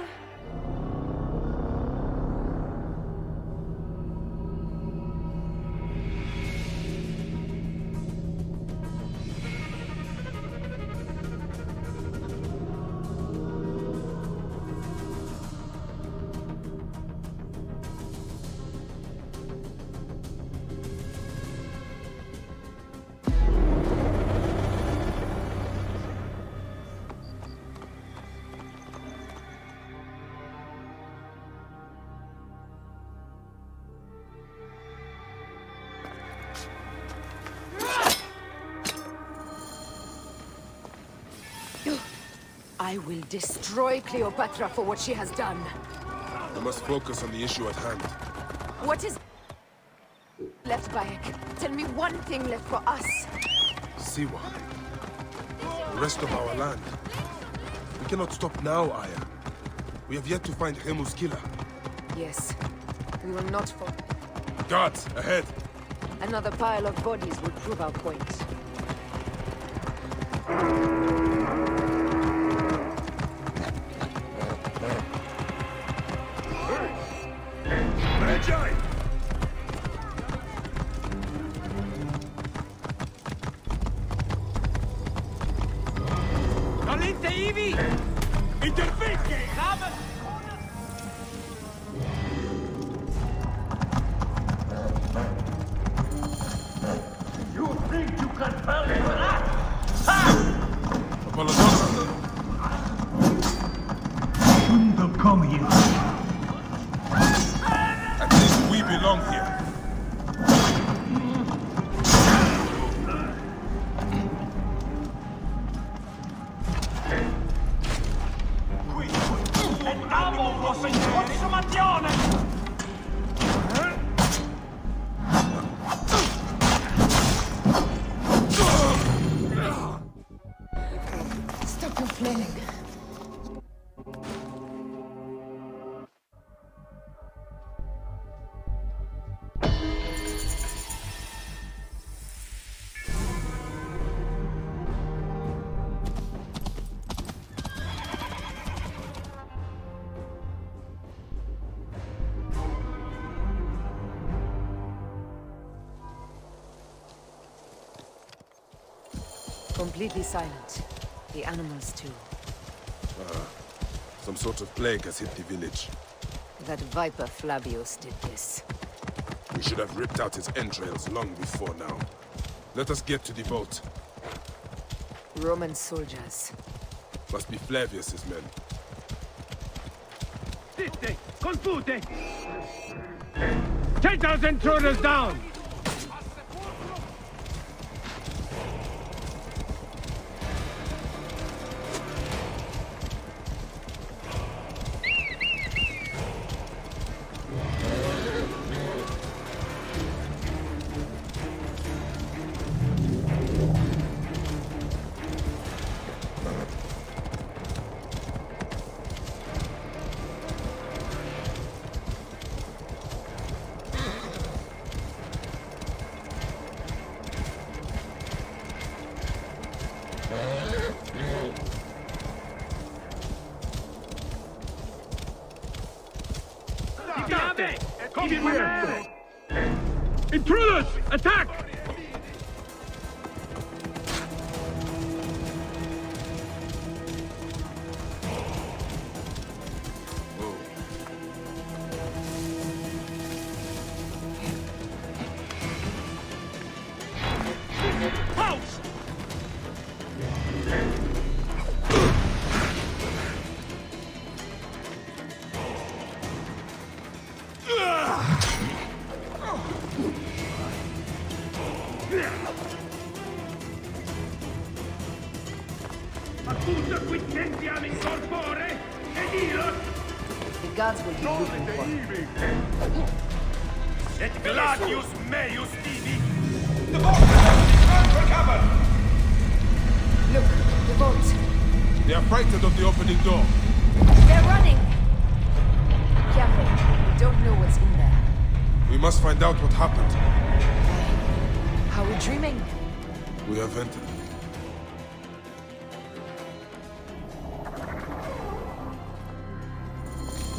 [SPEAKER 23] I will destroy Cleopatra for what she has done.
[SPEAKER 20] We must focus on the issue at hand.
[SPEAKER 23] What is left, Bayek? Tell me one thing left for us.
[SPEAKER 1] Siwa. The rest of our land. We cannot stop now, Aya. We have yet to find Remu's killer.
[SPEAKER 23] Yes. We will not fall.
[SPEAKER 1] Guards, ahead!
[SPEAKER 23] Another pile of bodies will prove our point.
[SPEAKER 21] Magi!
[SPEAKER 4] Nolinte Ivi!
[SPEAKER 21] Intervente!
[SPEAKER 4] Come!
[SPEAKER 21] You think you can tell me that? Ha!
[SPEAKER 1] belong here.
[SPEAKER 23] Stop your flailing. Completely silent. The animals too.
[SPEAKER 1] Some sort of plague has hit the village.
[SPEAKER 23] That viper Flavius did this.
[SPEAKER 1] We should have ripped out his entrails long before now. Let us get to the vault.
[SPEAKER 23] Roman soldiers.
[SPEAKER 1] Must be Flavius's men.
[SPEAKER 12] Sitte! Confute! Take those intruders down!
[SPEAKER 17] Intruders! Attack!
[SPEAKER 23] The gods will be looking for him.
[SPEAKER 21] Et gladius meius vivi!
[SPEAKER 23] The vault! Run for cover! Look, the vault.
[SPEAKER 1] They are frightened of the opening door.
[SPEAKER 23] They're running! Careful. We don't know what's in there.
[SPEAKER 1] We must find out what happened.
[SPEAKER 23] Are we dreaming?
[SPEAKER 1] We have entered.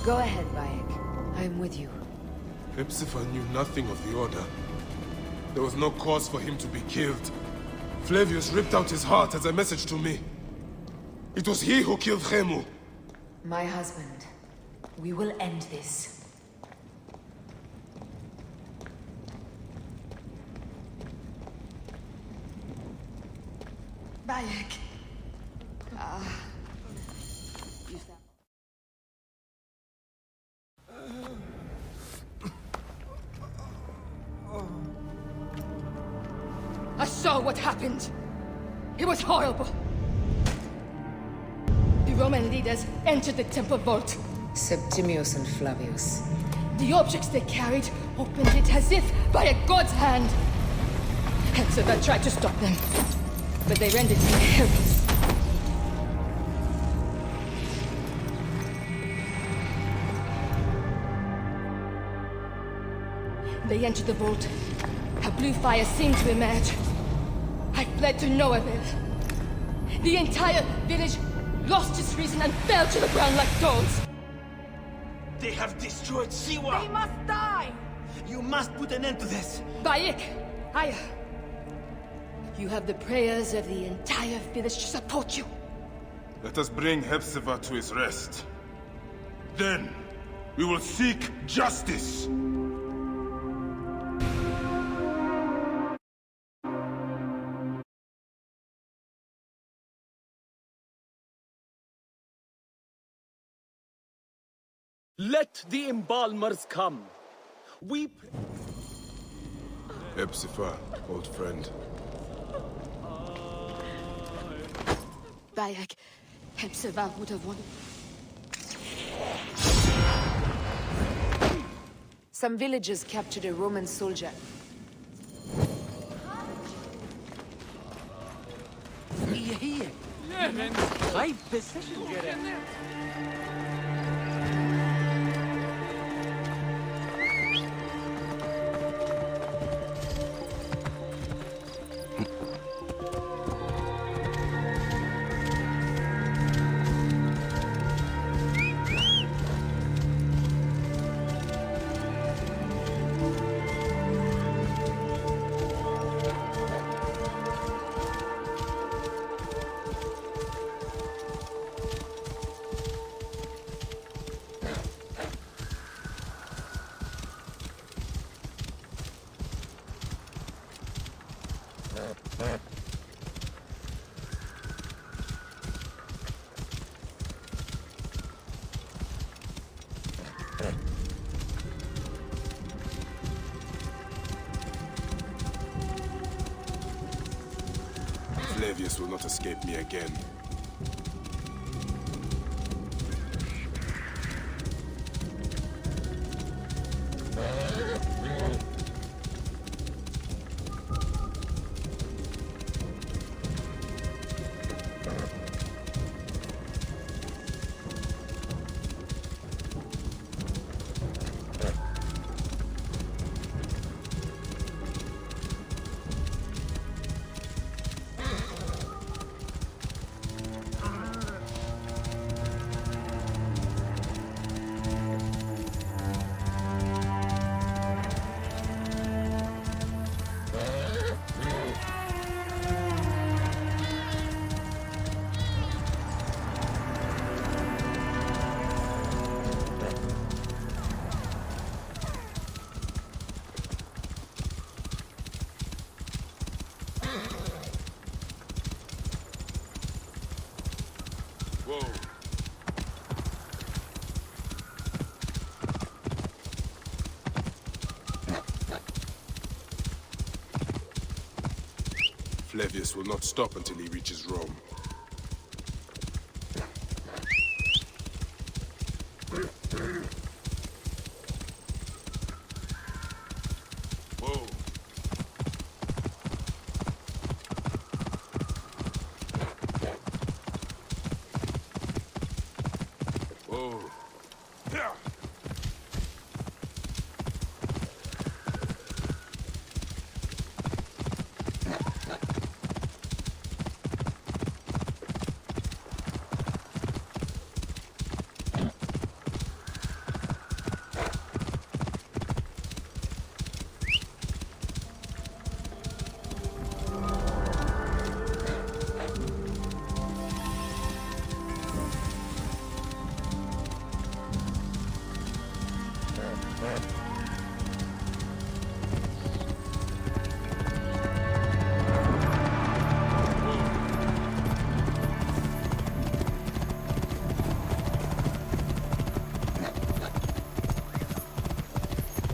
[SPEAKER 23] Go ahead, Bayek. I am with you.
[SPEAKER 1] Hepzibah knew nothing of the order. There was no cause for him to be killed. Flavius ripped out his heart as a message to me. It was he who killed Khemu.
[SPEAKER 23] My husband. We will end this. Bayek.
[SPEAKER 15] I saw what happened. It was horrible. The Roman leaders entered the temple vault.
[SPEAKER 23] Septimius and Flavius.
[SPEAKER 15] The objects they carried opened it as if by a god's hand. Hepzibah tried to stop them, but they rendered him helpless. They entered the vault. A blue fire seemed to emerge. I fled to no avail. The entire village lost its reason and fell to the ground like dogs.
[SPEAKER 21] They have destroyed Siwa!
[SPEAKER 15] They must die!
[SPEAKER 21] You must put an end to this!
[SPEAKER 15] Bayek! Aya! You have the prayers of the entire village to support you.
[SPEAKER 1] Let us bring Hepzibah to his rest. Then, we will seek justice.
[SPEAKER 18] Let the embalmers come.
[SPEAKER 1] Epsifa, old friend.
[SPEAKER 15] Bayek, Hepzibah would have won.
[SPEAKER 23] Some villagers captured a Roman soldier.
[SPEAKER 4] Hier. Right position, Jeremy.
[SPEAKER 1] Flavius will not escape me again. Flavius will not stop until he reaches Rome. Whoa. Whoa. Yeah.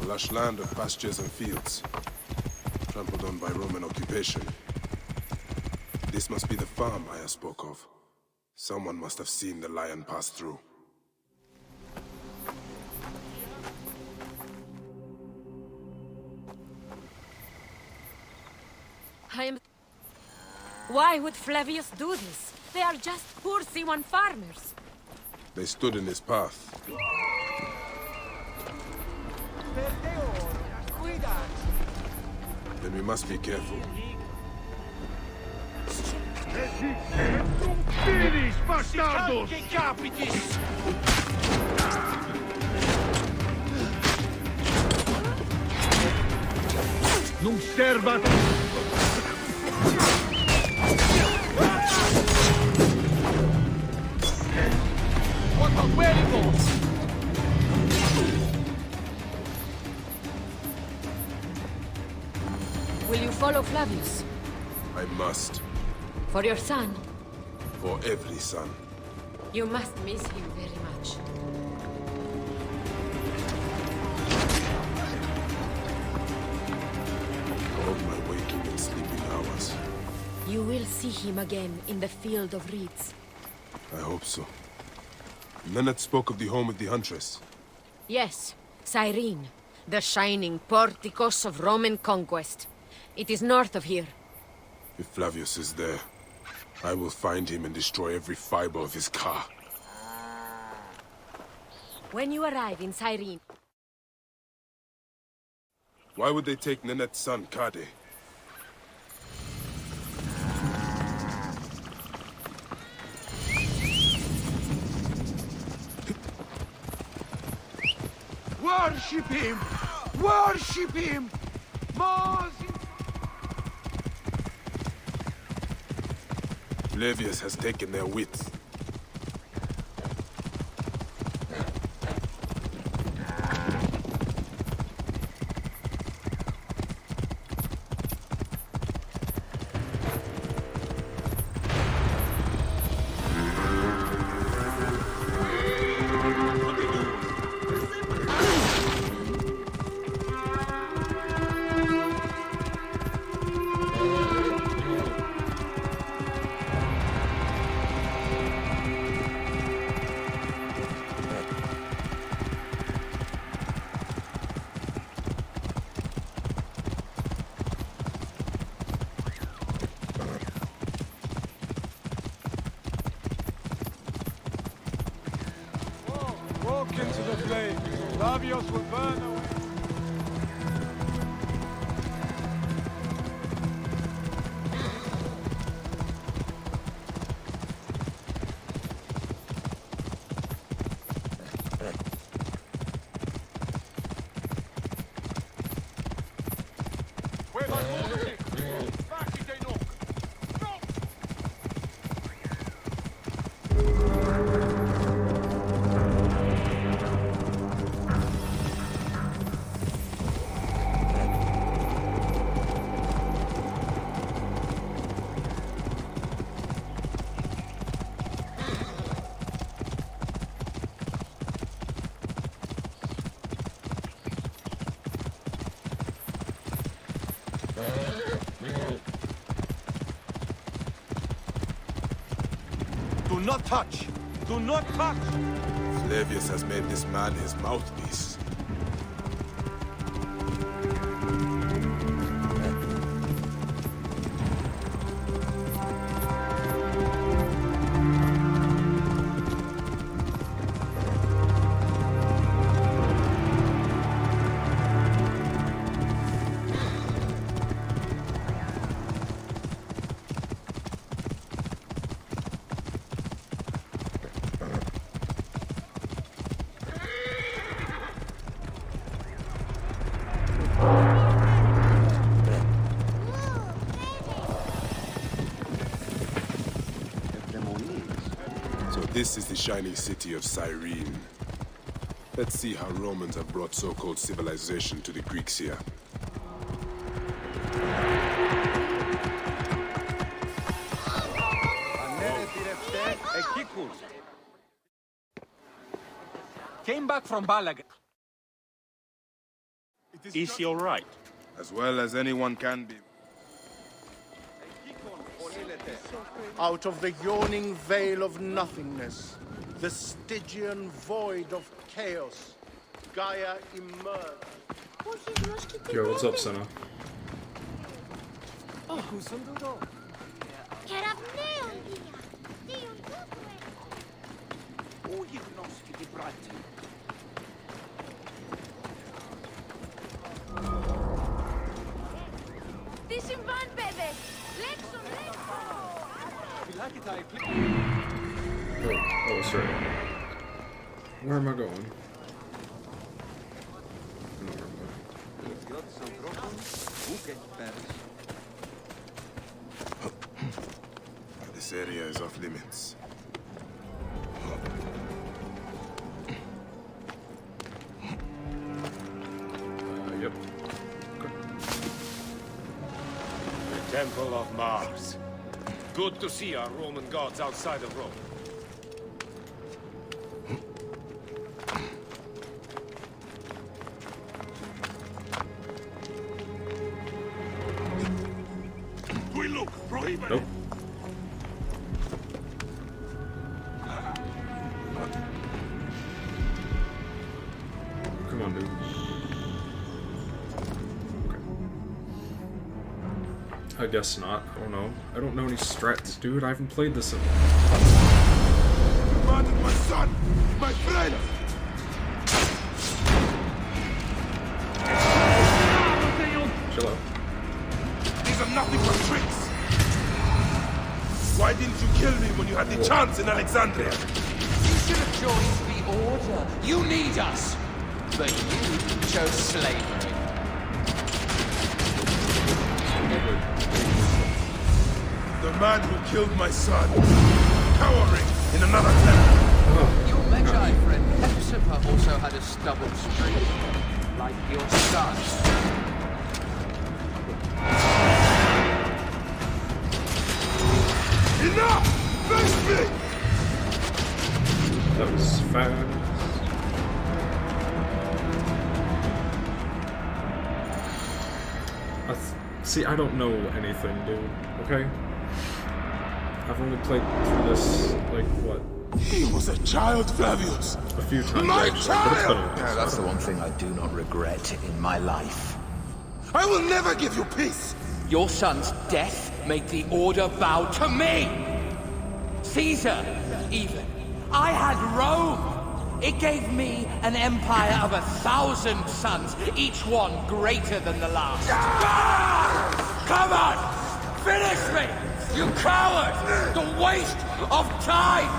[SPEAKER 1] Lush land of pastures and fields, trampled on by Roman occupation. This must be the farm I spoke of. Someone must have seen the lion pass through.
[SPEAKER 14] Why would Flavius do this? They are just poor C1 farmers.
[SPEAKER 1] They stood in his path. Then we must be careful.
[SPEAKER 13] Finish, bastardos! Non serva! What a werewolf!
[SPEAKER 14] Will you follow Flavius?
[SPEAKER 1] I must.
[SPEAKER 14] For your son?
[SPEAKER 1] For every son.
[SPEAKER 14] You must miss him very much. see him again in the Field of Reeds.
[SPEAKER 1] I hope so. Nennet spoke of the home of the Huntress.
[SPEAKER 14] Yes, Cyrene, the shining porticos of Roman conquest. It is north of here.
[SPEAKER 1] If Flavius is there, I will find him and destroy every fiber of his car.
[SPEAKER 14] When you arrive in Cyrene...
[SPEAKER 1] Why would they take Nenet's son, Kade?
[SPEAKER 21] Worship him! Worship him!
[SPEAKER 1] Flavius has taken their wits.
[SPEAKER 13] Walk into the flames. Flavius will burn away.
[SPEAKER 21] Do not touch! Do not touch!
[SPEAKER 1] Flavius has made this man his mouthpiece. This is the shining city of Cyrene. Let's see how Romans have brought so-called civilization to the Greeks here.
[SPEAKER 5] Came back from Balaga.
[SPEAKER 21] Is he all right?
[SPEAKER 1] As well as anyone can be.
[SPEAKER 21] Out of the yawning veil of nothingness, the Stygian void of chaos, Gaia emerged.
[SPEAKER 18] Yo, what's up, Senna? Oh, sorry. Where am I going?
[SPEAKER 1] This area is off limits.
[SPEAKER 18] Yep.
[SPEAKER 21] The Temple of Mars. Good to see our Roman gods outside of Rome.
[SPEAKER 20] We look prohibited.
[SPEAKER 18] Nope. I guess not. I don't know. I don't know any strats, dude. I haven't played this in...
[SPEAKER 20] You murdered my son! My friend!
[SPEAKER 18] Chill out.
[SPEAKER 20] These are nothing but tricks! Why didn't you kill me when you had the chance in Alexandria?
[SPEAKER 4] You should have joined the Order. You need us. But you chose slavery.
[SPEAKER 20] The man who killed my son, cowering in another temple.
[SPEAKER 10] Your Magi friend Hepzibah also had a stubborn streak, like your son.
[SPEAKER 20] Enough! Face me!
[SPEAKER 18] That was fast. See, I don't know anything, dude. Okay? I've only played through this, like, what?
[SPEAKER 20] He was a child, Flavius!
[SPEAKER 18] A few times,
[SPEAKER 20] My
[SPEAKER 18] actually, but it's been a
[SPEAKER 20] child!
[SPEAKER 18] while.
[SPEAKER 6] Yeah, that's the one thing I do not regret in my life.
[SPEAKER 20] I will never give you peace!
[SPEAKER 4] Your son's death made the Order bow to me! Caesar, even. I had Rome! It gave me an empire of 1,000 sons, each one greater than the last. Come on! Finish me! You coward! The waste of time!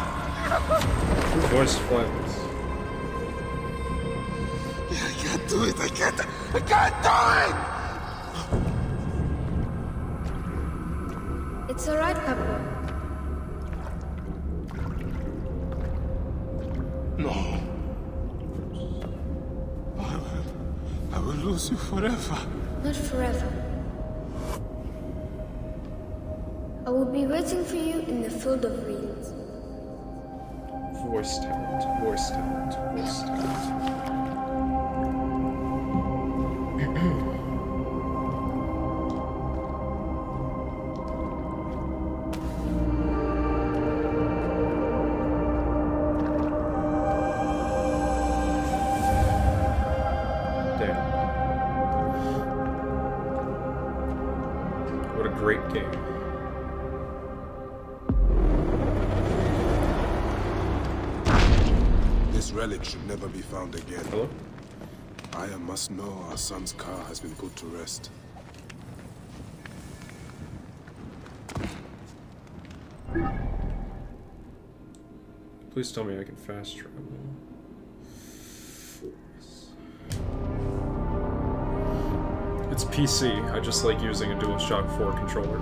[SPEAKER 18] Who voiced Flavius?
[SPEAKER 20] I can't do it! I can't do it!
[SPEAKER 11] It's alright, Papa.
[SPEAKER 20] No. I will lose you forever.
[SPEAKER 11] Not forever. I will be waiting for you in the field of reeds.
[SPEAKER 18] Voice talent, voice talent, voice talent. Great game.
[SPEAKER 1] This relic should never be found again.
[SPEAKER 18] Hello?
[SPEAKER 1] Aya must know our son's car has been put to rest.
[SPEAKER 18] Please tell me I can fast travel. It's PC. I just like using a DualShock 4 controller.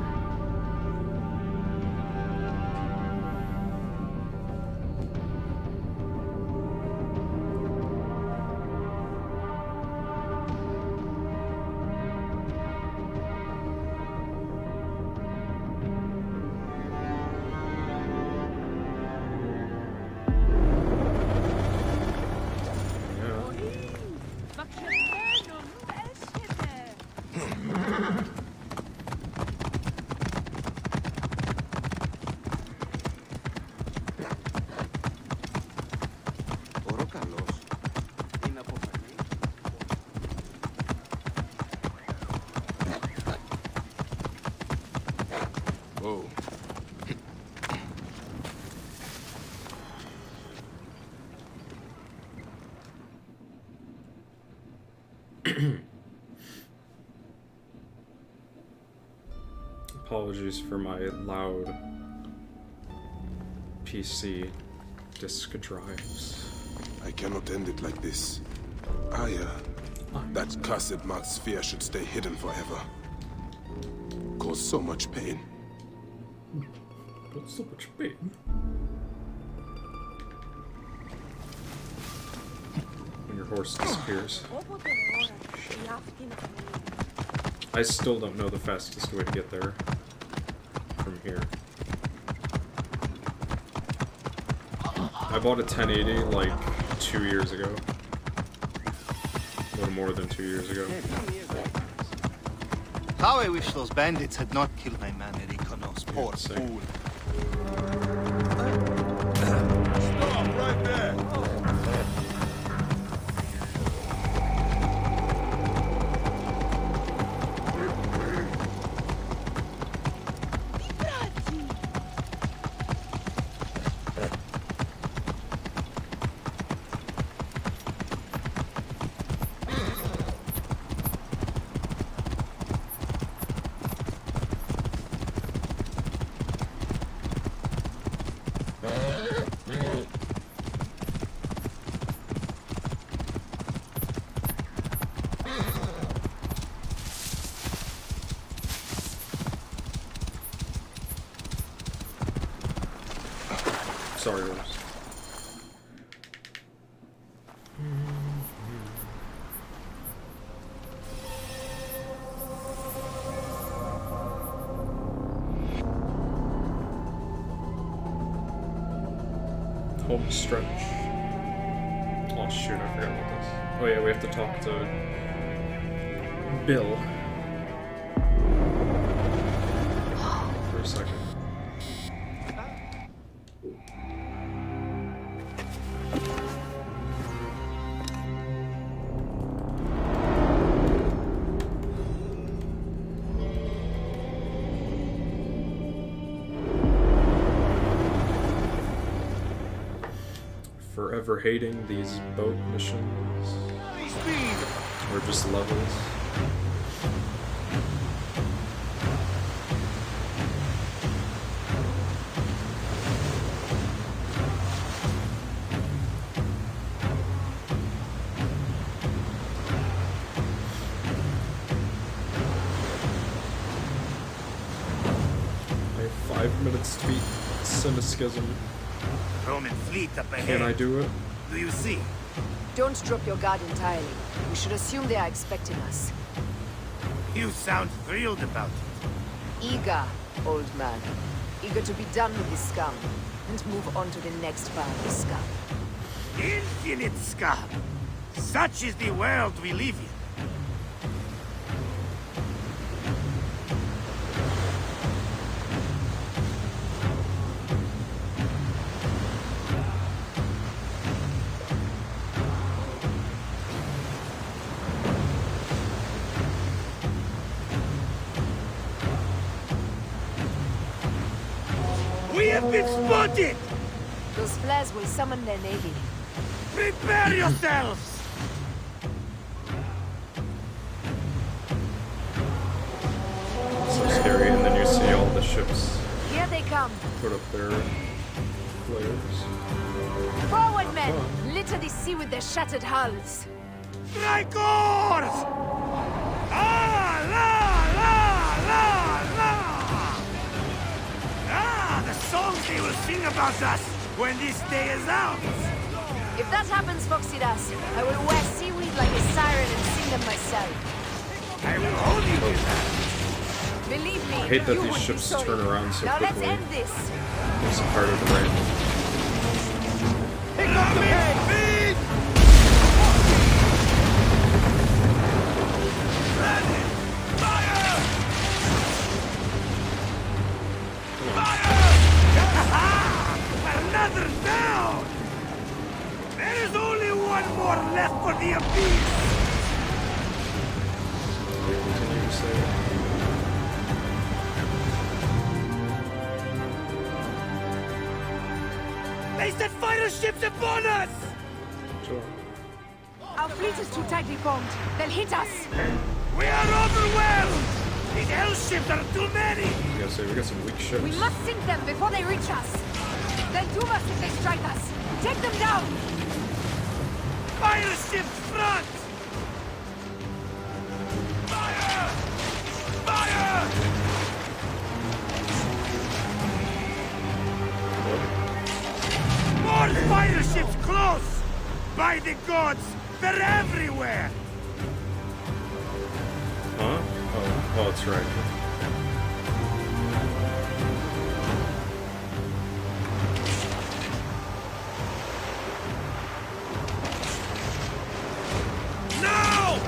[SPEAKER 1] Whoa.
[SPEAKER 18] Apologies for my loud PC disk drives.
[SPEAKER 1] I cannot end it like this. Aya, that cursed marked sphere should stay hidden forever. Cause so much pain.
[SPEAKER 18] But so much pain. When your horse disappears. I still don't know the fastest way to get there from here. I bought a 1080 like 2 years ago. A little more than 2 years ago.
[SPEAKER 19] How I wish those bandits had not killed my man Erikonos, poor fool.
[SPEAKER 20] Stop right there!
[SPEAKER 18] Star Wars. Home stretch. Oh shoot, I forgot about this. Oh yeah, we have to talk to Bill for a second. Forever hating these boat missions. Or just levels. I have 5 minutes to beat Cynicism.
[SPEAKER 21] Roman fleet up ahead.
[SPEAKER 18] Can I do it?
[SPEAKER 23] Do you see? Don't drop your guard entirely. We should assume they are expecting us.
[SPEAKER 21] You sound thrilled about it.
[SPEAKER 23] Eager, old man. Eager to be done with this scum, and move on to the next pile of scum.
[SPEAKER 21] Infinite scum! Such is the world we live in. We have been spotted!
[SPEAKER 23] Those flares will summon their navy.
[SPEAKER 21] Prepare yourselves!
[SPEAKER 18] So scary, and then you see all the ships
[SPEAKER 23] Here they come.
[SPEAKER 18] put up their flares.
[SPEAKER 23] Forward, men! Litter the sea with their shattered hulls.
[SPEAKER 21] Strikers! Ah, la, la, la, la! Ah, the songs they will sing about us when this day is out!
[SPEAKER 23] If that happens, Foxidas, I will wear seaweed like a siren and sing them myself.
[SPEAKER 21] I will hold you to that.
[SPEAKER 23] Believe me,
[SPEAKER 18] I hate that
[SPEAKER 23] you
[SPEAKER 18] these
[SPEAKER 23] would be
[SPEAKER 18] ships
[SPEAKER 23] sorry.
[SPEAKER 18] turn around so
[SPEAKER 23] now
[SPEAKER 18] quickly.
[SPEAKER 23] let's end this.
[SPEAKER 18] It's harder to raid.
[SPEAKER 21] Pick up the pace! Fire! Fire! Another down! There is only one more left for the abyss!
[SPEAKER 18] Continue to say.
[SPEAKER 21] They set fighter ships upon us!
[SPEAKER 18] Sure.
[SPEAKER 23] Our fleet is too tightly formed. They'll hit us.
[SPEAKER 21] We are overwhelmed! These hell ships are too many!
[SPEAKER 18] I gotta say, we got some weak ships.
[SPEAKER 23] We must sink them before they reach us. They'll doom us if they strike us. Take them down!
[SPEAKER 21] Fire ships front! Fire! Fire! More fire ships close! By the gods, they're everywhere!
[SPEAKER 18] Huh? Oh, that's right.
[SPEAKER 21] Now!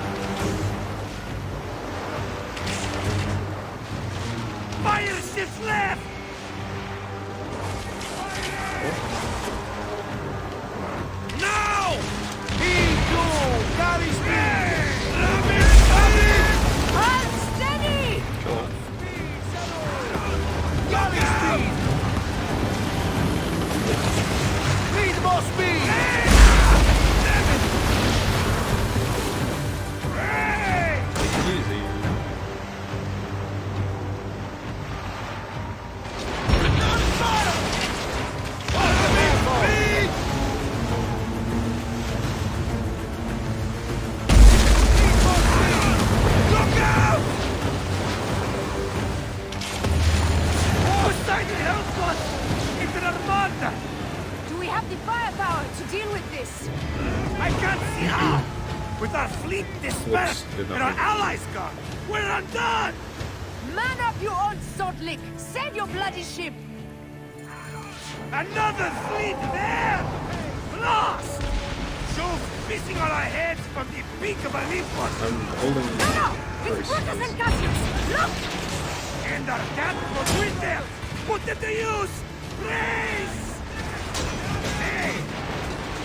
[SPEAKER 21] Fire ships left! Now! Carry speed!
[SPEAKER 23] Hold steady!
[SPEAKER 21] Carry speed! Need more speed!
[SPEAKER 18] Easy.
[SPEAKER 21] undone!
[SPEAKER 23] Man up, you old salt lick! Save your bloody ship!
[SPEAKER 21] Another fleet there! Lost! Jove's missing all our heads from the peak of Olympus!
[SPEAKER 18] I'm holding...
[SPEAKER 23] No! It's Brutus and Cassius! Look!
[SPEAKER 21] And our catapult windmills! Put them to use! Race! Hey!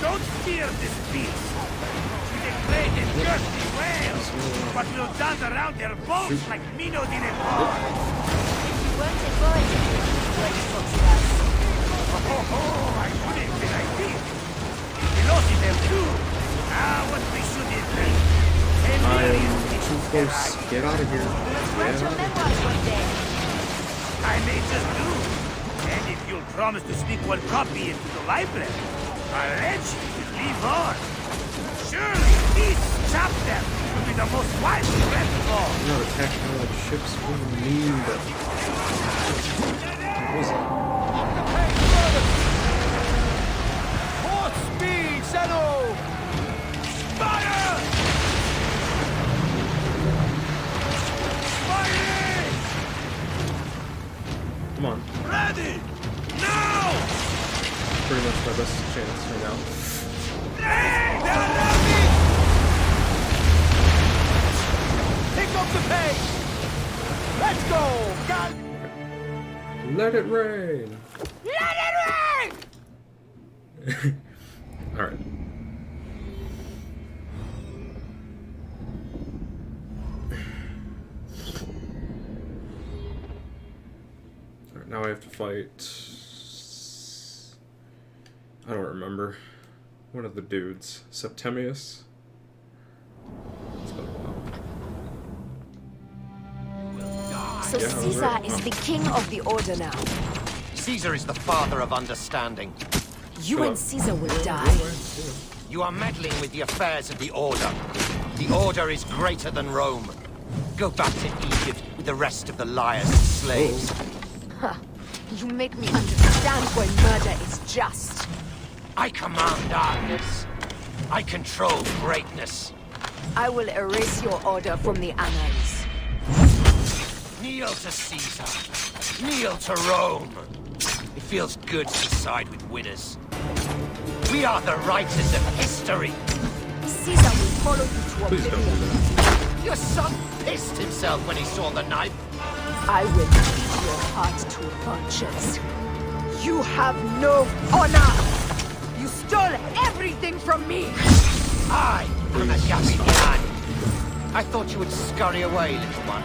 [SPEAKER 21] Don't fear this beast! She's a great and thirsty whale! But we'll dance around their boats like minnows in a pond!
[SPEAKER 23] If you weren't a boy, what folks does?
[SPEAKER 21] Oh, I wouldn't be like this! We lost in them too! Ah, what we should have done!
[SPEAKER 18] I'm too close. Get out of here.
[SPEAKER 23] Write your memoirs one day.
[SPEAKER 21] I may just do. And if you'll promise to sneak one copy into the library, I'll let you live on. Surely each chapter will be the most widely read of all.
[SPEAKER 18] I'm not attacking all the ships. What do you mean? What was it?
[SPEAKER 21] Port speed, Zeno! Fire! Firing!
[SPEAKER 18] Come on.
[SPEAKER 21] Ready! Now!
[SPEAKER 18] Pretty much my best chance right now.
[SPEAKER 21] Pick up the pace! Let's go! God.
[SPEAKER 18] Let it rain!
[SPEAKER 23] Let it rain!
[SPEAKER 18] Alright. Alright, now I have to fight... I don't remember. One of the dudes. Septimius? It's been a while.
[SPEAKER 23] So
[SPEAKER 18] Yeah,
[SPEAKER 23] Caesar
[SPEAKER 18] right.
[SPEAKER 23] is the king of the Order now.
[SPEAKER 6] Caesar is the father of understanding.
[SPEAKER 23] You and Caesar will die.
[SPEAKER 6] You are meddling with the affairs of the Order. The Order is greater than Rome. Go back to Egypt with the rest of the liars and slaves.
[SPEAKER 23] Huh. You make me understand why murder is just.
[SPEAKER 6] I command darkness. I control greatness.
[SPEAKER 23] I will erase your order from the annals.
[SPEAKER 6] Kneel to Caesar. Kneel to Rome. It feels good to side with winners. We are the writers of history.
[SPEAKER 23] Caesar will follow you to oblivion.
[SPEAKER 6] Your son pissed himself when he saw the knife.
[SPEAKER 23] I will beat your heart to vultures. You have no honor! You stole everything from me!
[SPEAKER 6] I am a Gabian. I thought you would scurry away, little one.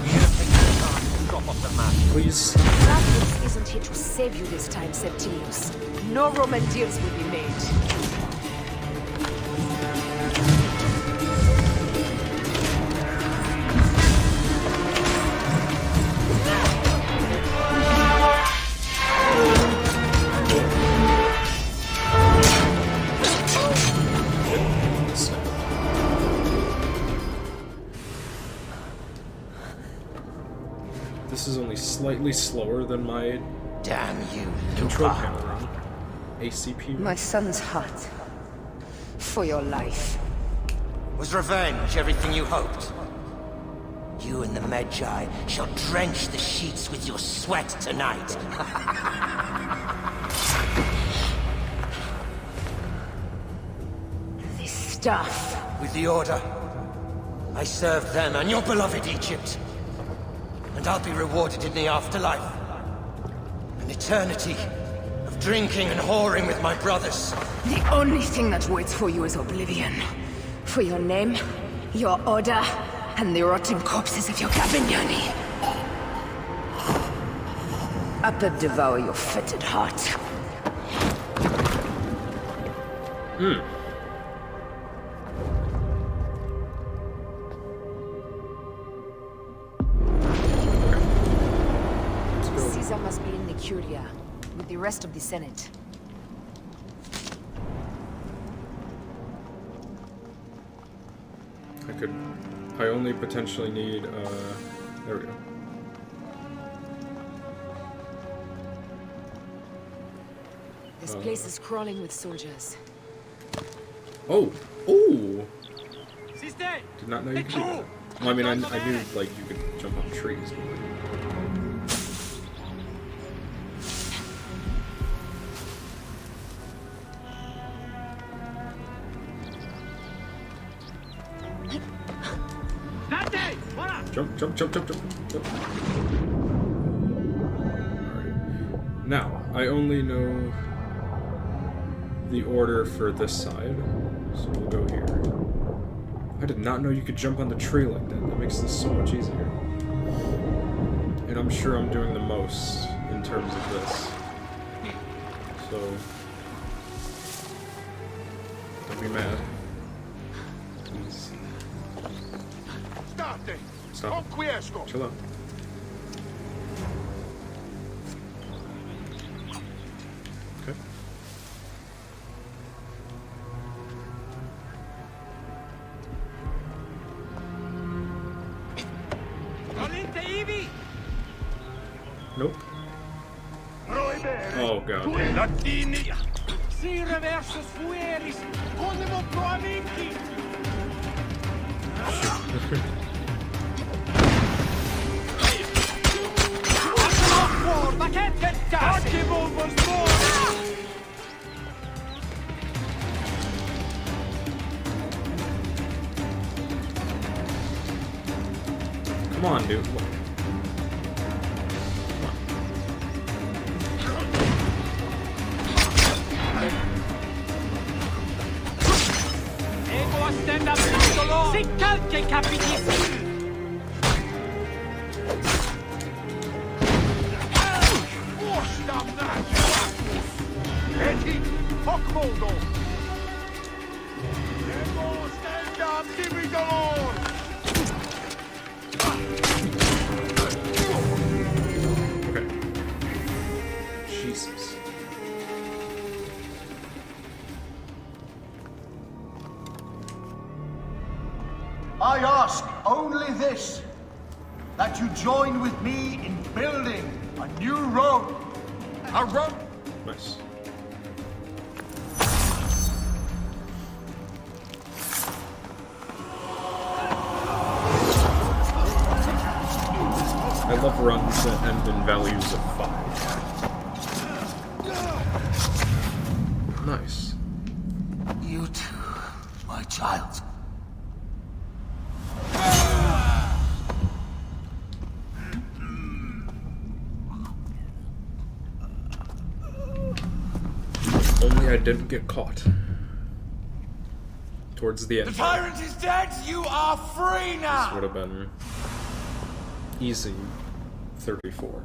[SPEAKER 6] You should have taken the chance to drop off the map.
[SPEAKER 18] Please.
[SPEAKER 23] Claudius isn't here to save you this time, Septimius. No Roman deals will be made.
[SPEAKER 18] This is only slightly slower than my
[SPEAKER 6] damn you
[SPEAKER 18] control panel run. ACP.
[SPEAKER 23] My son's heart. For your life.
[SPEAKER 6] Was revenge everything you hoped? You and the Magi shall drench the sheets with your sweat tonight.
[SPEAKER 23] This stuff.
[SPEAKER 6] With the Order, I served them and your beloved Egypt. And I'll be rewarded in the afterlife. An eternity of drinking and whoring with my brothers.
[SPEAKER 23] The only thing that waits for you is oblivion. For your name, your order, and the rotting corpses of your Gabignani. Up and devour your fetid heart. Caesar must be in the Curia, with the rest of the Senate.
[SPEAKER 18] I only potentially need, there we go.
[SPEAKER 23] This place is crawling with soldiers.
[SPEAKER 18] Oh! Oh! Did not know you could do that. Well, I mean, I knew, like, you could jump on trees. Jump, jump, jump, jump, jump, jump. Alright. Now, I only know the order for this side, so we'll go here. I did not know you could jump on the tree like that. That makes this so much easier. And I'm sure I'm doing the most in terms of this. So, don't be mad. Please. Stop. Chill out. Okay. Nope. Oh god.
[SPEAKER 13] Sire versus fueris, collemo pro amici. Ma che tentasi?
[SPEAKER 18] Come on, dude.
[SPEAKER 13] Ego stand up solo. Si calche capitissimo. Hockmoldo! Ego stand up, give me the Lord!
[SPEAKER 18] Okay. Jesus.
[SPEAKER 7] I ask only this, that you join with me in building a new road. A road.
[SPEAKER 18] Nice. I love runs that end in values of 5. Nice.
[SPEAKER 7] You too, my child.
[SPEAKER 18] Only I didn't get caught. Towards the end.
[SPEAKER 21] The tyrant is dead! You are free now!
[SPEAKER 18] This would have been easy 34.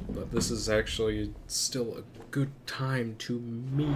[SPEAKER 18] But this is actually still a good time to me.